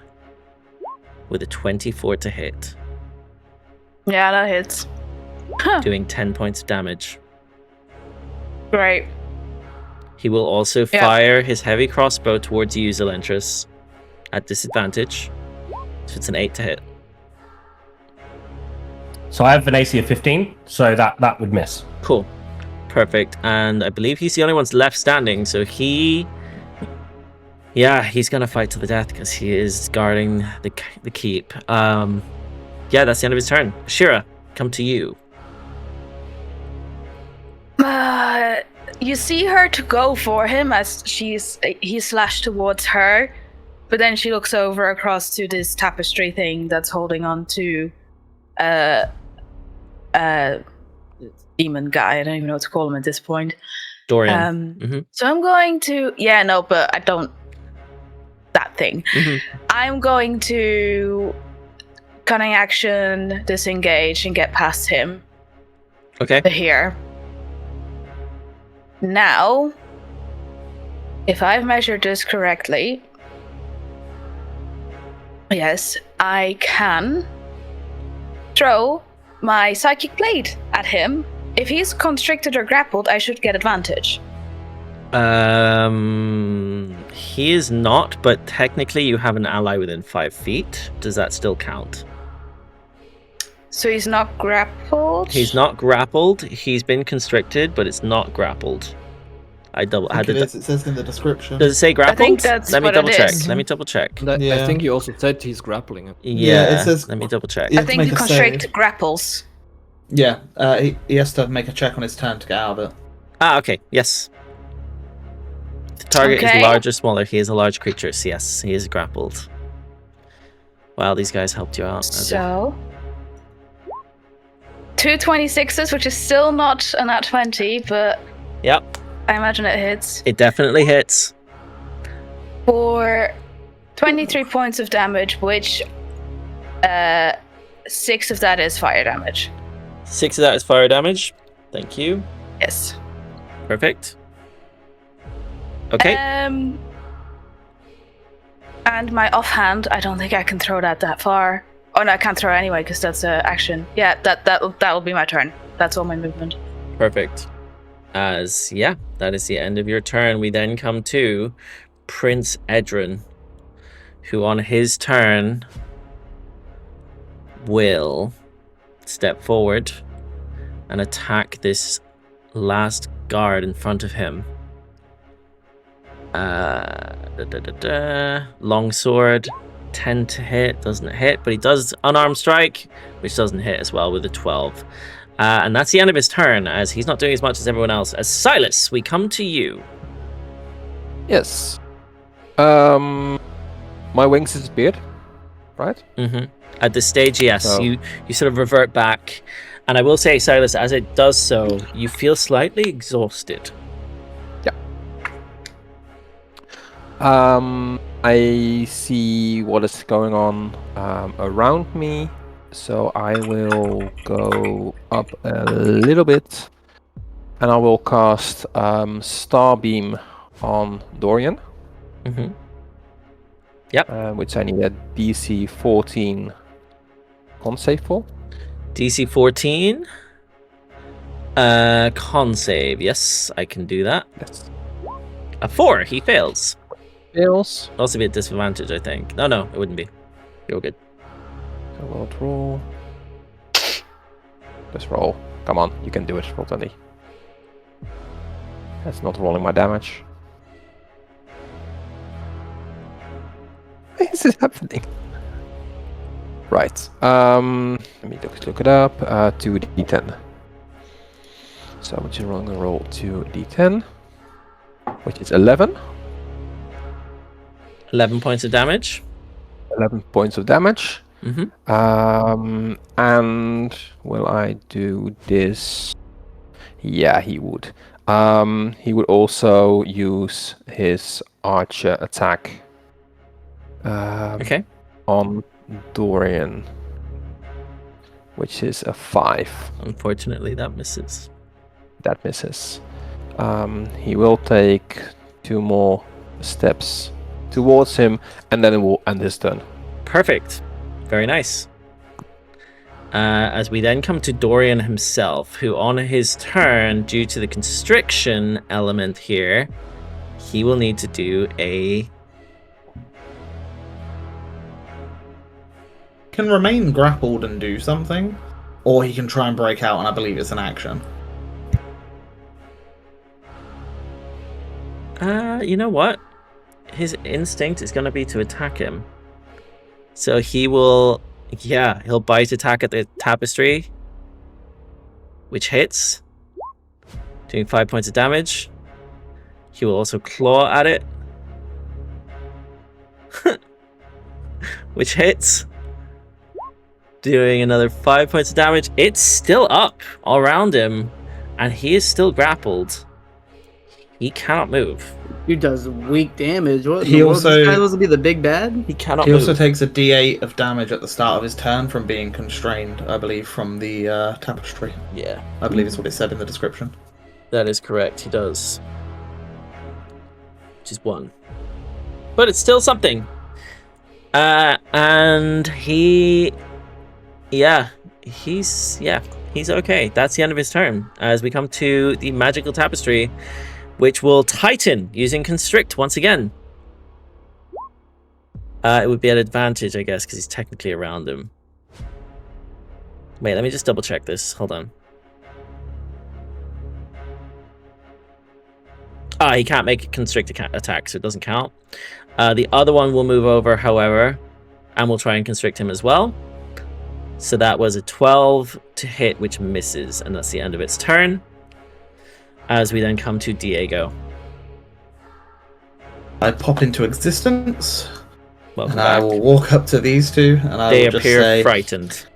With a 24 to hit, Yeah, that hits. Huh. doing 10 points of damage. Great. He will also Yeah. fire his heavy crossbow towards you, Zelentrus, at disadvantage. So it's an 8 to hit. So I have an AC of 15, so that would miss. Cool. Perfect. And I believe he's the only one left standing, so he's gonna fight to the death because he is guarding the keep. Yeah, that's the end of his turn. Ashira, come to you. You see her to go for him as he slashed towards her, but then she looks over across to this tapestry thing that's holding on to demon guy. I don't even know what to call him at this point. Dorian. So I'm going to but I don't that thing. I'm going to cunning action, disengage, and get past him. Okay. To here. Now, if I've measured this correctly, yes, I can throw my psychic blade at him. If he's constricted or grappled, I should get advantage. He is not, but technically you have an ally within 5 feet. Does that still count? So he's not grappled? He's not grappled. He's been constricted, but it's not grappled. I had to. It says in the description. Does it say grappled? think that's Let me what it double check. is. Let me double check. Yeah. I think you also said he's grappling him. Yeah, it says- let me double check. You I have to think make the a constrict save. grapples. Yeah, he has to make a check on his turn to get out of it. Ah, okay. Yes. The target Okay. is large or smaller. He is a large creature. So yes, he is grappled. Wow, these guys helped you out. So, 2 26s, which is still not a nat 20, but Yep, I imagine it hits. it definitely hits. For 23 points of damage, which 6 of that is fire damage. 6 of that is fire damage. Thank you. Yes. Perfect. Okay. And my offhand, I don't think I can throw that far. Oh no, I can't throw anyway because that's an action. Yeah, that'll be my turn. That's all my movement. Perfect. That is the end of your turn. We then come to Prince Edrin, who on his turn will step forward and attack this last guard in front of him. Longsword, 10 to hit, doesn't hit, but he does unarmed strike, which doesn't hit as well with a 12. And that's the end of his turn, as he's not doing as much as everyone else. As Sylas, we come to you. Yes. My wings disappeared, right? Mm-hmm. At this stage, yes, So- you sort of revert back. And I will say, Sylas, as it does so, you feel slightly exhausted. I see what is going on around me, so I will go up a little bit, and I will cast Starbeam on Dorian. Mm-hmm. Which I need a DC 14 con save for. DC 14. Con save. Yes, I can do that. Yes. A 4. He fails. Fails. Also be a disadvantage, I think. No, it wouldn't be. You're good. So we'll roll. Just roll. Come on, you can do it. Roll 20. That's not rolling my damage. Why is it happening? Right. Let me look it up. 2d10. So I'm just going to roll 2d10, which is 11. 11 points of damage. 11 points of damage. Mm-hmm. And will I do this? Yeah, he would. He would also use his archer attack. Okay. On Dorian, which is a 5. Unfortunately, that misses. That misses. He will take 2 more steps towards him, and then it will end his turn. Perfect. Very nice. As we then come to Dorian himself, who on his turn, due to the constriction element here, he will need to do a... Can remain grappled and do something, or he can try and break out, and I believe it's an action. You know what? His instinct is going to be to attack him. So he will... Yeah, he'll bite attack at the tapestry, which hits, doing 5 points of damage. He will also claw at it, which hits, doing another 5 points of damage. It's still up all around him, and he is still grappled. He cannot move. He does weak damage. What? He also- This guy supposed to be the big bad. He cannot He move. also takes a d8 of damage at the start of his turn from being constrained, I believe, from the tapestry. Yeah, I believe is what it said in the description. that is correct. He does. Which is 1. But it's still something. And he... Yeah, he's okay. That's the end of his turn. As we come to the magical tapestry, which will tighten using constrict once again. It would be an advantage, I guess, because he's technically around him. Wait, let me just double check this. Hold on. He can't make a constrict attack, so it doesn't count. The other one will move over, however, and we'll try and constrict him as well. So that was a 12 to hit, which misses, and that's the end of its turn. As we then come to Diego. I pop into existence, Welcome and I back. will walk up to these two, and I They will just appear say, frightened.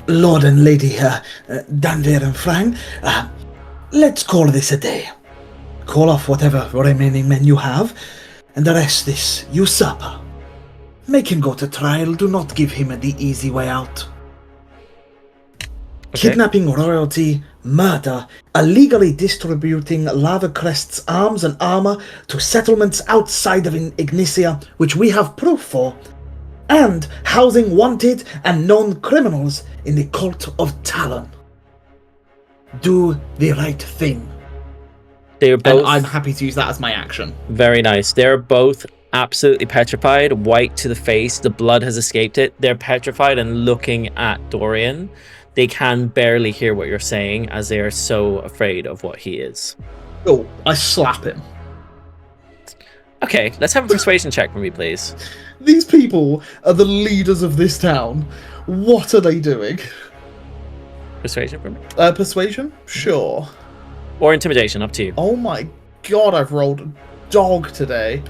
Lord and Lady Danver and Frank, let's call this a day. Call off whatever remaining men you have, and arrest this usurper. Make him go to trial, do not give him the easy way out. Okay. Kidnapping royalty, murder, illegally distributing Lava Crest's arms and armor to settlements outside of Ignicia, which we have proof for, and housing wanted and known criminals in the Cult of Talon. Do the right thing. They're and both I'm happy to use that as my action. very nice. They're both absolutely petrified, white to the face. The blood has escaped it. They're petrified and looking at Dorian. They can barely hear what you're saying as they are so afraid of what he is. Oh, I slap him. Okay, let's have a persuasion check from me, please. These people are the leaders of this town. What are they doing? Persuasion from me? Persuasion? Sure. Or intimidation, up to you. Oh my god, I've rolled a dog today.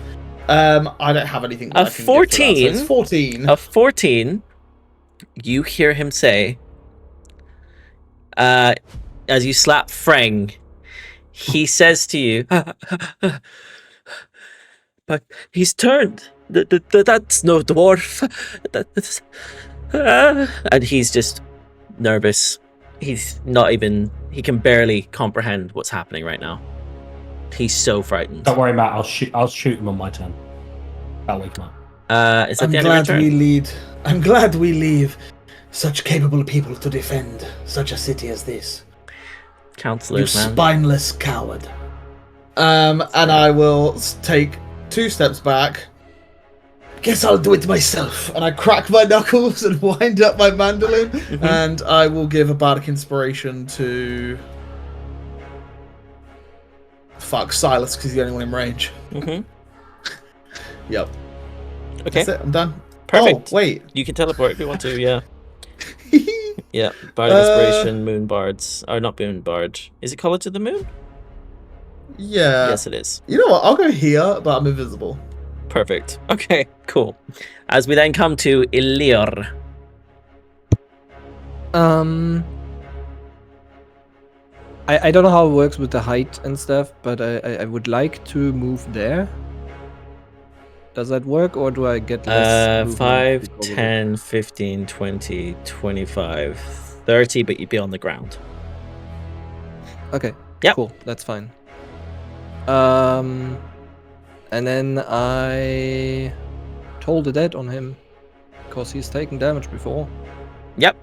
I don't have anything that I can give for that, so it's 14. A 14, you hear him say, as you slap Freng, he says to you, but he's turned. That's no dwarf. And he's just nervous. He's not even, he can barely comprehend what's happening right now. He's so frightened. Don't worry, Matt. I'll shoot him on my turn. That'll wake him up. Is that the end of your turn? I'm glad we leave such capable people to defend such a city as this. Counselors, You man. spineless coward. And I will take 2 steps back. Guess I'll do it myself. And I crack my knuckles and wind up my mandolin. And I will give a bardic inspiration to... Fuck, Sylas, because he's the only one in range. Yep. Okay. That's it, I'm done. Perfect. Oh, wait. You can teleport if you want to, yeah. Yeah, Bardic Inspiration, Moon Bards. Or not Moon Bard. Is it College of the Moon? Yeah. Yes, it is. You know what? I'll go here, but I'm invisible. Perfect. Okay, cool. As we then come to Elirr. I don't know how it works with the height and stuff, but I would like to move there. Does that work, or do I get less? 5, 10, 15, 20, 25, 30, but you'd be on the ground. Okay. Yep. Cool. That's fine. And then I told the dead on him because he's taken damage before. Yep.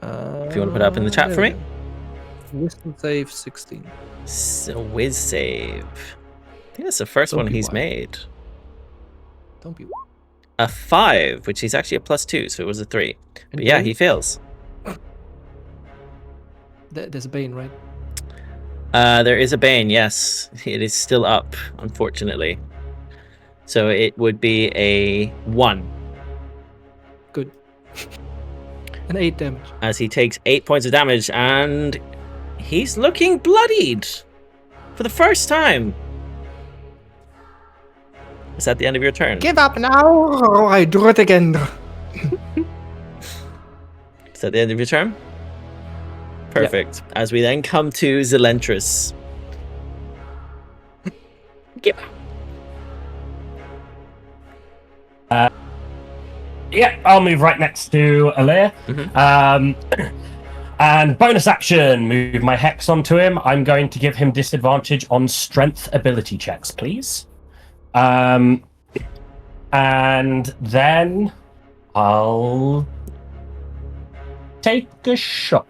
If you want to put it up in the chat for me. Wisdom save 16. So whiz save. I think that's the first Don't one be he's wild. made. Don't be. A 5, which is actually a +2, so it was a 3. But yeah, he fails. There's a Bane, right? There is a Bane, yes. It is still up, unfortunately. So it would be a 1. Good. And 8 damage. As he takes 8 points of damage, and he's looking bloodied for the first time. Is that the end of your turn? Give up now, or I do it again. Is that the end of your turn? Perfect. As we then come to Zelentrus. Give up. Yeah, I'll move right next to Elirr. And bonus action, move my hex onto him. I'm going to give him disadvantage on strength ability checks, please. And then I'll take a shot.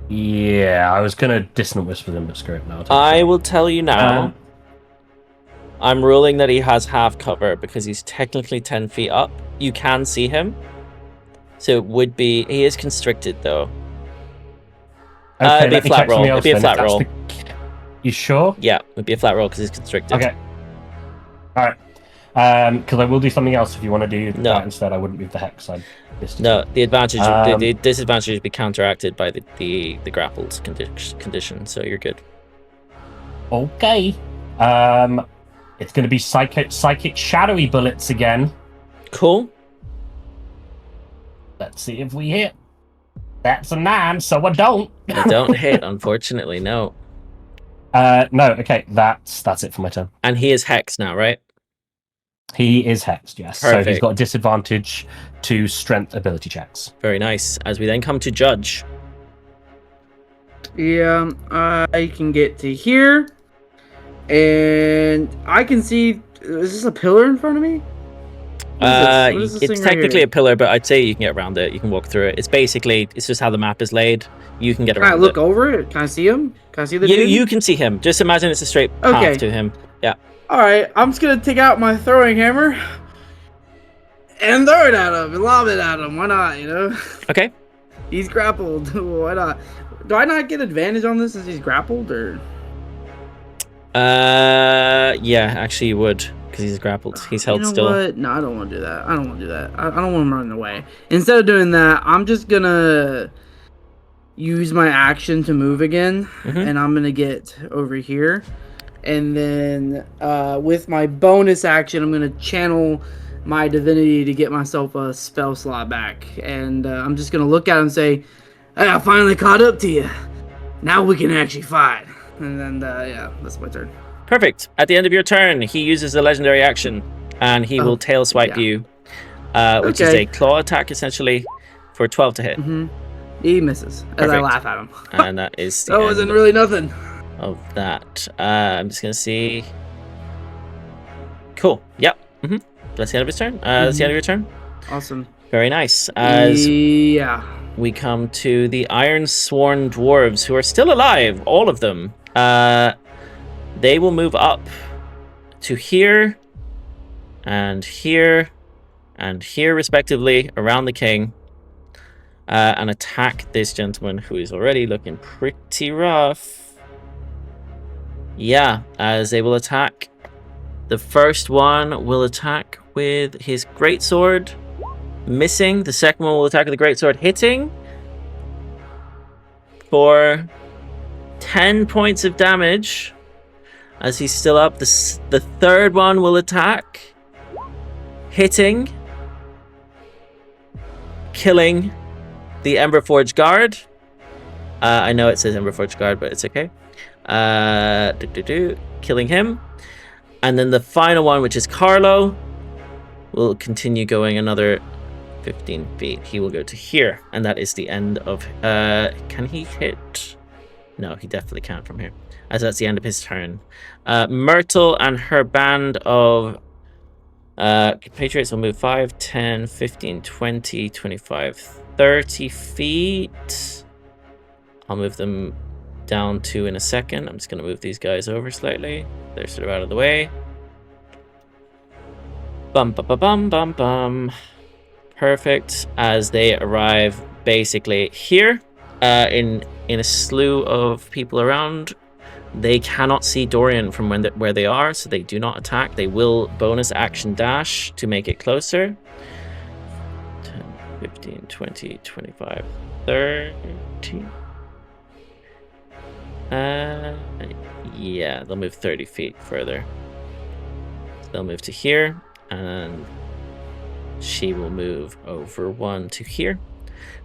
Yeah, I was gonna dissonant whisper them, but screw it now. I will tell you now. I'm ruling that he has half cover because he's technically 10 feet up. You can see him. So it would be... He is constricted, though. Okay, it'd be a flat roll. It'd be a flat roll. You sure? Yeah, it'd be a flat roll because he's constricted. Okay. Alright. Because I will do something else if you want to do that instead. I wouldn't move the hex. No, the advantage, the disadvantage would be counteracted by the grappled condition, so you're good. Okay. It's going to be psychic shadowy bullets again. Cool. Let's see if we hit. That's a 9, so I don't. I don't hit, unfortunately. No. No. Okay, that's it for my turn. And he is hexed now, right? He is hexed, yes. Perfect. So he's got a disadvantage to strength ability checks. Very nice. As we then come to Judge. Yeah, I can get to here. And I can see... Is this a pillar in front of me? It's technically a pillar, but I'd say you can get around it. You can walk through it. It's basically... It's just how the map is laid. You can get around it. Can I look over it? Can I see him? Can I see the dude? You can see him. Just imagine it's a straight path to him. Yeah. Alright, I'm just gonna take out my throwing hammer and throw it at him and lob it at him. Why not, you know? Okay. He's grappled. Why not? Do I not get advantage on this since he's grappled, or? Yeah, actually you would, because he's grappled. He's held You know still. what? No, I don't want to do that. I don't want to do that. I don't want him running away. Instead of doing that, I'm just gonna use my action to move again, and I'm gonna get over here, and then with my bonus action, I'm gonna channel my divinity to get myself a spell slot back, and I'm just gonna look at him and say, "Hey, I finally caught up to you. Now we can actually fight." And then yeah, that's my turn. Perfect. At the end of your turn, he uses a legendary action, and he will tail swipe you, which is a claw attack essentially for 12 to hit. He misses as I laugh at him. And that is the that wasn't really nothing. Of that. I'm just gonna see. Cool. Yep. That's the end of his turn. That's the end of your turn. Awesome. Very nice. As yeah. we come to the Iron Sworn dwarves, who are still alive, all of them. They will move up to here, and here, and here, respectively, around the king, and attack this gentleman who is already looking pretty rough. Yeah, as they will attack. The first one will attack with his greatsword, missing. The second one will attack with the greatsword, hitting for 10 points of damage. As he's still up, the third one will attack, hitting, killing the Emberforged guard. I know it says Emberforged guard, but it's okay. Killing him. And then the final one, which is Carlo, will continue going another 15 feet. He will go to here, and that is the end of... can he hit? No, he definitely can't from here, as that's the end of his turn. Myrtle and her band of compatriots will move 5, 10, 15, 20, 25, 30 feet. I'll move them down 2 in a second. I'm just going to move these guys over slightly. They're sort of out of the way. Bum, bum, bum, bum, bum, bum. Perfect. As they arrive basically here in a slew of people around. They cannot see Dorian from where they are, so they do not attack. They will bonus action dash to make it closer. 10, 15, 20, 25, 30. Yeah, they'll move 30 feet further. So they'll move to here, and she will move over 1 to here.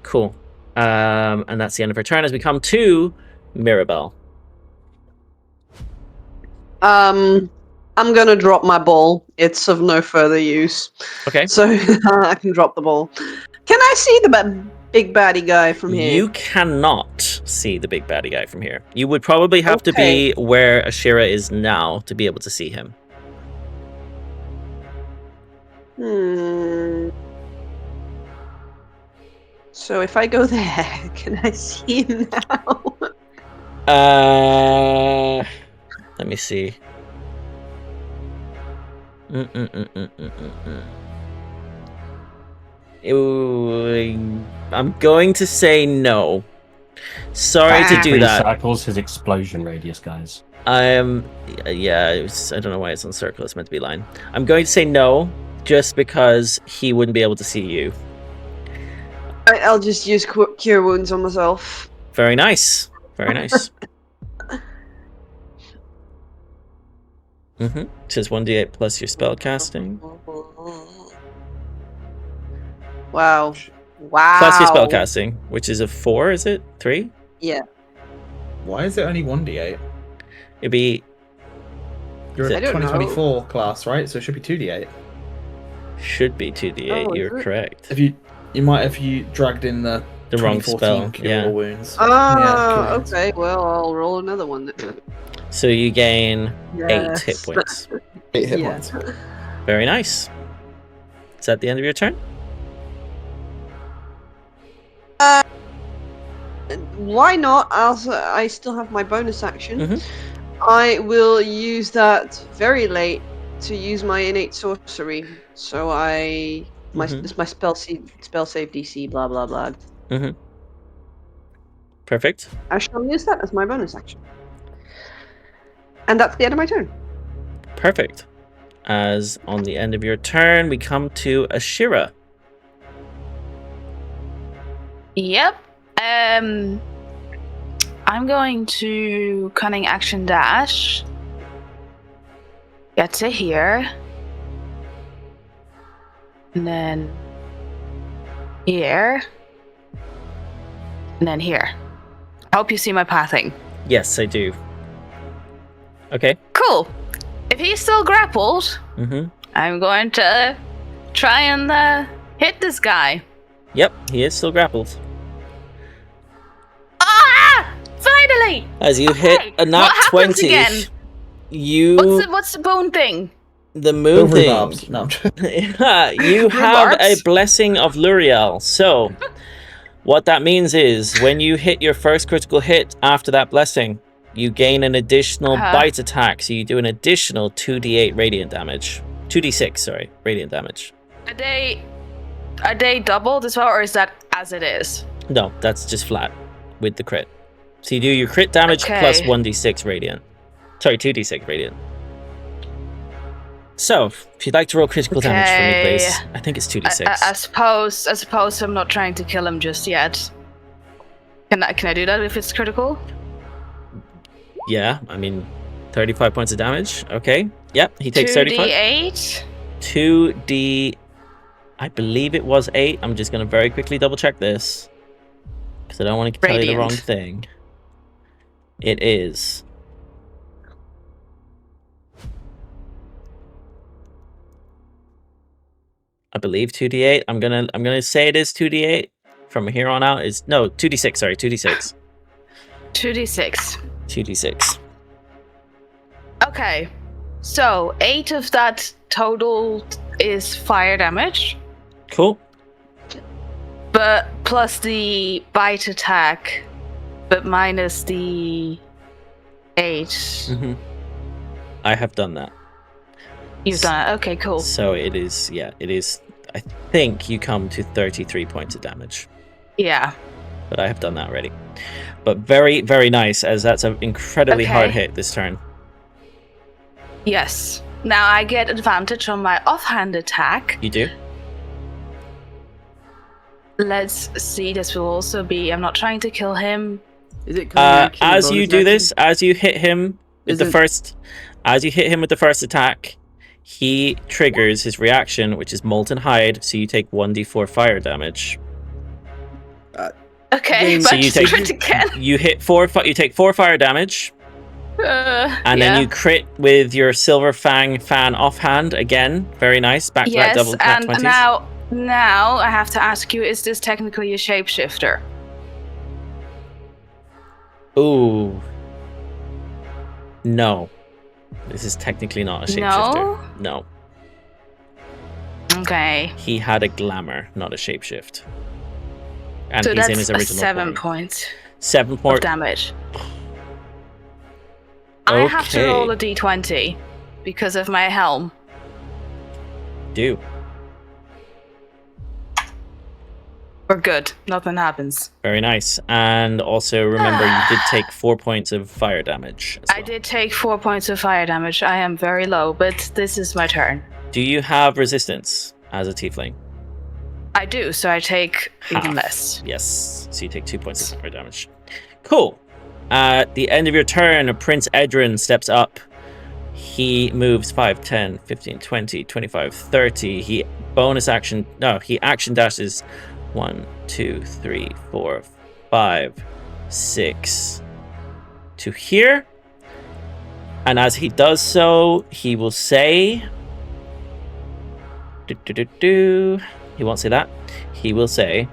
Cool. And that's the end of her turn as we come to Mirabelle. I'm gonna drop my ball. It's of no further use. Okay. So I can drop the ball. Can I see the big baddie guy from here? You cannot see the big baddie guy from here. You would probably have to be where Ashira is now to be able to see him. So if I go there, can I see him now? Let me see. I'm going to say no. Sorry to do that. Circles his explosion radius, guys. Yeah, I don't know why it's on circle. It's meant to be line. I'm going to say no, just because he wouldn't be able to see you. I'll just use cure wounds on myself. Very nice. Very nice. It says 1d8 plus your spell casting. Wow. Wow. Plus your spell casting, which is a 4, is it? 3? Yeah. Why is it only 1d8? It'd be... You're a 2024 class, right? So it should be 2d8. Should be 2d8, you're correct. If you dragged in the wrong spell, cure wounds. Okay, well, I'll roll another one then. So you gain 8 hit points. 8 hit points. Very nice. Is that the end of your turn? Why not? I still have my bonus action. I will use that very late to use my innate sorcery. So it's my spell save DC, blah blah blah. Perfect. I shall use that as my bonus action. And that's the end of my turn. Perfect. As on the end of your turn, we come to Ashira. Yep. I'm going to cunning action dash. Get to here. And then here. And then here. I hope you see my pathing. Yes, I do. Okay. Cool. If he's still grappled, I'm going to try and hit this guy. Yep, he is still grappled. Ah! Finally! As you hit a nat what happens 20, again? you... What's the bone thing? The moon Silvery thing. barbs. No, I'm joking. You have a Barbs? blessing of Luriel. So, what that means is, when you hit your first critical hit after that blessing, you gain an additional bite attack. So you do an additional 2d8 radiant damage. 2d6, sorry, radiant damage. Are they doubled as well, or is that as it is? No, that's just flat with the crit. So you do your crit damage plus 1d6 radiant. Sorry, 2d6 radiant. So, if you'd like to roll critical damage for me, please. I think it's 2d6. I suppose I'm not trying to kill him just yet. Can I do that if it's critical? Yeah, I mean, 35 points of damage. Okay. Yep, he takes 35. 2d8? 2d... I believe it was 8. I'm just going to very quickly double check this. Because I don't want to tell you the wrong thing. It is... I believe 2d8. I'm gonna say it is 2d8 from here on out. Is no 2d6. Sorry, 2d6. 2d6. 2d6. Okay, so 8 of that total is fire damage, Cool. but plus the bite attack, but minus the 8. I have done that. You've done it. Okay, cool. So it is. Yeah, it is. I think you come to 33 points of damage. Yeah. But I have done that already. But very, very nice, as that's an incredibly hard hit this turn. Yes. Now I get advantage on my offhand attack. You do? Let's see, this will also be... I'm not trying to kill him. Is it action, as you bonus do action? this, as you hit him with the first... As you hit him with the first attack, he triggers his reaction, which is Molten Hide, so you take 1d4 fire damage. Okay, so but you take it again. you take 4 fire damage, and then you crit with your Silver Fang fan offhand again. Very nice. Back to that double nat 20s. And now I have to ask you: is this technically a shapeshifter? Ooh, no. This is technically not a shapeshifter. No. Okay. He had a glamour, not a shapeshift. And so he's in that's his original 7 form. points. 7 points of damage. I have to roll a d20 because of my helm. Do. We're good. Nothing happens. Very nice. And also remember, you did take 4 points of fire damage. I did take 4 points of fire damage. I am very low, but this is my turn. Do you have resistance as a tiefling? I do, so I take Half. even less. Yes. So you take 2 points of fire damage. Cool. At the end of your turn, Prince Edrin steps up. He moves 5, 10, 15, 20, 25, 30. He action dashes 1, 2, 3, 4, 5, 6 to here. And as he does so, he will say... He won't say that. He will say...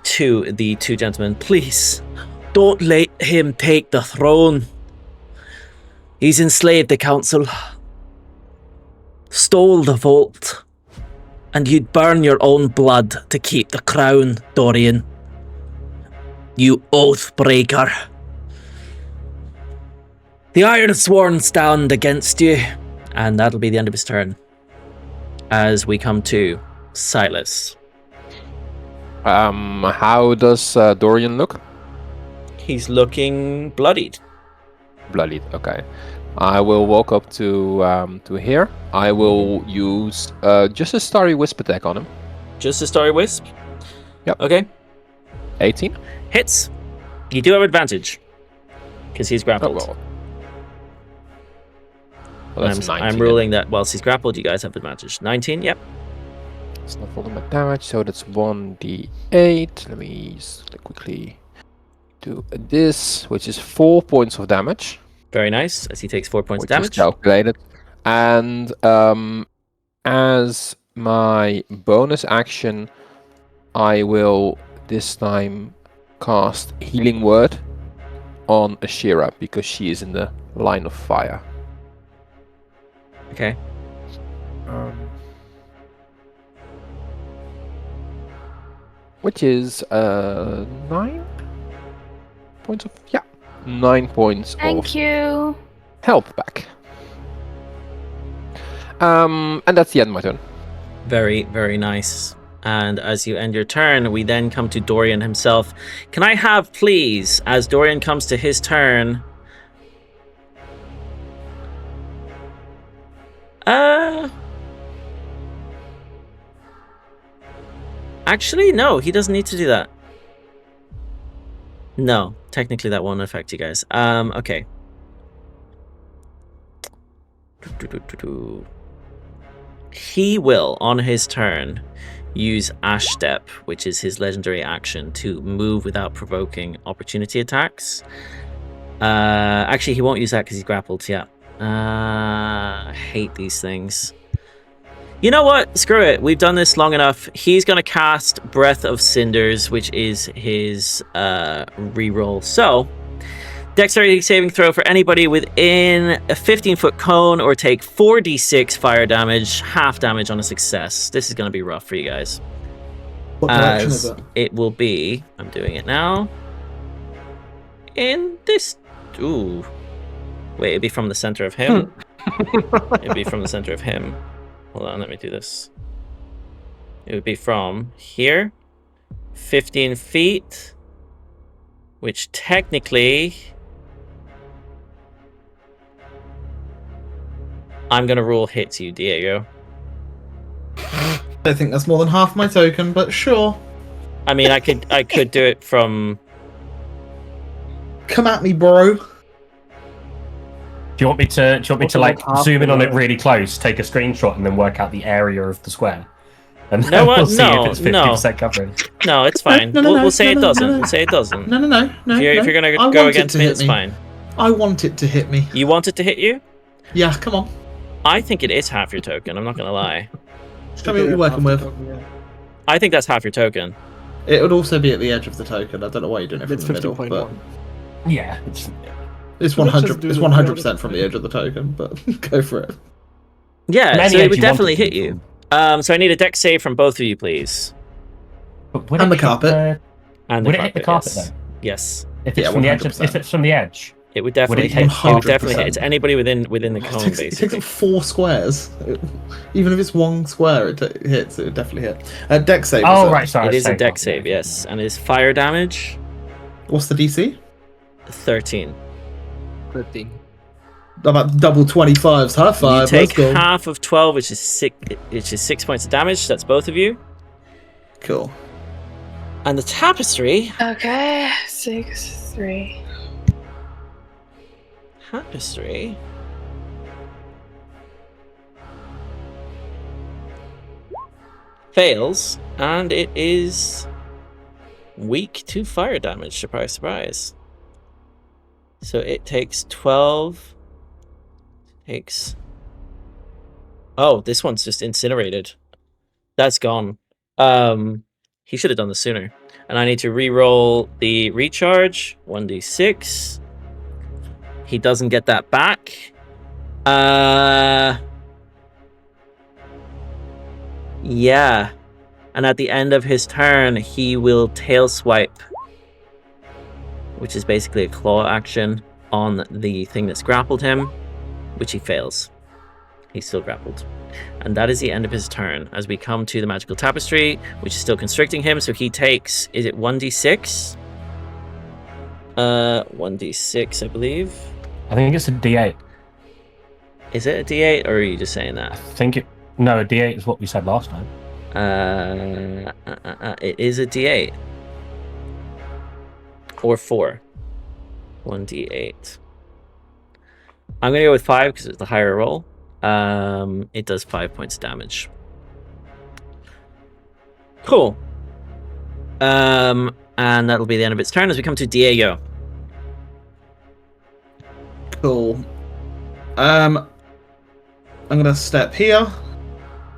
to the two gentlemen, please, don't let him take the throne. He's enslaved the council, stole the vault, and you'd burn your own blood to keep the crown, Dorian. You oath breaker. The Iron Sworn stand against you, and that'll be the end of his turn. As we come to Sylas. How does Dorian look? He's looking bloodied. Bloodied. Okay. I will walk up to here. I will use just a Starry Wisp attack on him. Just a Starry Wisp? Yep. Okay. 18. Hits. You do have advantage. Because he's Oh, grappled. well. Well, that's 19. I'm ruling that whilst he's grappled, you guys have advantage. 19, yep. It's not all my damage, so that's 1d8. Let me just quickly do this, which is 4 points of damage. Very nice, as he takes 4 points of Which is damage. calculated. And as my bonus action, I will this time cast Healing Word on Ashira because she is in the line of fire. Okay. Which is 9 points of 9 points Thank of you. health back. And that's the end of my turn. Very, very nice. And as you end your turn, we then come to Dorian himself. Can I have, please, as Dorian comes to his turn... Actually, no, he doesn't need to do that. No, technically that won't affect you guys. Okay. He will, on his turn, use Ash Step, which is his legendary action, to move without provoking opportunity attacks. Actually, he won't use that because he's grappled, yeah. I hate these things. You know what? Screw it. We've done this long enough. He's going to cast Breath of Cinders, which is his reroll. So, dexterity saving throw for anybody within a 15-foot cone or take 4d6 fire damage, half damage on a success. This is going to be rough for you guys. What direction is it? It will be... I'm doing it now. In this... Ooh. Wait, it'd be from the center of him. It'd be from the center of him. Hold on, let me do this. It would be from here, 15 feet, which technically... I'm going to rule hits you, Diego. I don't think that's more than half my token, but sure. I mean, I could do it from... Come at me, bro. Do you want me to like zoom in on it really close, take a screenshot, and then work out the area of the square? And then we'll see if it's 50% coverage. No, it's fine. We'll say it doesn't. We'll say it doesn't. No. If you're gonna go against me, it's fine. I want it to hit me. You want it to hit you? Yeah, come on. I think it is half your token. I'm not gonna lie. Tell me what you're working with. I think that's half your token. It would also be at the edge of the token. I don't know why you're doing it from the middle, but Yeah, it's 100. It's 100% from the edge of the token. But go for it. Yeah, so it would definitely hit you. So I need a dex save from both of you, please. And the carpet. And would it hit the carpet yes. though? Yes. If it's from the edge. If it's from the edge. It would definitely hit. It would definitely hit. It's anybody within the cone, basically. It takes up 4 squares. Even if it's 1 square, it hits. It would definitely hit. Dex save. Oh, right, sorry. It is a dex save, yes. And it's fire damage. What's the DC? 13. 13. About double 25s. High five. You take Let's go. half of 12, which is 6 points of damage. That's both of you. Cool. And the tapestry. Okay, 6, 3. Tapestry. Fails, and it is weak to fire damage. Surprise, surprise. So it takes 12. Takes. Oh, this one's just incinerated. That's gone. He should have done this sooner. And I need to re-roll the recharge. 1d6. He doesn't get that back. Yeah. And at the end of his turn, he will tail swipe, which is basically a claw action on the thing that's grappled him, which he fails. He's still grappled. And that is the end of his turn. As we come to the magical tapestry, which is still constricting him, so he takes, is it 1d6? 1d6, I believe. I think it's a D8. Is it a d8, or are you just saying I that? think it. No, a D8 is what we said last time. It is a d8. Or 4. 1d8. I'm gonna go with 5 because it's the higher roll. It does 5 points of damage. Cool. And that'll be the end of its turn as we come to Diego. Cool. I'm gonna step here.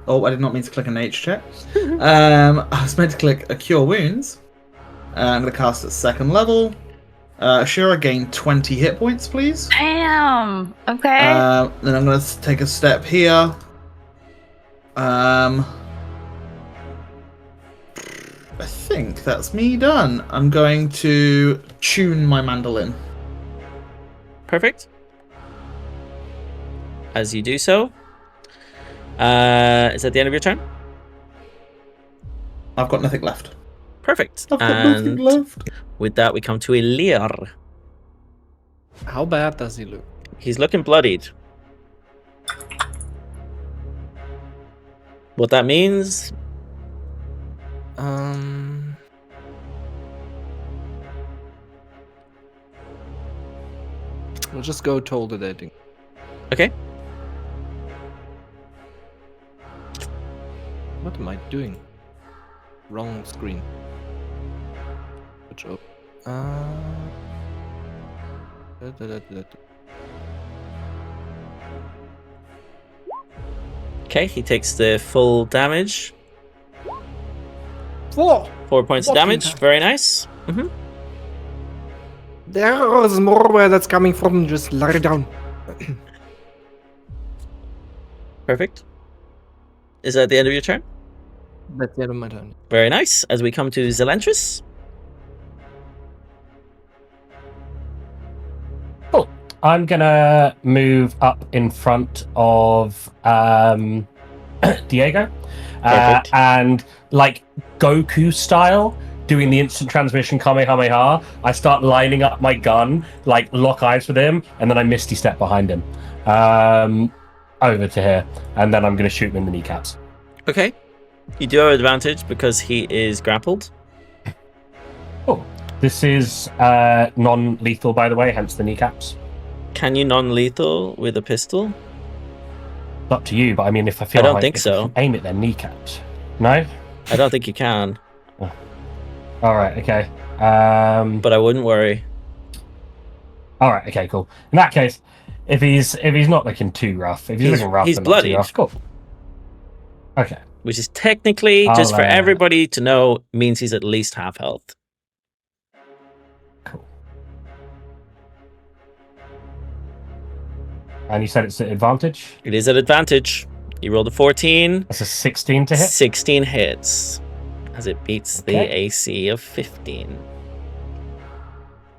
Oh, I did not mean to click an H check. I was meant to click a Cure Wounds. I'm gonna cast at 2nd level. Ashira, gain 20 hit points, please. Damn. Okay. Then I'm gonna take a step here. I think that's me done. I'm going to tune my mandolin. Perfect. As you do so, is that the end of your turn? I've got nothing left. Perfect. I've got nothing left. With that, we come to Elirr. How bad does he look? He's looking bloodied. What that means? We'll just go toll the dating. Okay. What am I doing? Wrong screen. Which Okay, he takes the full damage. 4 points of damage. Very nice. There's more where that's coming from. Just lie it down. Perfect. Is that the end of your turn? That's the end of my turn. Very nice. As we come to Zelentrus. Cool. I'm gonna move up in front of Diego, and like Goku style, doing the instant transmission Kamehameha. I start lining up my gun, like lock eyes with him, and then I Misty Step behind him, over to here, and then I'm gonna shoot him in the kneecaps. Okay. You do have advantage because he is grappled. Oh, this is non-lethal, by the way, hence the kneecaps. Can you non-lethal with a pistol? It's up to you, but I mean, if I feel I don't like think if so. you aim at their kneecaps. No? I don't think you can. All right, okay. But I wouldn't worry. All right, okay, cool. In that case, if he's not looking too rough, if he's looking rough, he's and not too bloodied. rough, cool. Okay. Which is technically, just for everybody to know, means he's at least half health. Cool. And you said it's at advantage? It is at advantage. You rolled a 14. That's a 16 to hit? 16 hits. As it beats the Okay. AC of 15.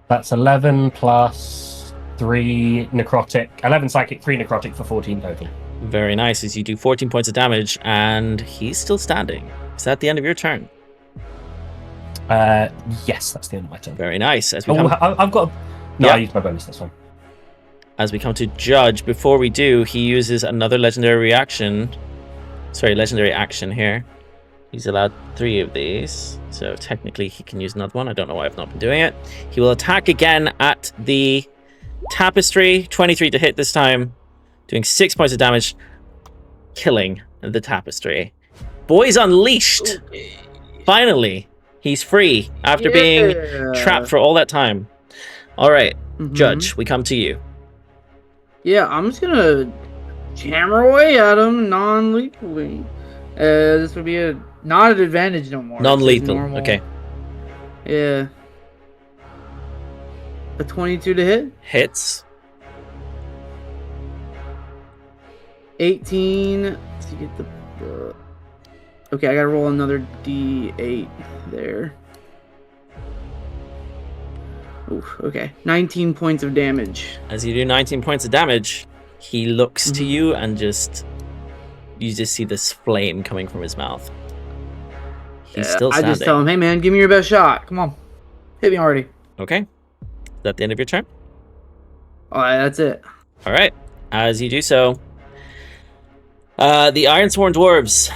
That's 11 plus 3 necrotic. 11 psychic, 3 necrotic for 14 total. Very nice, as you do 14 points of damage, and he's still standing. Is that the end of your turn? Yes, that's the end of my turn. Very nice. As we I've got... No, Yeah. I used my bonus this one. As we come to Judge, before we do, he uses another legendary action here. He's allowed 3 of these, so technically he can use another one. I don't know why I've not been doing it. He will attack again at the tapestry. 23 to hit this time, doing 6 points of damage, killing the tapestry. Boy's unleashed! Finally, he's free after being trapped for all that time. All right, Judge, we come to you. Yeah, I'm just gonna hammer away at him non-lethally. This would be not an advantage no more. Non-lethal, okay. Yeah. A 22 to hit? Hits. 18 to get the... Okay, I gotta roll another D8 there. Oof, okay. 19 points of damage. As you do 19 points of damage, he looks to you and you just see this flame coming from his mouth. He's still standing. I just tell him, hey man, give me your best shot. Come on. Hit me already. Okay. Is that the end of your turn? Alright, that's it. All right. As you do so, the Ironsworn Dwarves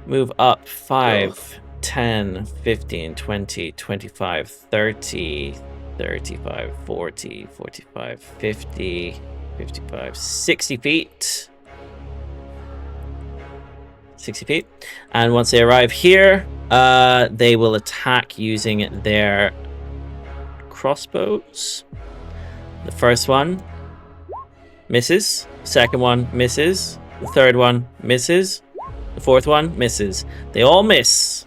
move up 5, 10, 15, 20, 25, 30, 35, 40, 45, 50, 55, 60 feet. 60 feet. And once they arrive here, they will attack using their crossbows. The first one misses. Second one misses. The third one misses. The fourth one misses. They all miss.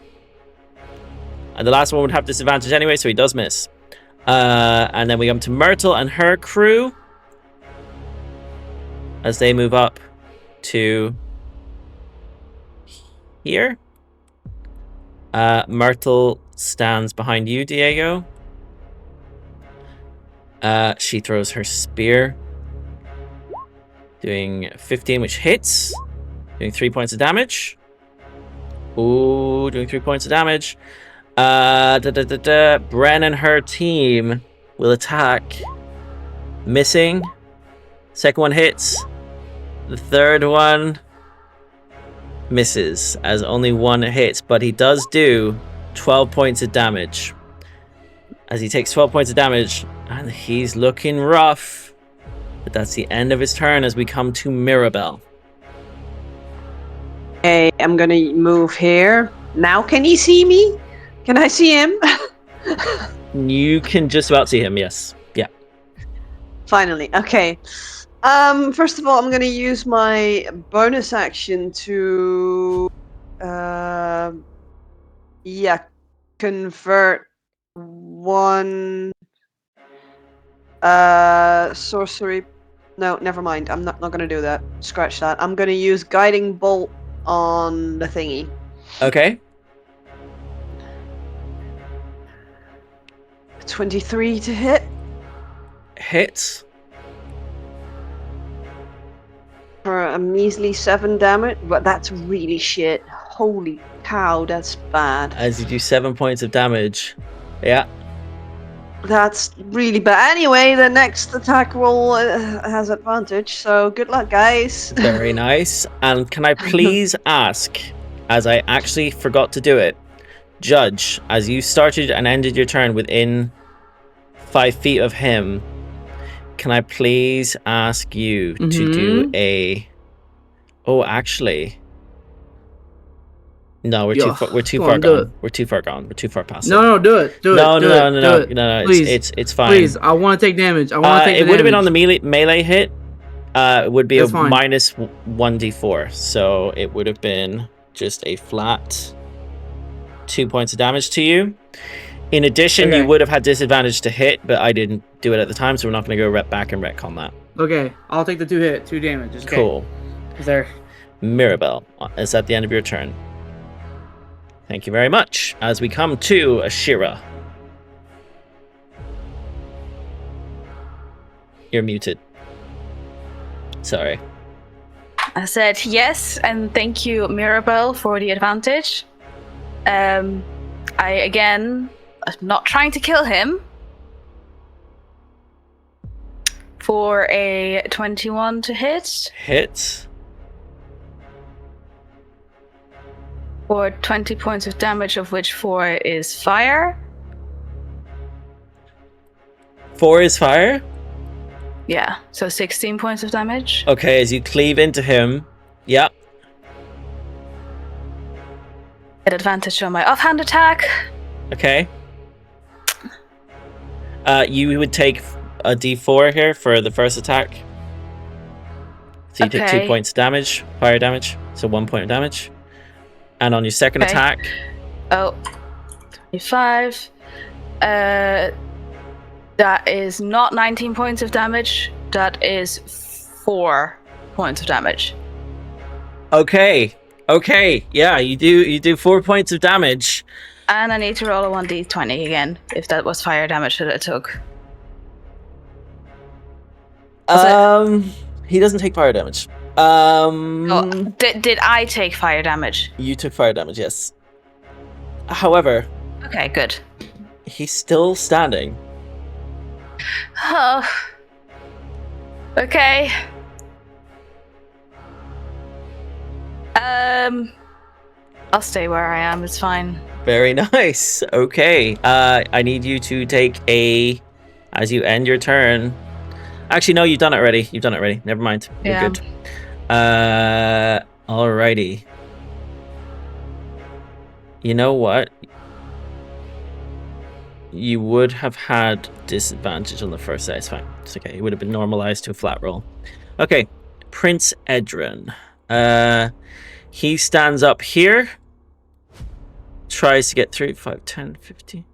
And the last one would have disadvantage anyway, so he does miss. And then we come to Myrtle and her crew as they move up to here. Myrtle stands behind you, Diego. She throws her spear, doing 15, which hits, doing 3 points of damage. Ooh, doing 3 points of damage. Bren and her team will attack, missing. Second one hits. The third one misses, as only one hits, but he does do 12 points of damage. As he takes 12 points of damage, and he's looking rough. But that's the end of his turn as we come to Mirabelle. Okay, I'm gonna move here. Now can he see me? Can I see him? You can just about see him, yes. Yeah. Finally, okay. First of all, I'm gonna use my bonus action to, convert one sorcery. No, never mind. I'm not gonna do that. Scratch that. I'm gonna use guiding bolt on the thingy. Okay. 23 to hit. Hits. For a measly 7 damage, but that's really shit. Holy cow, that's bad. As you do 7 points of damage. Yeah. That's really bad. Anyway, the next attack roll has advantage, so good luck, guys. Very nice. And can I please ask, as I actually forgot to do it, Judge, as you started and ended your turn within 5 feet of him, can I please ask you to do a... Oh, actually... No, we're too far gone. We're too far gone. We're too far past it. No, do it. No. Please. It's fine. Please, I want to take damage. It would have been on the melee hit. It would be minus 1d4, so it would have been just a flat 2 points of damage to you. In addition, you would have had disadvantage to hit, but I didn't do it at the time, so we're not going to go back and retcon that. Okay, I'll take the 2 damage. Okay. Cool. There. Mirabelle, is that the end of your turn? Thank you very much. As we come to Ashira. You're muted. Sorry. I said yes, and thank you, Mirabelle, for the advantage. I'm not trying to kill him. For a 21 to hit. Hits. For 20 points of damage, of which 4 is fire. 4 is fire? Yeah, so 16 points of damage. Okay, as you cleave into him. Yeah. At advantage on my offhand attack. Okay. You would take a d4 here for the first attack. So you take 2 points of damage, fire damage. So 1 point of damage. And on your second attack... Oh, 25. That is not 19 points of damage. That is 4 points of damage. Okay. Yeah, you do 4 points of damage. And I need to roll a 1d20 again, if that was fire damage that I took. He doesn't take fire damage. Did I take fire damage? You took fire damage, yes. However... Okay, good. He's still standing. Oh. Okay. I'll stay where I am. It's fine. Very nice. Okay. I need you to take a... As you end your turn... Actually, no, you've done it already. You've done it already. Never mind. You're Yeah. good. Alrighty. You know what? You would have had disadvantage on the first side. It's fine. It's okay. It would have been normalized to a flat roll. Okay. Prince Edrin. He stands up here. Tries to get through. 5, 10, 15.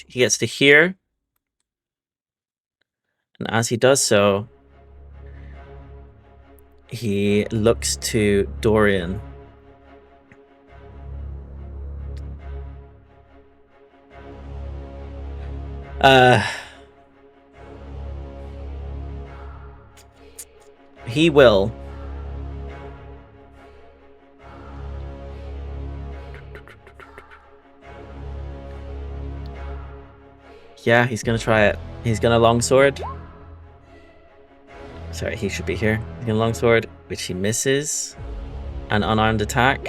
He gets to here. And as he does so, he looks to Dorian. He will. Yeah, he's gonna try it. He's gonna longsword. Sorry, he should be here. He's gonna longsword, which he misses. An unarmed attack,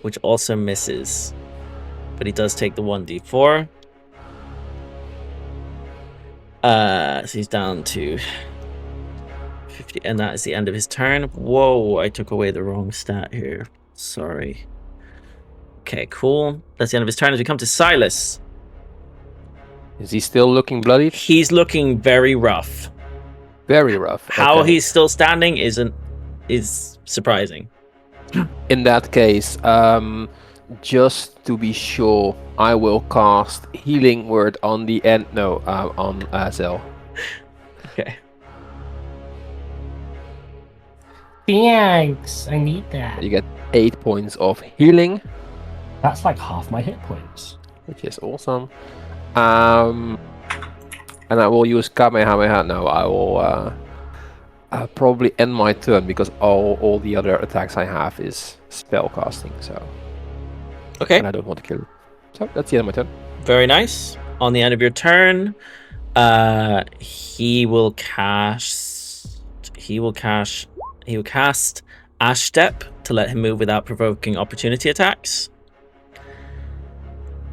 which also misses. But he does take the 1d4. So he's down to 50, and that is the end of his turn. Whoa, I took away the wrong stat here. Sorry. Okay, cool. That's the end of his turn. As we come to Sylas. Is he still looking bloodied? He's looking very rough. Very rough. How Okay. he's still standing is surprising. In that case, just to be sure, I will cast Healing Word on the end. No, on Zel. Okay. Thanks, I need that. You get 8 points of healing, That's like half my hit points. which is awesome. And I will use Kamehameha now. I will probably end my turn because all the other attacks I have is spell casting. So, Okay. and I don't want to kill him. So that's the end of my turn. Very nice. On the end of your turn, he will cast Ash Step to let him move without provoking opportunity attacks.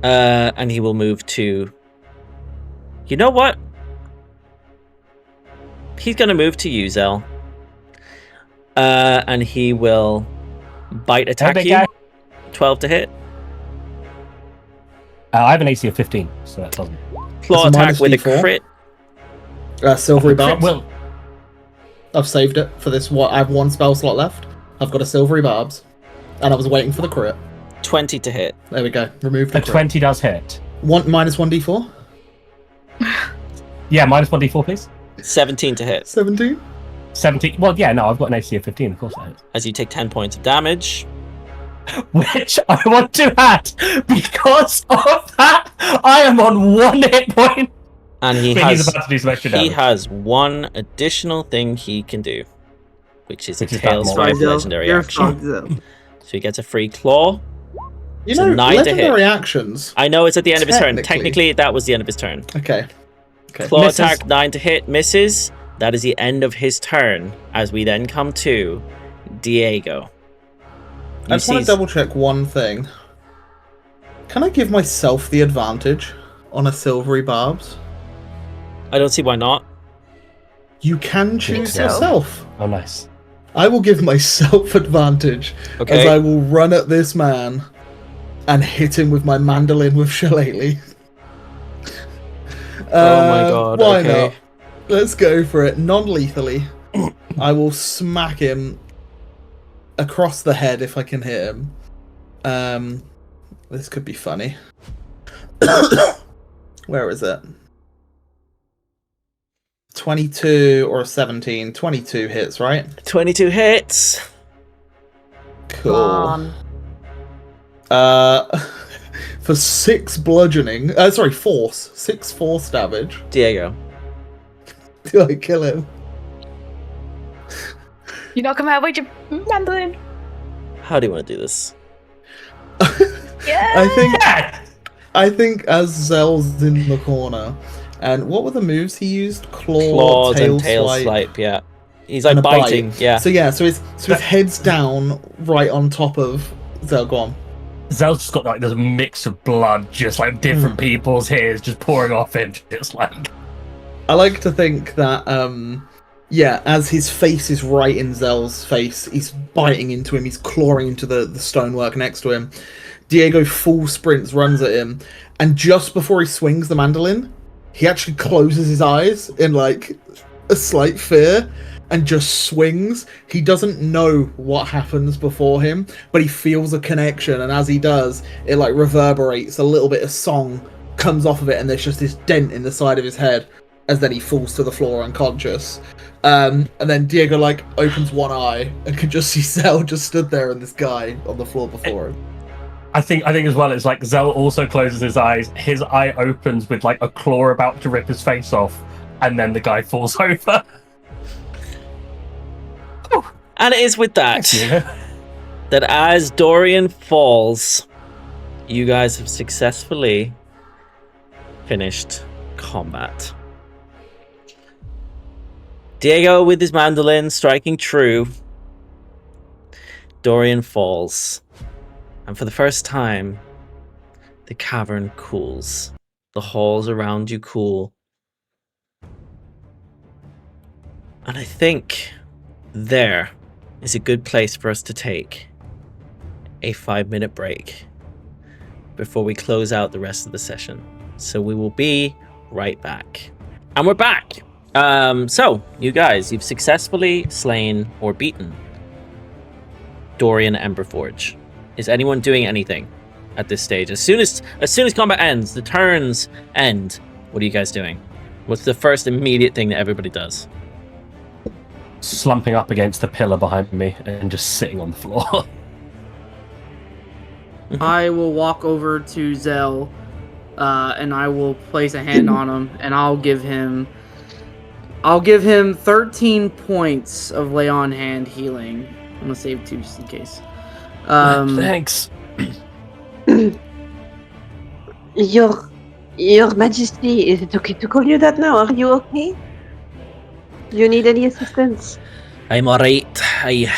And he will move to... You know what? He's going to move to you, Zel. And he will bite attack big you. guy. 12 to hit. I have an AC of 15, so that doesn't. Claw That's a attack with a -D4. crit. Silvery Barbs. Well, I've saved it for this. I have one spell slot left. I've got a Silvery Barbs. And I was waiting for the crit. 20 to hit. There we go. Remove the a crit. 20 does hit. Minus 1d4. Yeah, minus 1d4, please. 17 to hit. 17. 17. Well, yeah, no, I've got an AC of 15, of course that hits. As you take 10 points of damage. Which I want to add, because of that, I am on 1 hit point. And he But has he's about to do some extra he damage. has one additional thing he can do, which is a Which is Tail that Swipe Zel, legendary you're action. fucked, Zel. So he gets a free claw. You So know, 9 to hit. legendary actions. I know it's at the end of his turn. Technically. Technically, that was the end of his turn. Okay. Claw Misses. attack 9 to hit, misses. That is the end of his turn. As we then come to Diego. I just want to double check one thing. Can I give myself the advantage on a Silvery Barbs? I don't see why not. You can choose so. yourself. Oh, nice. I will give myself advantage Okay. as I will run at this man and hit him with my mandolin with shillelagh. Oh my god, Why okay. not? Let's go for it. Non-lethally. I will smack him across the head if I can hit him. This could be funny. Where is it? 22 or 17. 22 hits, right? 22 hits. Cool. For 6 bludgeoning. Force. 6 force damage. Diego. Do I kill him? You knock him out with your mandolin. How do you want to do this? Yeah. I think as Zel's in the corner, And what were the moves he used? Claws tail and tail swipe, swipe, yeah. He's and like a biting, bite. yeah. So his head's down right on top of Zel. Go on. Zel's just got like this mix of blood, just like different people's hairs just pouring off him. Just like I like to think that, as his face is right in Zel's face, he's biting into him, he's clawing into the stonework next to him. Diego full sprints, runs at him, and just before he swings the mandolin, he actually closes his eyes in like a slight fear and just swings. He doesn't know what happens before him, but he feels a connection, and as he does, it like reverberates, a little bit of song comes off of it, and there's just this dent in the side of his head as then he falls to the floor unconscious. And then Diego like opens one eye and can just see Zel just stood there and this guy on the floor before him. I think as well, it's like Zel also closes his eyes. His eye opens with like a claw about to rip his face off, and then the guy falls over. And it is with that that as Dorian falls, you guys have successfully finished combat. Diego with his mandolin striking true. Dorian falls. And for the first time, the cavern cools. The halls around you cool. And I think there is a good place for us to take a 5-minute break before we close out the rest of the session. So we will be right back. And we're back! So, you guys, you've successfully slain or beaten Dorian Emberforge. Is anyone doing anything at this stage? As soon as combat ends, the turns end, what are you guys doing? What's the first immediate thing that everybody does? Slumping up against the pillar behind me and just sitting on the floor. I will walk over to Zel, and I will place a hand on him, and I'll give him 13 points of lay on hand healing. I'm gonna save 2 just in case. Thanks. Your Majesty, is it okay to call you that now? Are you okay? Do you need any assistance? I'm alright. I'd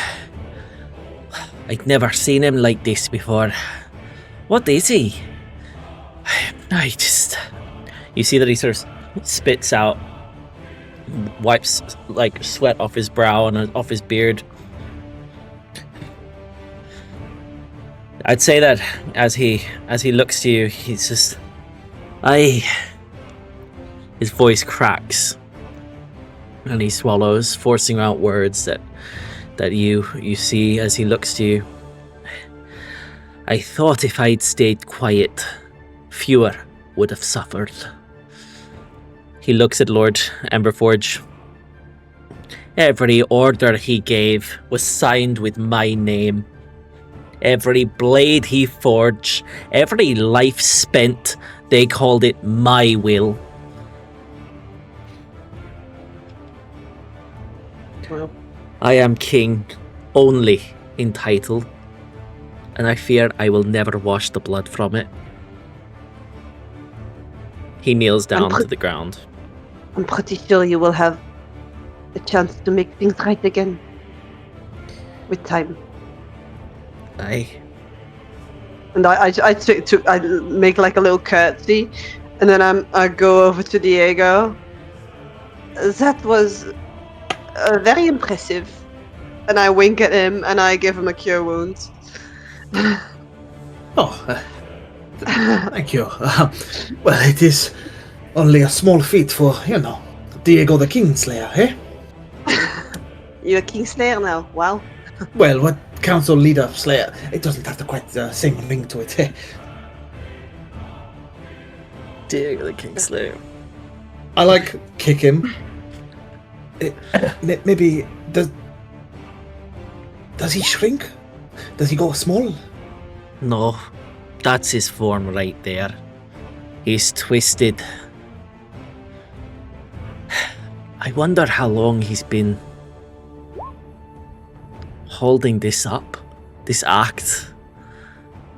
never seen him like this before. What is he? You see that he sort of spits out, wipes like sweat off his brow and off his beard. I'd say that as he looks to you, he's just his voice cracks and he swallows, forcing out words that you see as he looks to you. I thought if I'd stayed quiet, fewer would have suffered. He looks at Lord Emberforge. Every order he gave was signed with my name. Every blade he forged, every life spent, they called it my will. Well, I am king only in title, and I fear I will never wash the blood from it. He kneels down to the ground. I'm pretty sure you will have a chance to make things right again. With time. And I make like a little curtsy, and then I go over to Diego. That was very impressive. And I wink at him, and I give him a cure wounds. Thank you. Well, it is only a small feat for, Diego the Kingslayer, eh? You're a Kingslayer now, wow. Well, what council leader slayer? It doesn't have the quite the same ring to it, eh? Diego the Kingslayer. I kick him. Maybe does he shrink? Does he go small? No, that's his form right there. He's twisted. I wonder how long he's been holding this up, this act.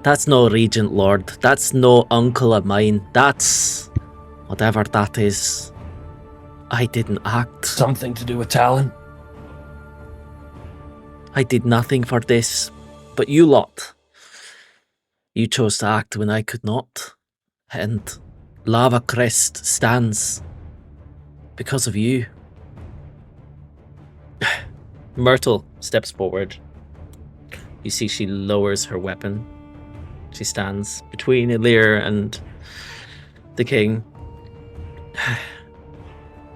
That's no Regent Lord. That's no uncle of mine. That's Whatever that is, I didn't act. Something to do with Talon? I did nothing for this, but you lot. You chose to act when I could not, and Lava Crest stands because of you. Myrtle steps forward. You see she lowers her weapon. She stands between Elirr and the king.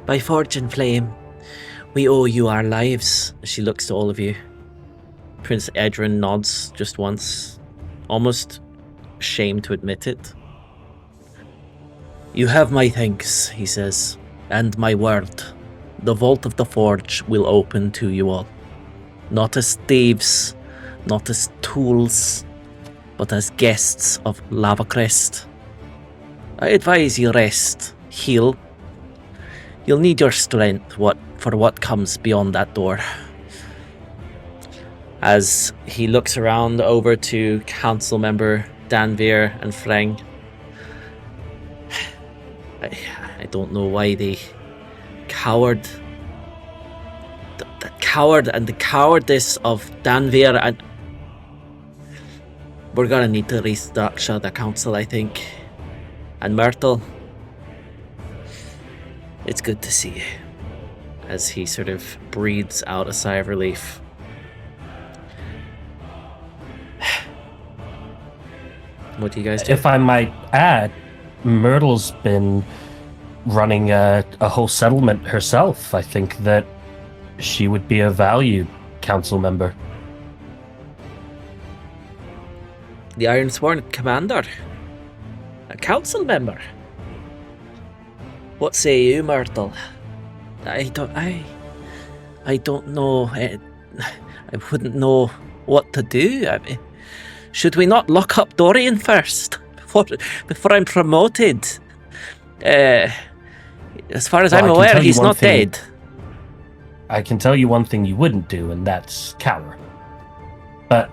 By Forge and Flame, we owe you our lives. She looks to all of you. Prince Edrin nods just once, almost ashamed to admit it. You have my thanks, he says, and my word. The vault of the Forge will open to you all. Not as thieves, not as tools, but as guests of Lava Crest. I advise you rest, heal. You'll need your strength for what comes beyond that door. As he looks around over to council member Danvir and Freng. I don't know why they coward. The coward and the cowardice of Danvir, and we're gonna need to restructure the council, I think. And Myrtle, it's good to see you. As he sort of breathes out a sigh of relief. What do you guys do? If I might add, Myrtle's been running a whole settlement herself. I think that she would be a valued council member. The Ironsworn Commander? A council member? What say you, Myrtle? I don't know. I wouldn't know what to do. I mean, should we not lock up Dorian first before I'm promoted? As far as I'm aware, he's not dead. I can tell you one thing you wouldn't do, and that's cower. But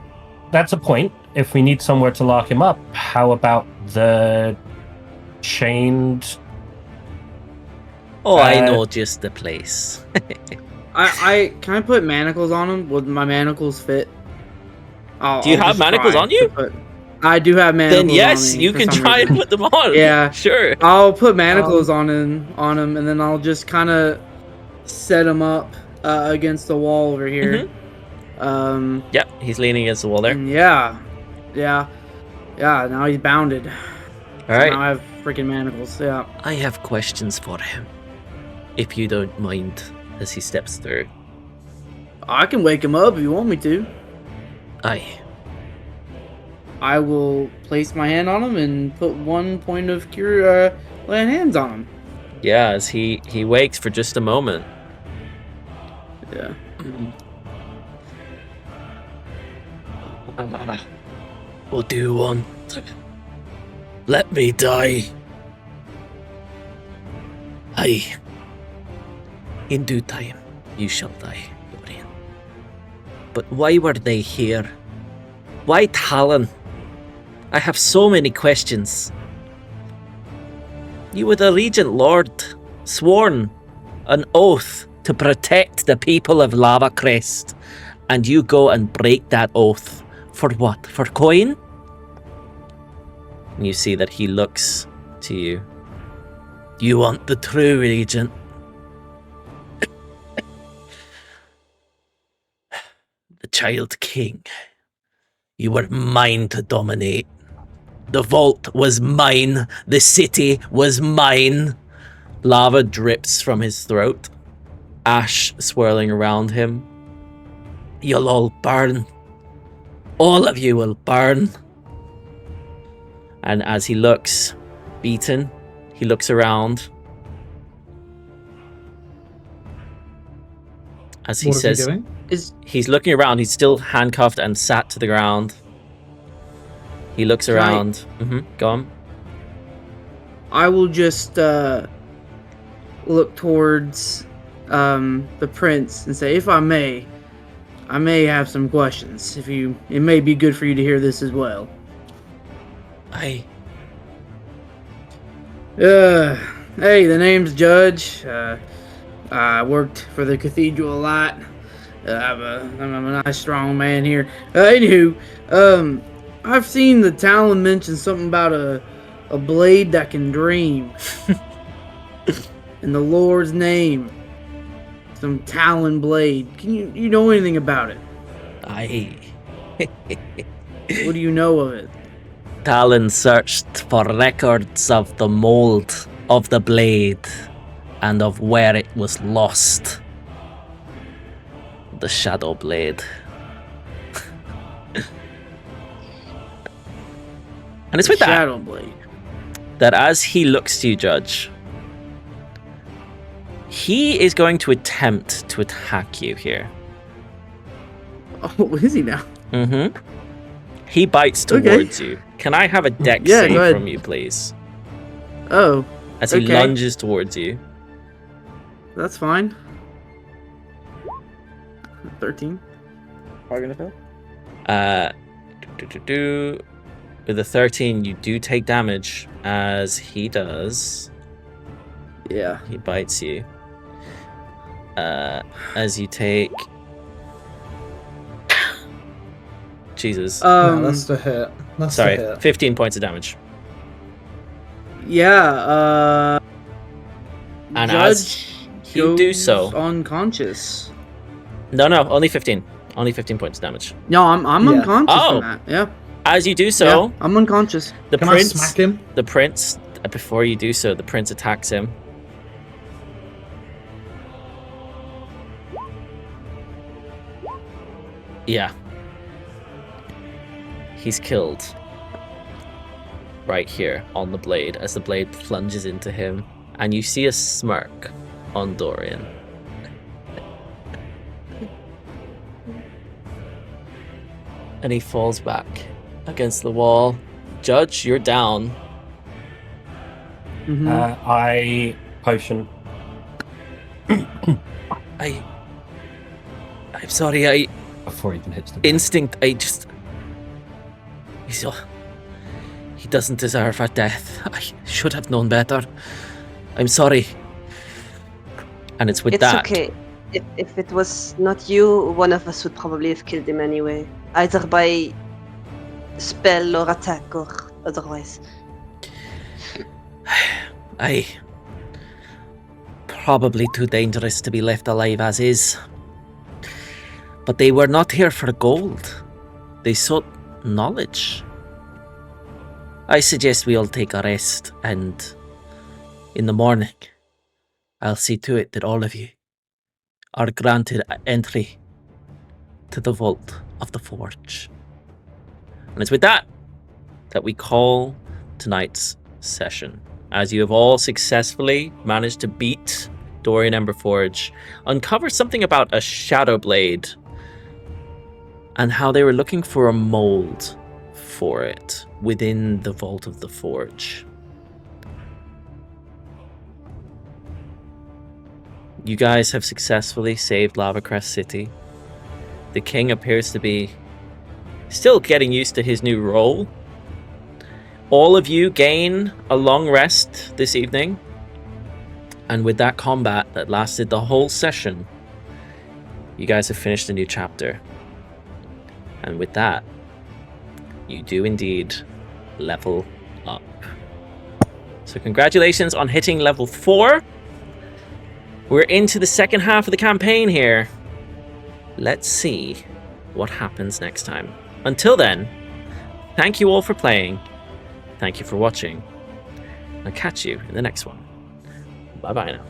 that's a point. If we need somewhere to lock him up, how about the chained... Oh, I know just the place. I can I put manacles on him? Would my manacles fit? Do you have manacles on you? I do have manacles. Then yes, on me you can try and put them on. Yeah, sure. I'll put manacles on him, and then I'll just kind of set him up against the wall over here. Mm-hmm. Yep, he's leaning against the wall there. Yeah. Now he's bounded. All right. Now I have freaking manacles. Yeah. I have questions for him, if you don't mind. As he steps through. I can wake him up if you want me to. Aye. I will place my hand on him and put 1 point of cure, laying hands on him. Yeah, as he wakes for just a moment. Yeah. What do you want? Let me die. Aye. In due time, you shall die, Dorian. But why were they here? Why Talon? I have so many questions. You were the Regent Lord, sworn an oath to protect the people of Lava Crest, and you go and break that oath. For what? For coin? And you see that he looks to you. You want the true Regent? The Child King. You were mine to dominate. The vault was mine. The city was mine. Lava drips from his throat. Ash swirling around him. You'll all burn. All of you will burn. And as he looks beaten, he looks around. As he says, he doing? He's looking around. He's still handcuffed and sat to the ground. He looks around. Go on. I will just look towards the prince and say, if I may have some questions. It may be good for you to hear this as well. Aye. Hey, the name's Judge. I worked for the cathedral a lot. I'm a nice, strong man here. Anywho, I've seen the Talon mention something about a blade that can dream. In the Lord's name. Some Talon blade. Can you know anything about it? Aye. What do you know of it? Talon searched for records of the mold of the blade and of where it was lost. The Shadow Blade. And it's with that Shadow blade. that as he looks to you, Judge, he is going to attempt to attack you here. Oh, is he now? Mm-hmm. He bites towards you. Can I have a dex Yeah, save go ahead. from you, please? Oh, As he okay. lunges towards you. That's fine. 13. Probably gonna fail. With a 13, you do take damage as he does. Yeah. He bites you. As you take. Jesus. Yeah, that's the hit. That's Sorry, the hit. 15 points of damage. Yeah, And Judge as you do goes so. unconscious. No, only 15. Only 15 points of damage. No, I'm Yeah. unconscious Oh. from that. Yeah. As you do so, Yeah, I'm unconscious. the Can prince. I smack him? The prince. Before you do so, the prince attacks him. Yeah. He's killed. Right here on the blade as the blade plunges into him. And you see a smirk on Dorian. And he falls back against the wall. Judge, you're down. Mhm. I potion. I'm sorry, I Before he even hits the instinct, he doesn't deserve our death. I should have known better. I'm sorry. And it's with It's that. okay. If it was not you, one of us would probably have killed him anyway. Either by spell or attack or otherwise. Probably too dangerous to be left alive as is. But they were not here for gold. They sought knowledge. I suggest we all take a rest, and in the morning, I'll see to it that all of you are granted entry to the vault of the forge. And it's with that we call tonight's session. As you have all successfully managed to beat Dorian Emberforge, uncover something about a shadow blade, and how they were looking for a mold for it within the vault of the forge. You guys have successfully saved Lava Crest City. The king appears to be still getting used to his new role. All of you gain a long rest this evening. And with that combat that lasted the whole session, you guys have finished a new chapter. And with that, you do indeed level up. So congratulations on hitting level 4. We're into the second half of the campaign here. Let's see what happens next time. Until then, thank you all for playing. Thank you for watching. I'll catch you in the next one. Bye-bye now.